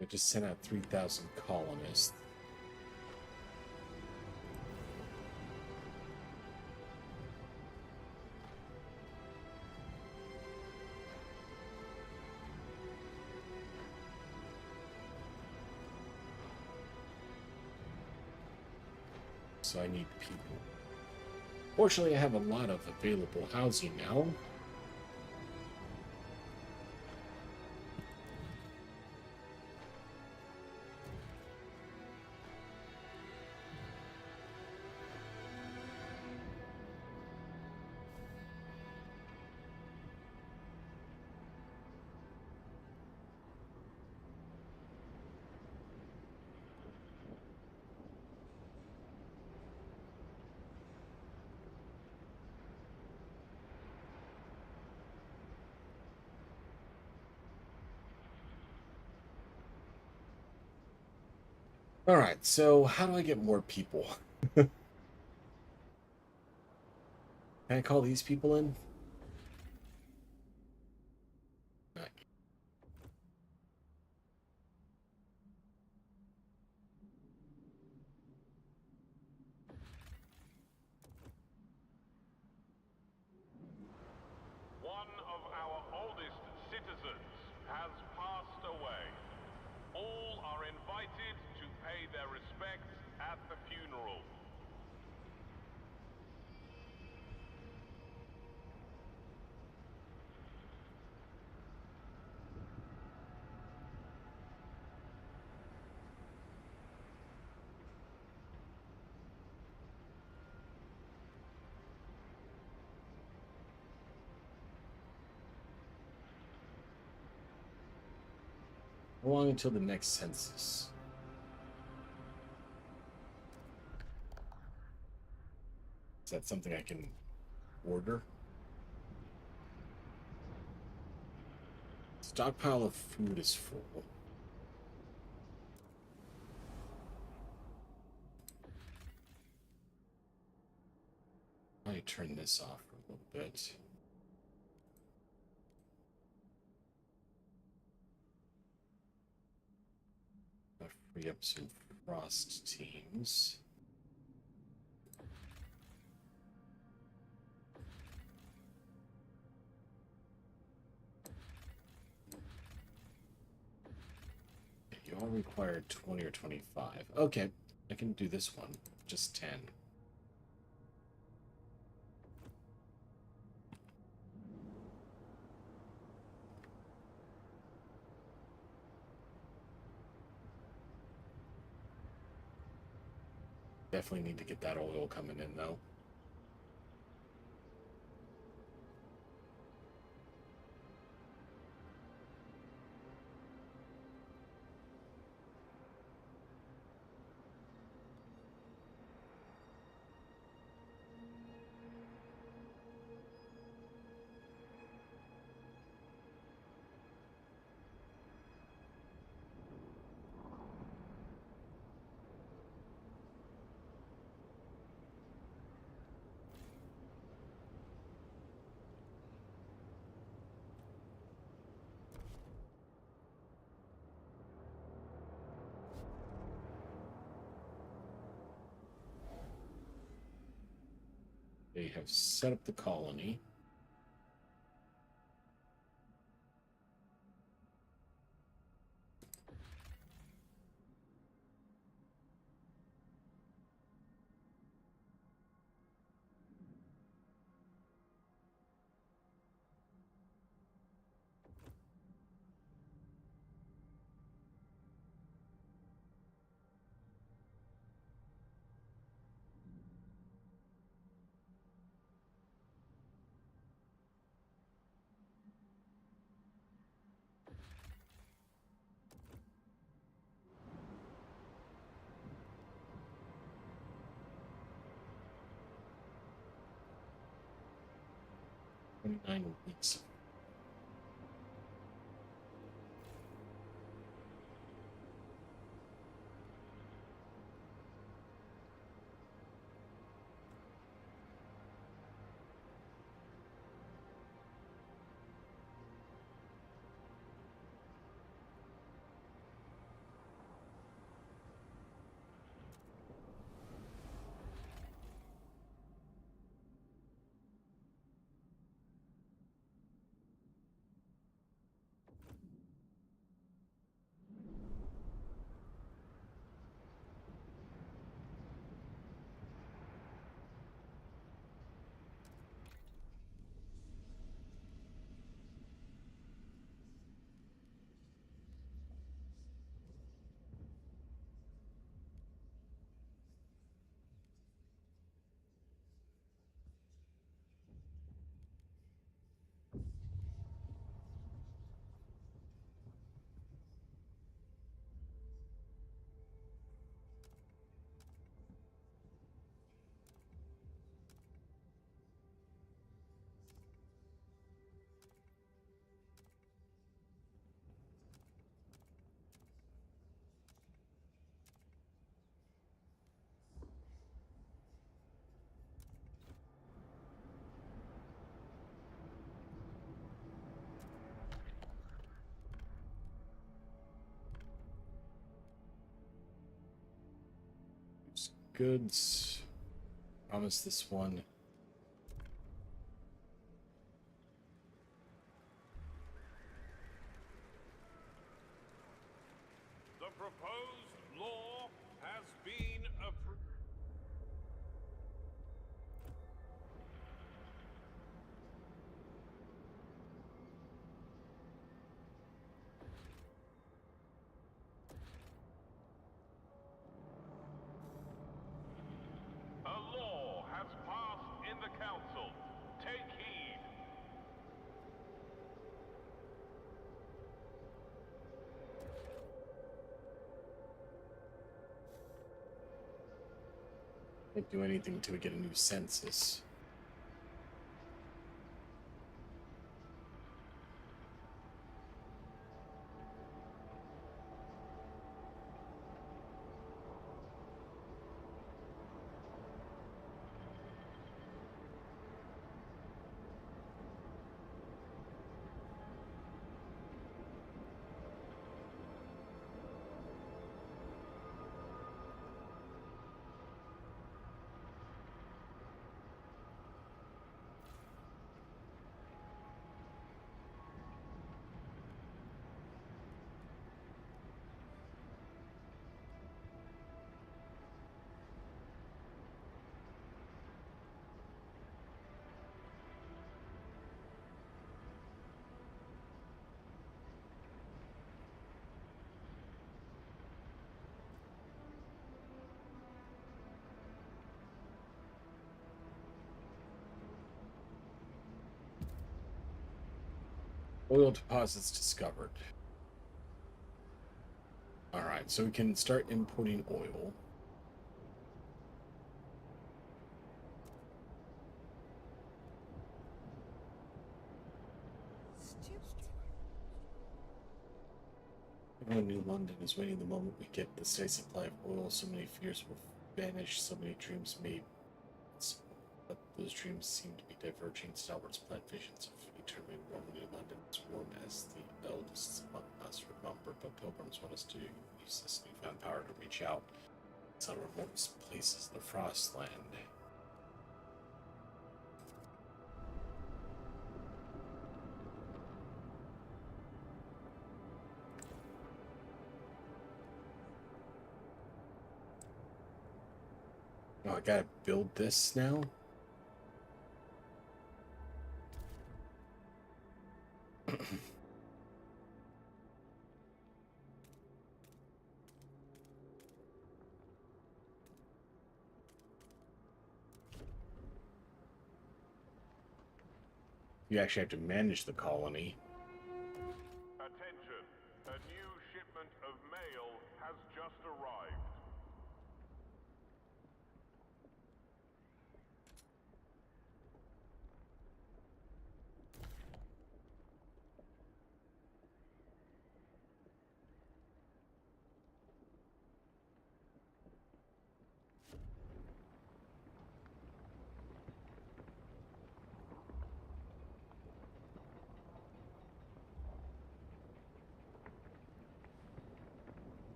I just sent out 3,000 colonists. So I need people. Fortunately, I have a lot of available housing now. Alright, so how do I get more people? Can I call these people in? Not One of our oldest citizens has passed away. All are invited to pay their respects at the funeral. How long until the next census? Is that something I can order? stockpile of food is full. I turn this off for a little bit. I'll free up some frost teams. You all require 20 or 25. Okay, I can do this one. Just 10. Definitely need to get that oil coming in, though. They have set up the colony. Nine weeks. Goods. Promise this one. The proposed law has been approved. A law has passed in the council. Take heed. Can't do anything until we get a new census. Oil deposits discovered. Alright, so we can start importing oil. Everyone in New London is waiting the moment we get the steady supply of oil. So many fears will vanish, so many dreams made. But those dreams seem to be diverging. Stalwart's plant visions of eternally warm New London as warm as the eldest among us remember, but pilgrims want us to use this newfound power to reach out to some remote places in the Frostland. Oh, I gotta build this now? You actually have to manage the colony. Attention! A new shipment of mail has just arrived.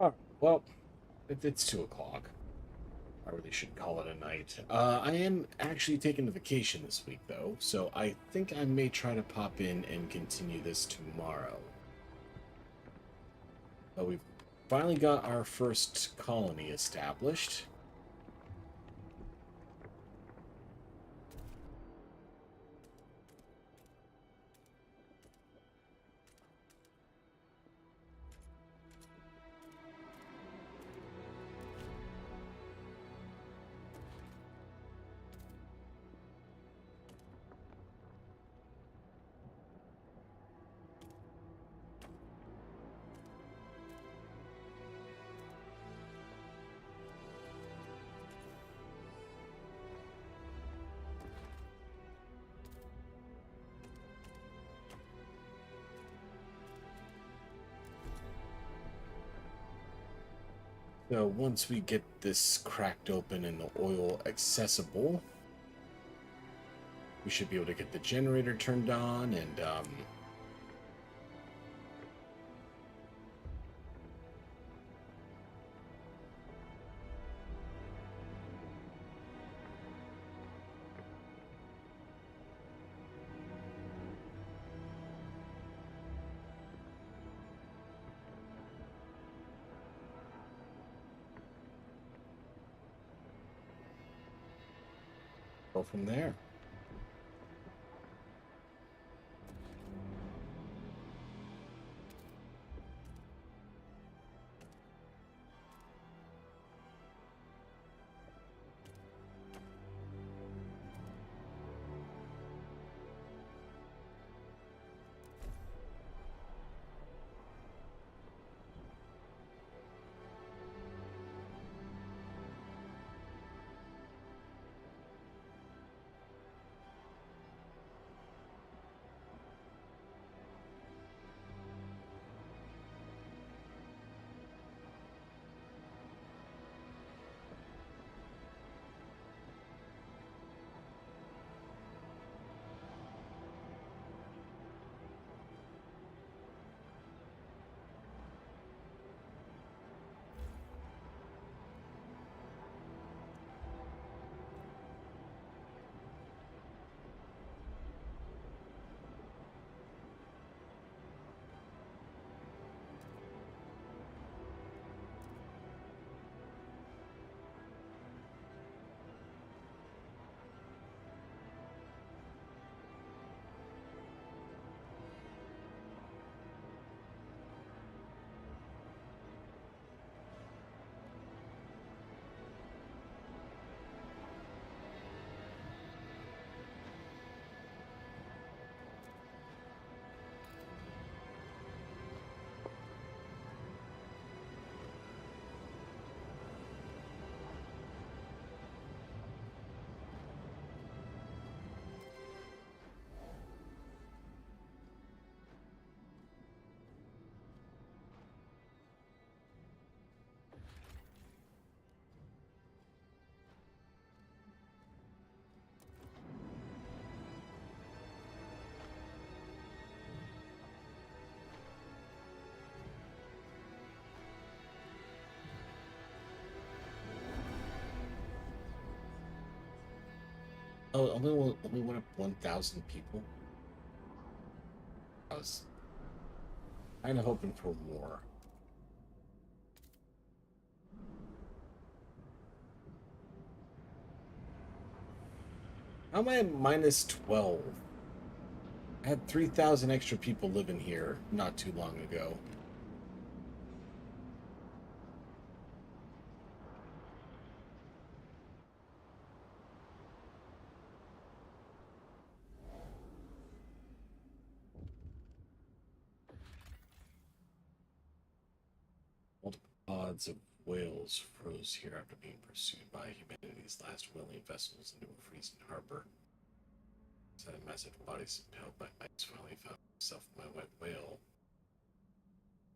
Alright, well, it's 2 o'clock. I really should call it a night. I am actually taking a vacation this week, though, so I think I may try to pop in and continue this tomorrow. We've finally got our first colony established. So once we get this cracked open and the oil accessible, we should be able to get the generator turned on and go from there. Oh, only went up 1,000 people. I was kind of hoping for more. How am I at minus 12? I had 3,000 extra people living here not too long ago. Multiple pods of whales froze here after being pursued by humanity's last whaling vessels into a freezing harbor. Said a massive bodies impaled by ice finally found himself in my wet whale.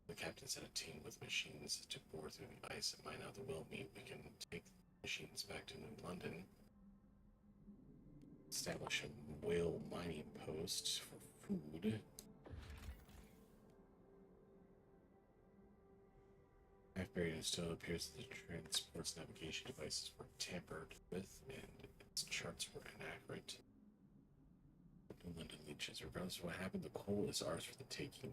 The captain sent a team with machines to bore through the ice and mine out the whale meat. We can take the machines back to New London, establish a whale mining post for food. Half buried and still appears that the transport's navigation devices were tampered with and its charts were inaccurate. New London leeches. Regardless of what happened, the coal is ours for the taking.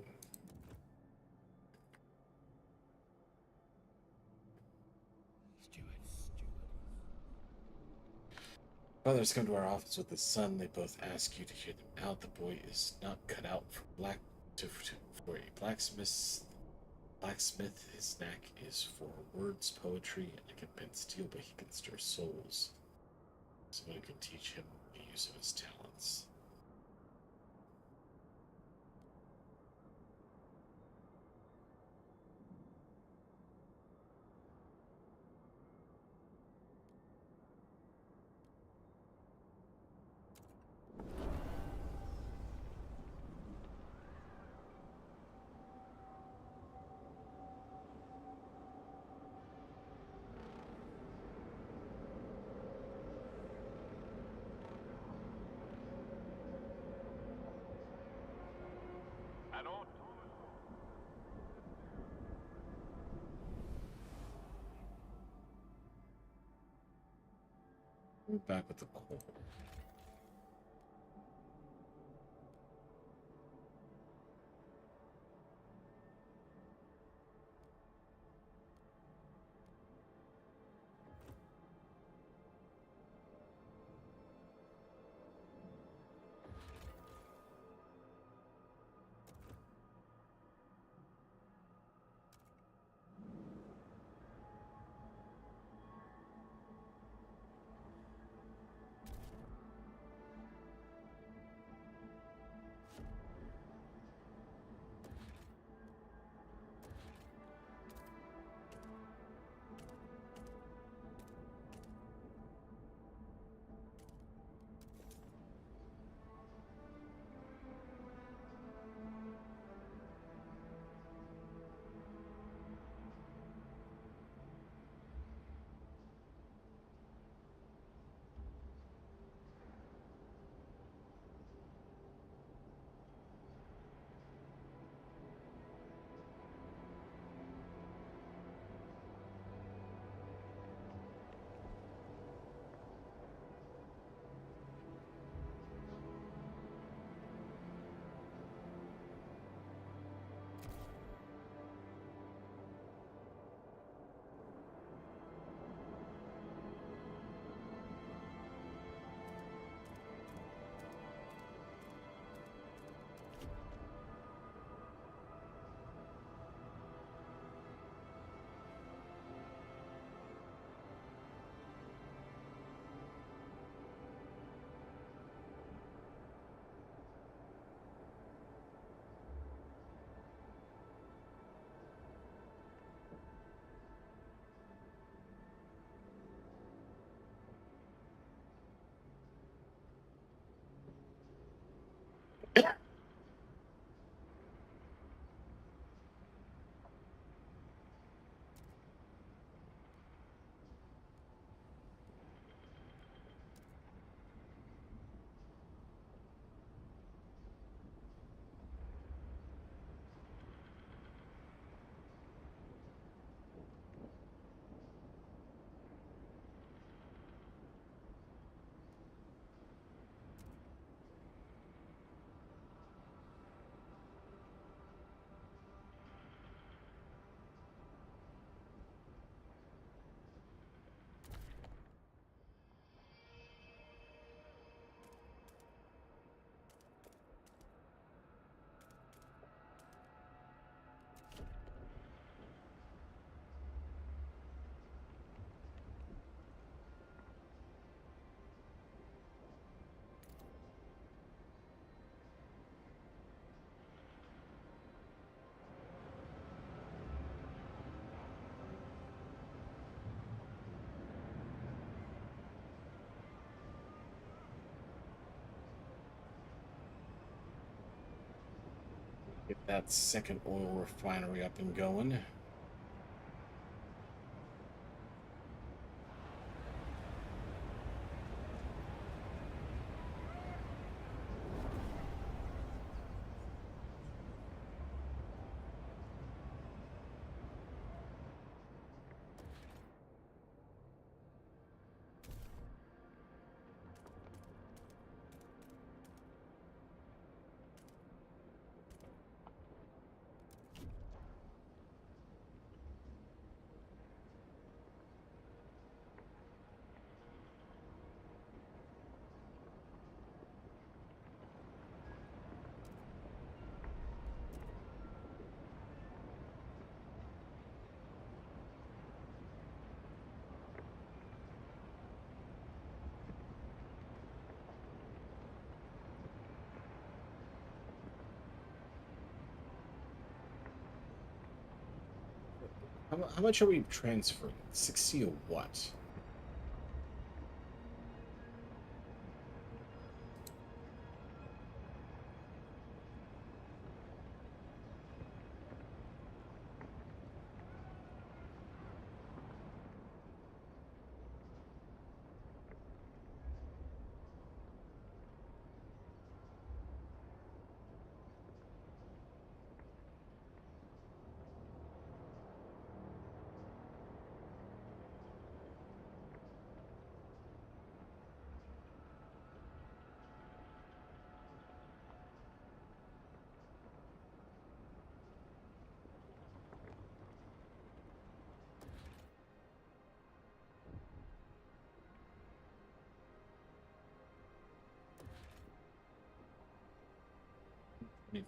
Fathers come to our office with his son. They both ask you to hear them out. The boy is not cut out for for a blacksmith. His knack is for words, poetry, and can bend steel, but he can stir souls. Someone who can teach him the use of his talents. And on. We're back with the coal. that second oil refinery up and going. How much are we transferring? 60 of what? $24.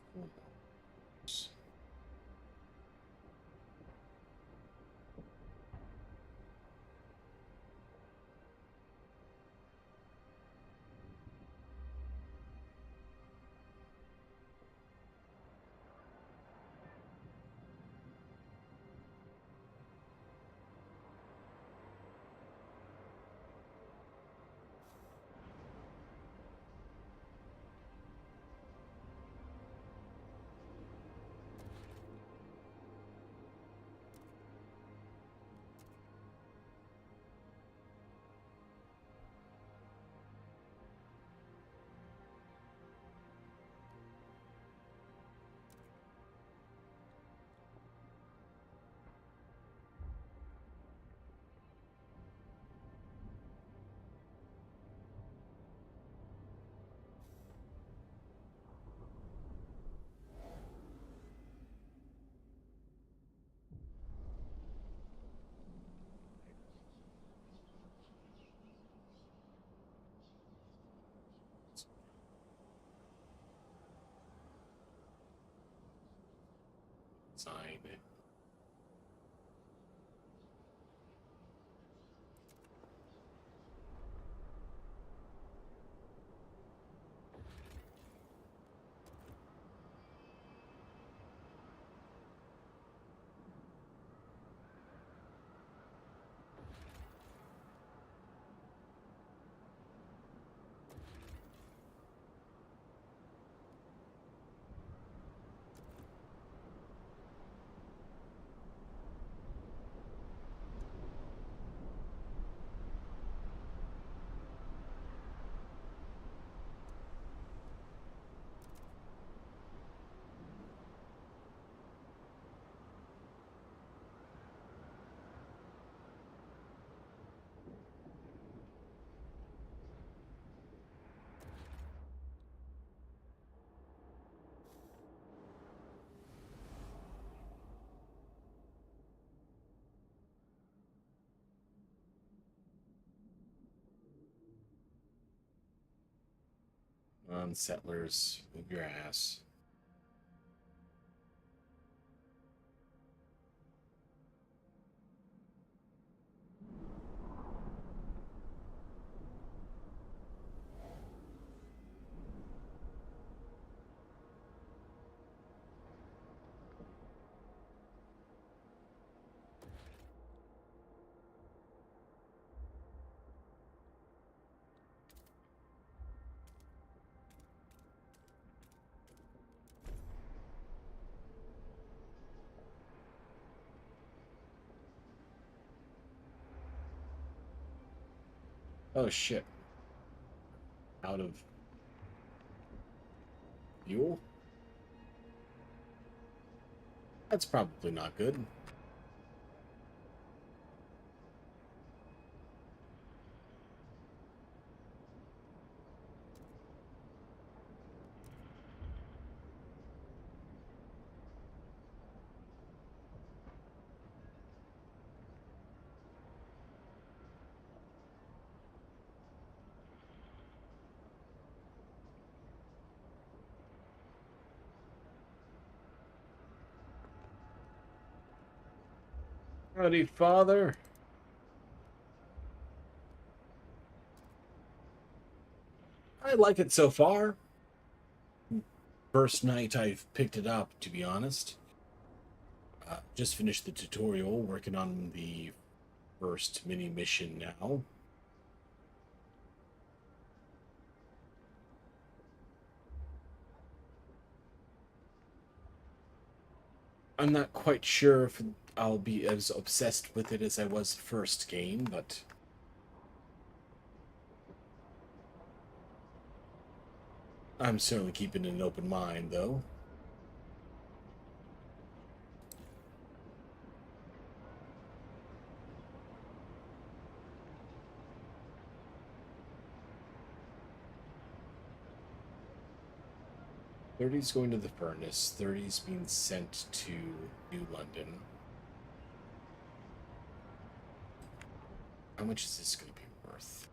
Sign. Settlers, move your ass. Oh shit. Out of fuel? That's probably not good. Howdy, father. I like it so far. First night I've picked it up, to be honest. Just finished the tutorial, working on the first mini mission now. I'm not quite sure if I'll be as obsessed with it as I was first game, but I'm certainly keeping an open mind, though. "30's going to the furnace. 30's being sent to New London. How much is this going to be worth?"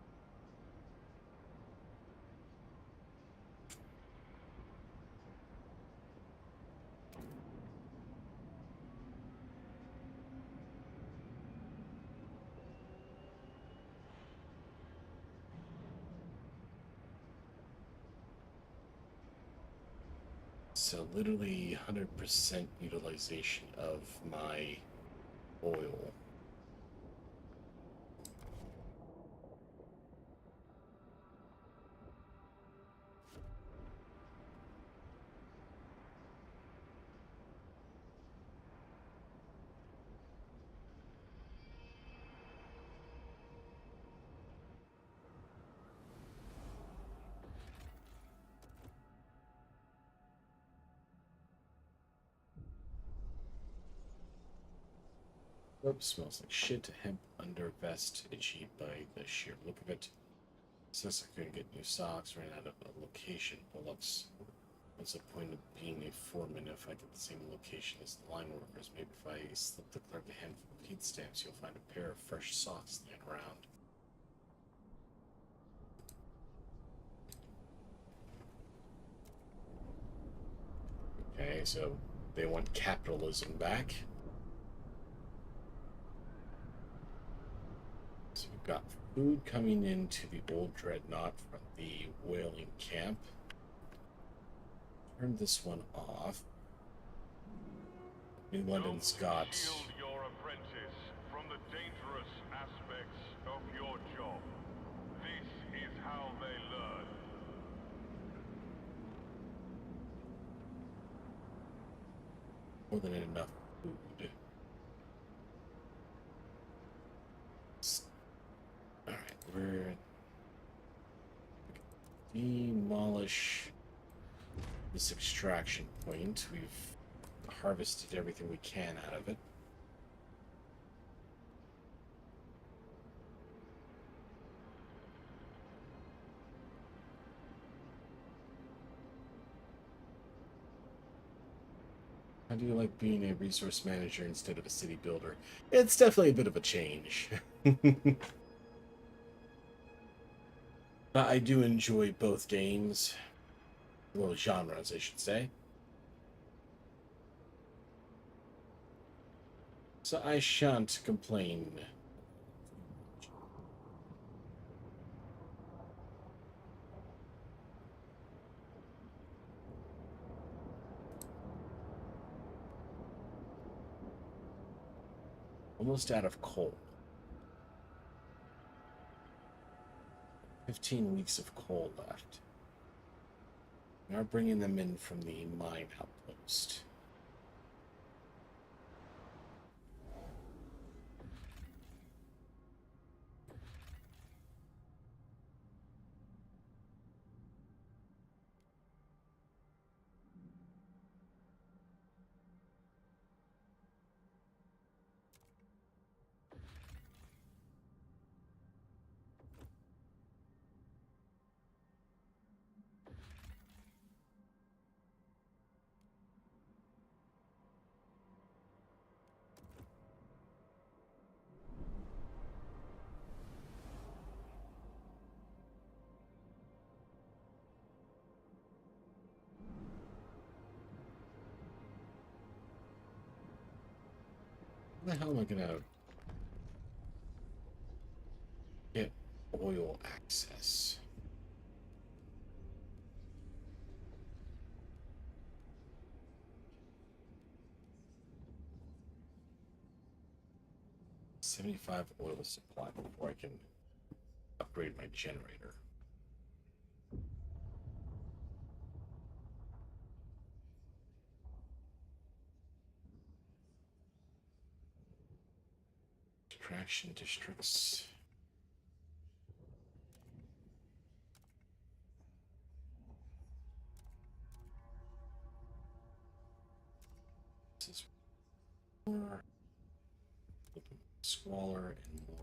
So literally 100% utilization of my oil. Oops, smells like shit. Hemp under vest, itchy by the sheer look of it. Says I couldn't get new socks, ran out of a location. Bullocks. What's the point of being a foreman if I get the same location as the line workers? Maybe if I slip the clerk a handful of heat stamps, you'll find a pair of fresh socks laying around. Okay, so they want capitalism back. So we've got food coming into the old dreadnought from the whaling camp. Turn this one off. New London's got... Shield your apprentice from the dangerous aspects of your job. This is how they learn. more than enough food. Alright, we're... demolish this extraction point. We've harvested everything we can out of it. How do you like being a resource manager instead of a city builder? It's definitely a bit of a change. But I do enjoy both games. Well, genres, I should say. So I shan't complain. Almost out of coal. 15 weeks of coal left. We are bringing them in from the mine outpost. How the hell am I gonna get oil access? $75 oil supply before I can upgrade my generator. Extraction districts. This is more squalor and more.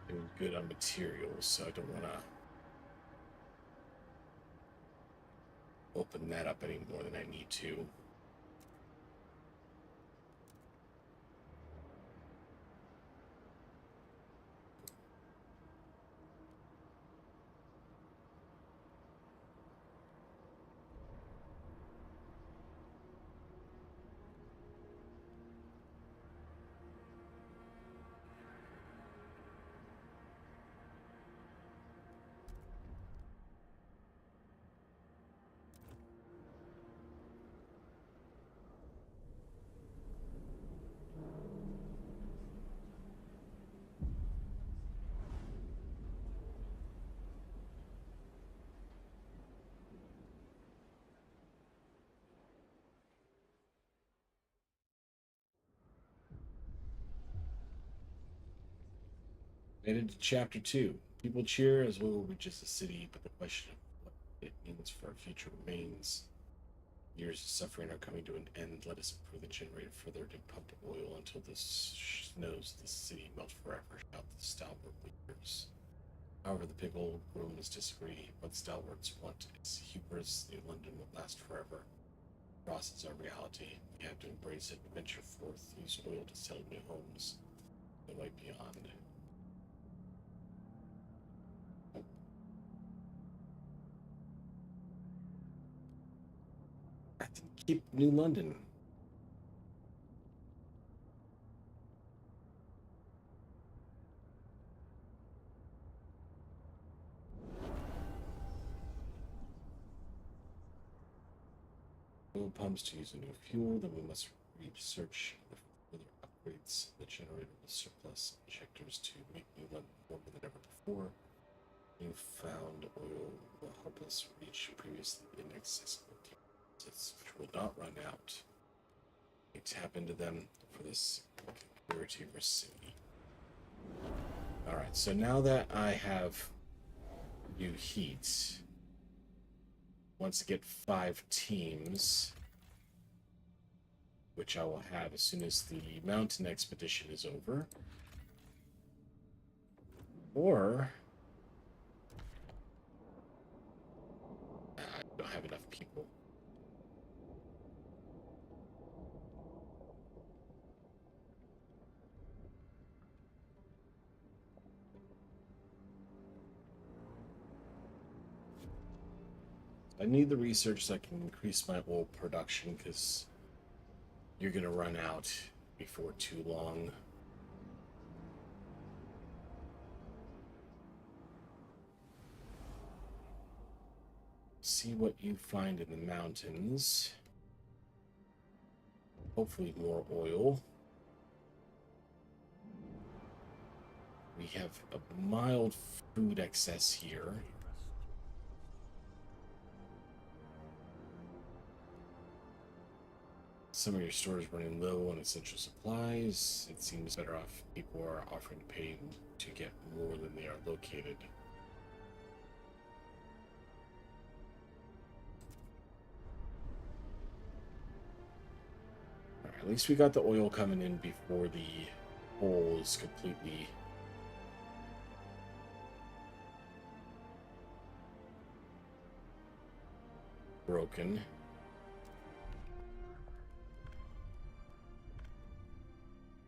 Doing good on materials, so I don't want to open that up any more than I need to. Made it to chapter 2. People cheer as oil reaches the city, but the question of what it means for our future remains. Years of suffering are coming to an end. Let us improve the generator further to pump oil until the snows of the city melt forever, shout the stalwart leaders. However, the pickle grooms disagree. What the stalwarts want is hubris. New London will last forever. Frost is our reality. We have to embrace it, venture forth, use oil to sell new homes. The light beyond. I have to keep New London. Oil pumps to use a new fuel, then we must research the further upgrades. The generator will surplus injectors to make New London warmer than ever before. Newfound oil will help us reach previously inaccessible deposits, which will not run out. We tap into them for this purity of our city. Alright, so now that I have new heat, once I get 5 teams, which I will have as soon as the mountain expedition is over, or I don't have enough people. I need the research so I can increase my oil production, because you're going to run out before too long. See what you find in the mountains. Hopefully more oil. We have a mild food excess here. some of your stores running low on essential supplies. It seems better off people are offering to pay to get more than they are located. Alright, at least we got the oil coming in before the hole is completely broken.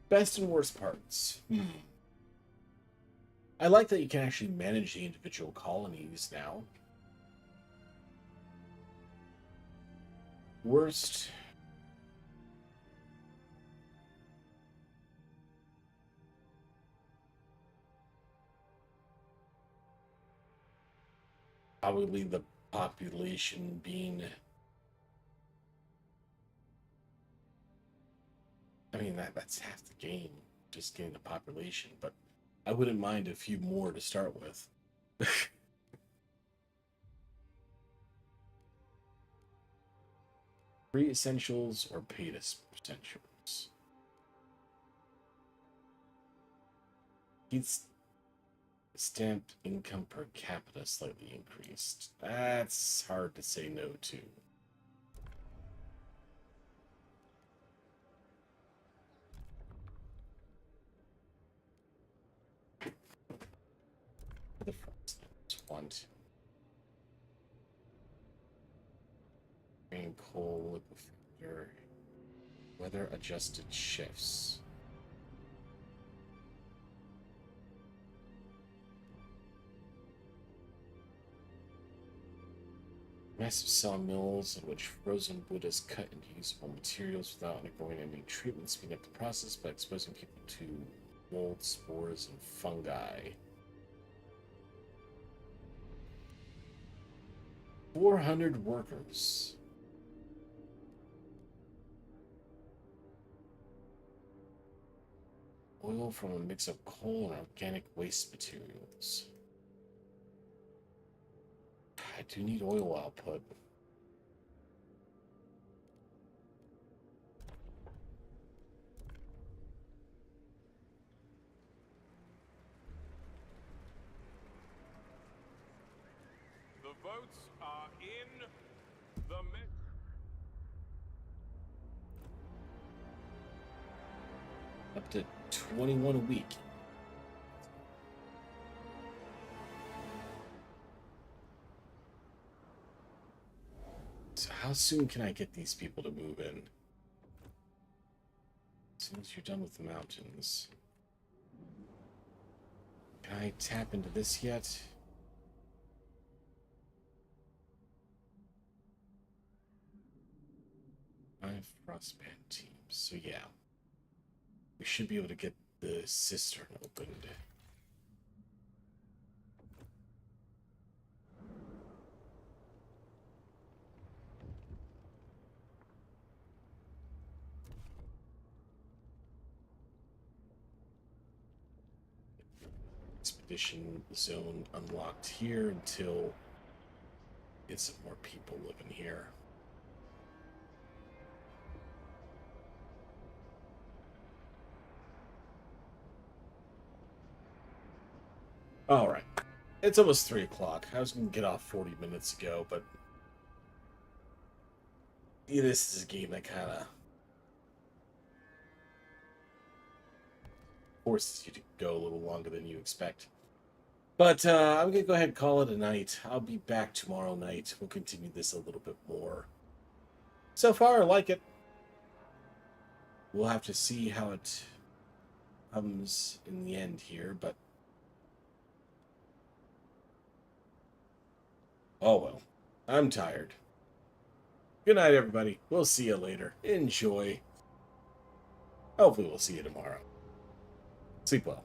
Best and worst parts. I like that you can actually manage the individual colonies now. Worst. Probably the population being... I mean, that's half the game, just getting the population, but I wouldn't mind a few more to start with. Free essentials or paid essentials? It's stamped income per capita slightly increased. That's hard to say no to. The first want green coal liquefier, weather adjusted shifts. Massive sawmills in which frozen wood is cut into usable materials without undergoing any treatment, speeding up the process by exposing people to mold, spores, and fungi. 400 workers. Oil from a mix of coal and organic waste materials. I do need oil output. The votes are in. The Up to 21 a week. So how soon can I get these people to move in? As soon as you're done with the mountains. Can I tap into this yet? I have Frostpunk teams, so yeah. We should be able to get the cistern opened. Expedition zone unlocked here until get some more people living here. Alright. It's almost 3 o'clock. I was going to get off 40 minutes ago, but yeah, this is a game that kind of forces you to go a little longer than you expect. But I'm going to go ahead and call it a night. I'll be back tomorrow night. We'll continue this a little bit more. So far, I like it. We'll have to see how it comes in the end here, but oh well. I'm tired. Good night, everybody. We'll see you later. Enjoy. Hopefully we'll see you tomorrow. Sleep well.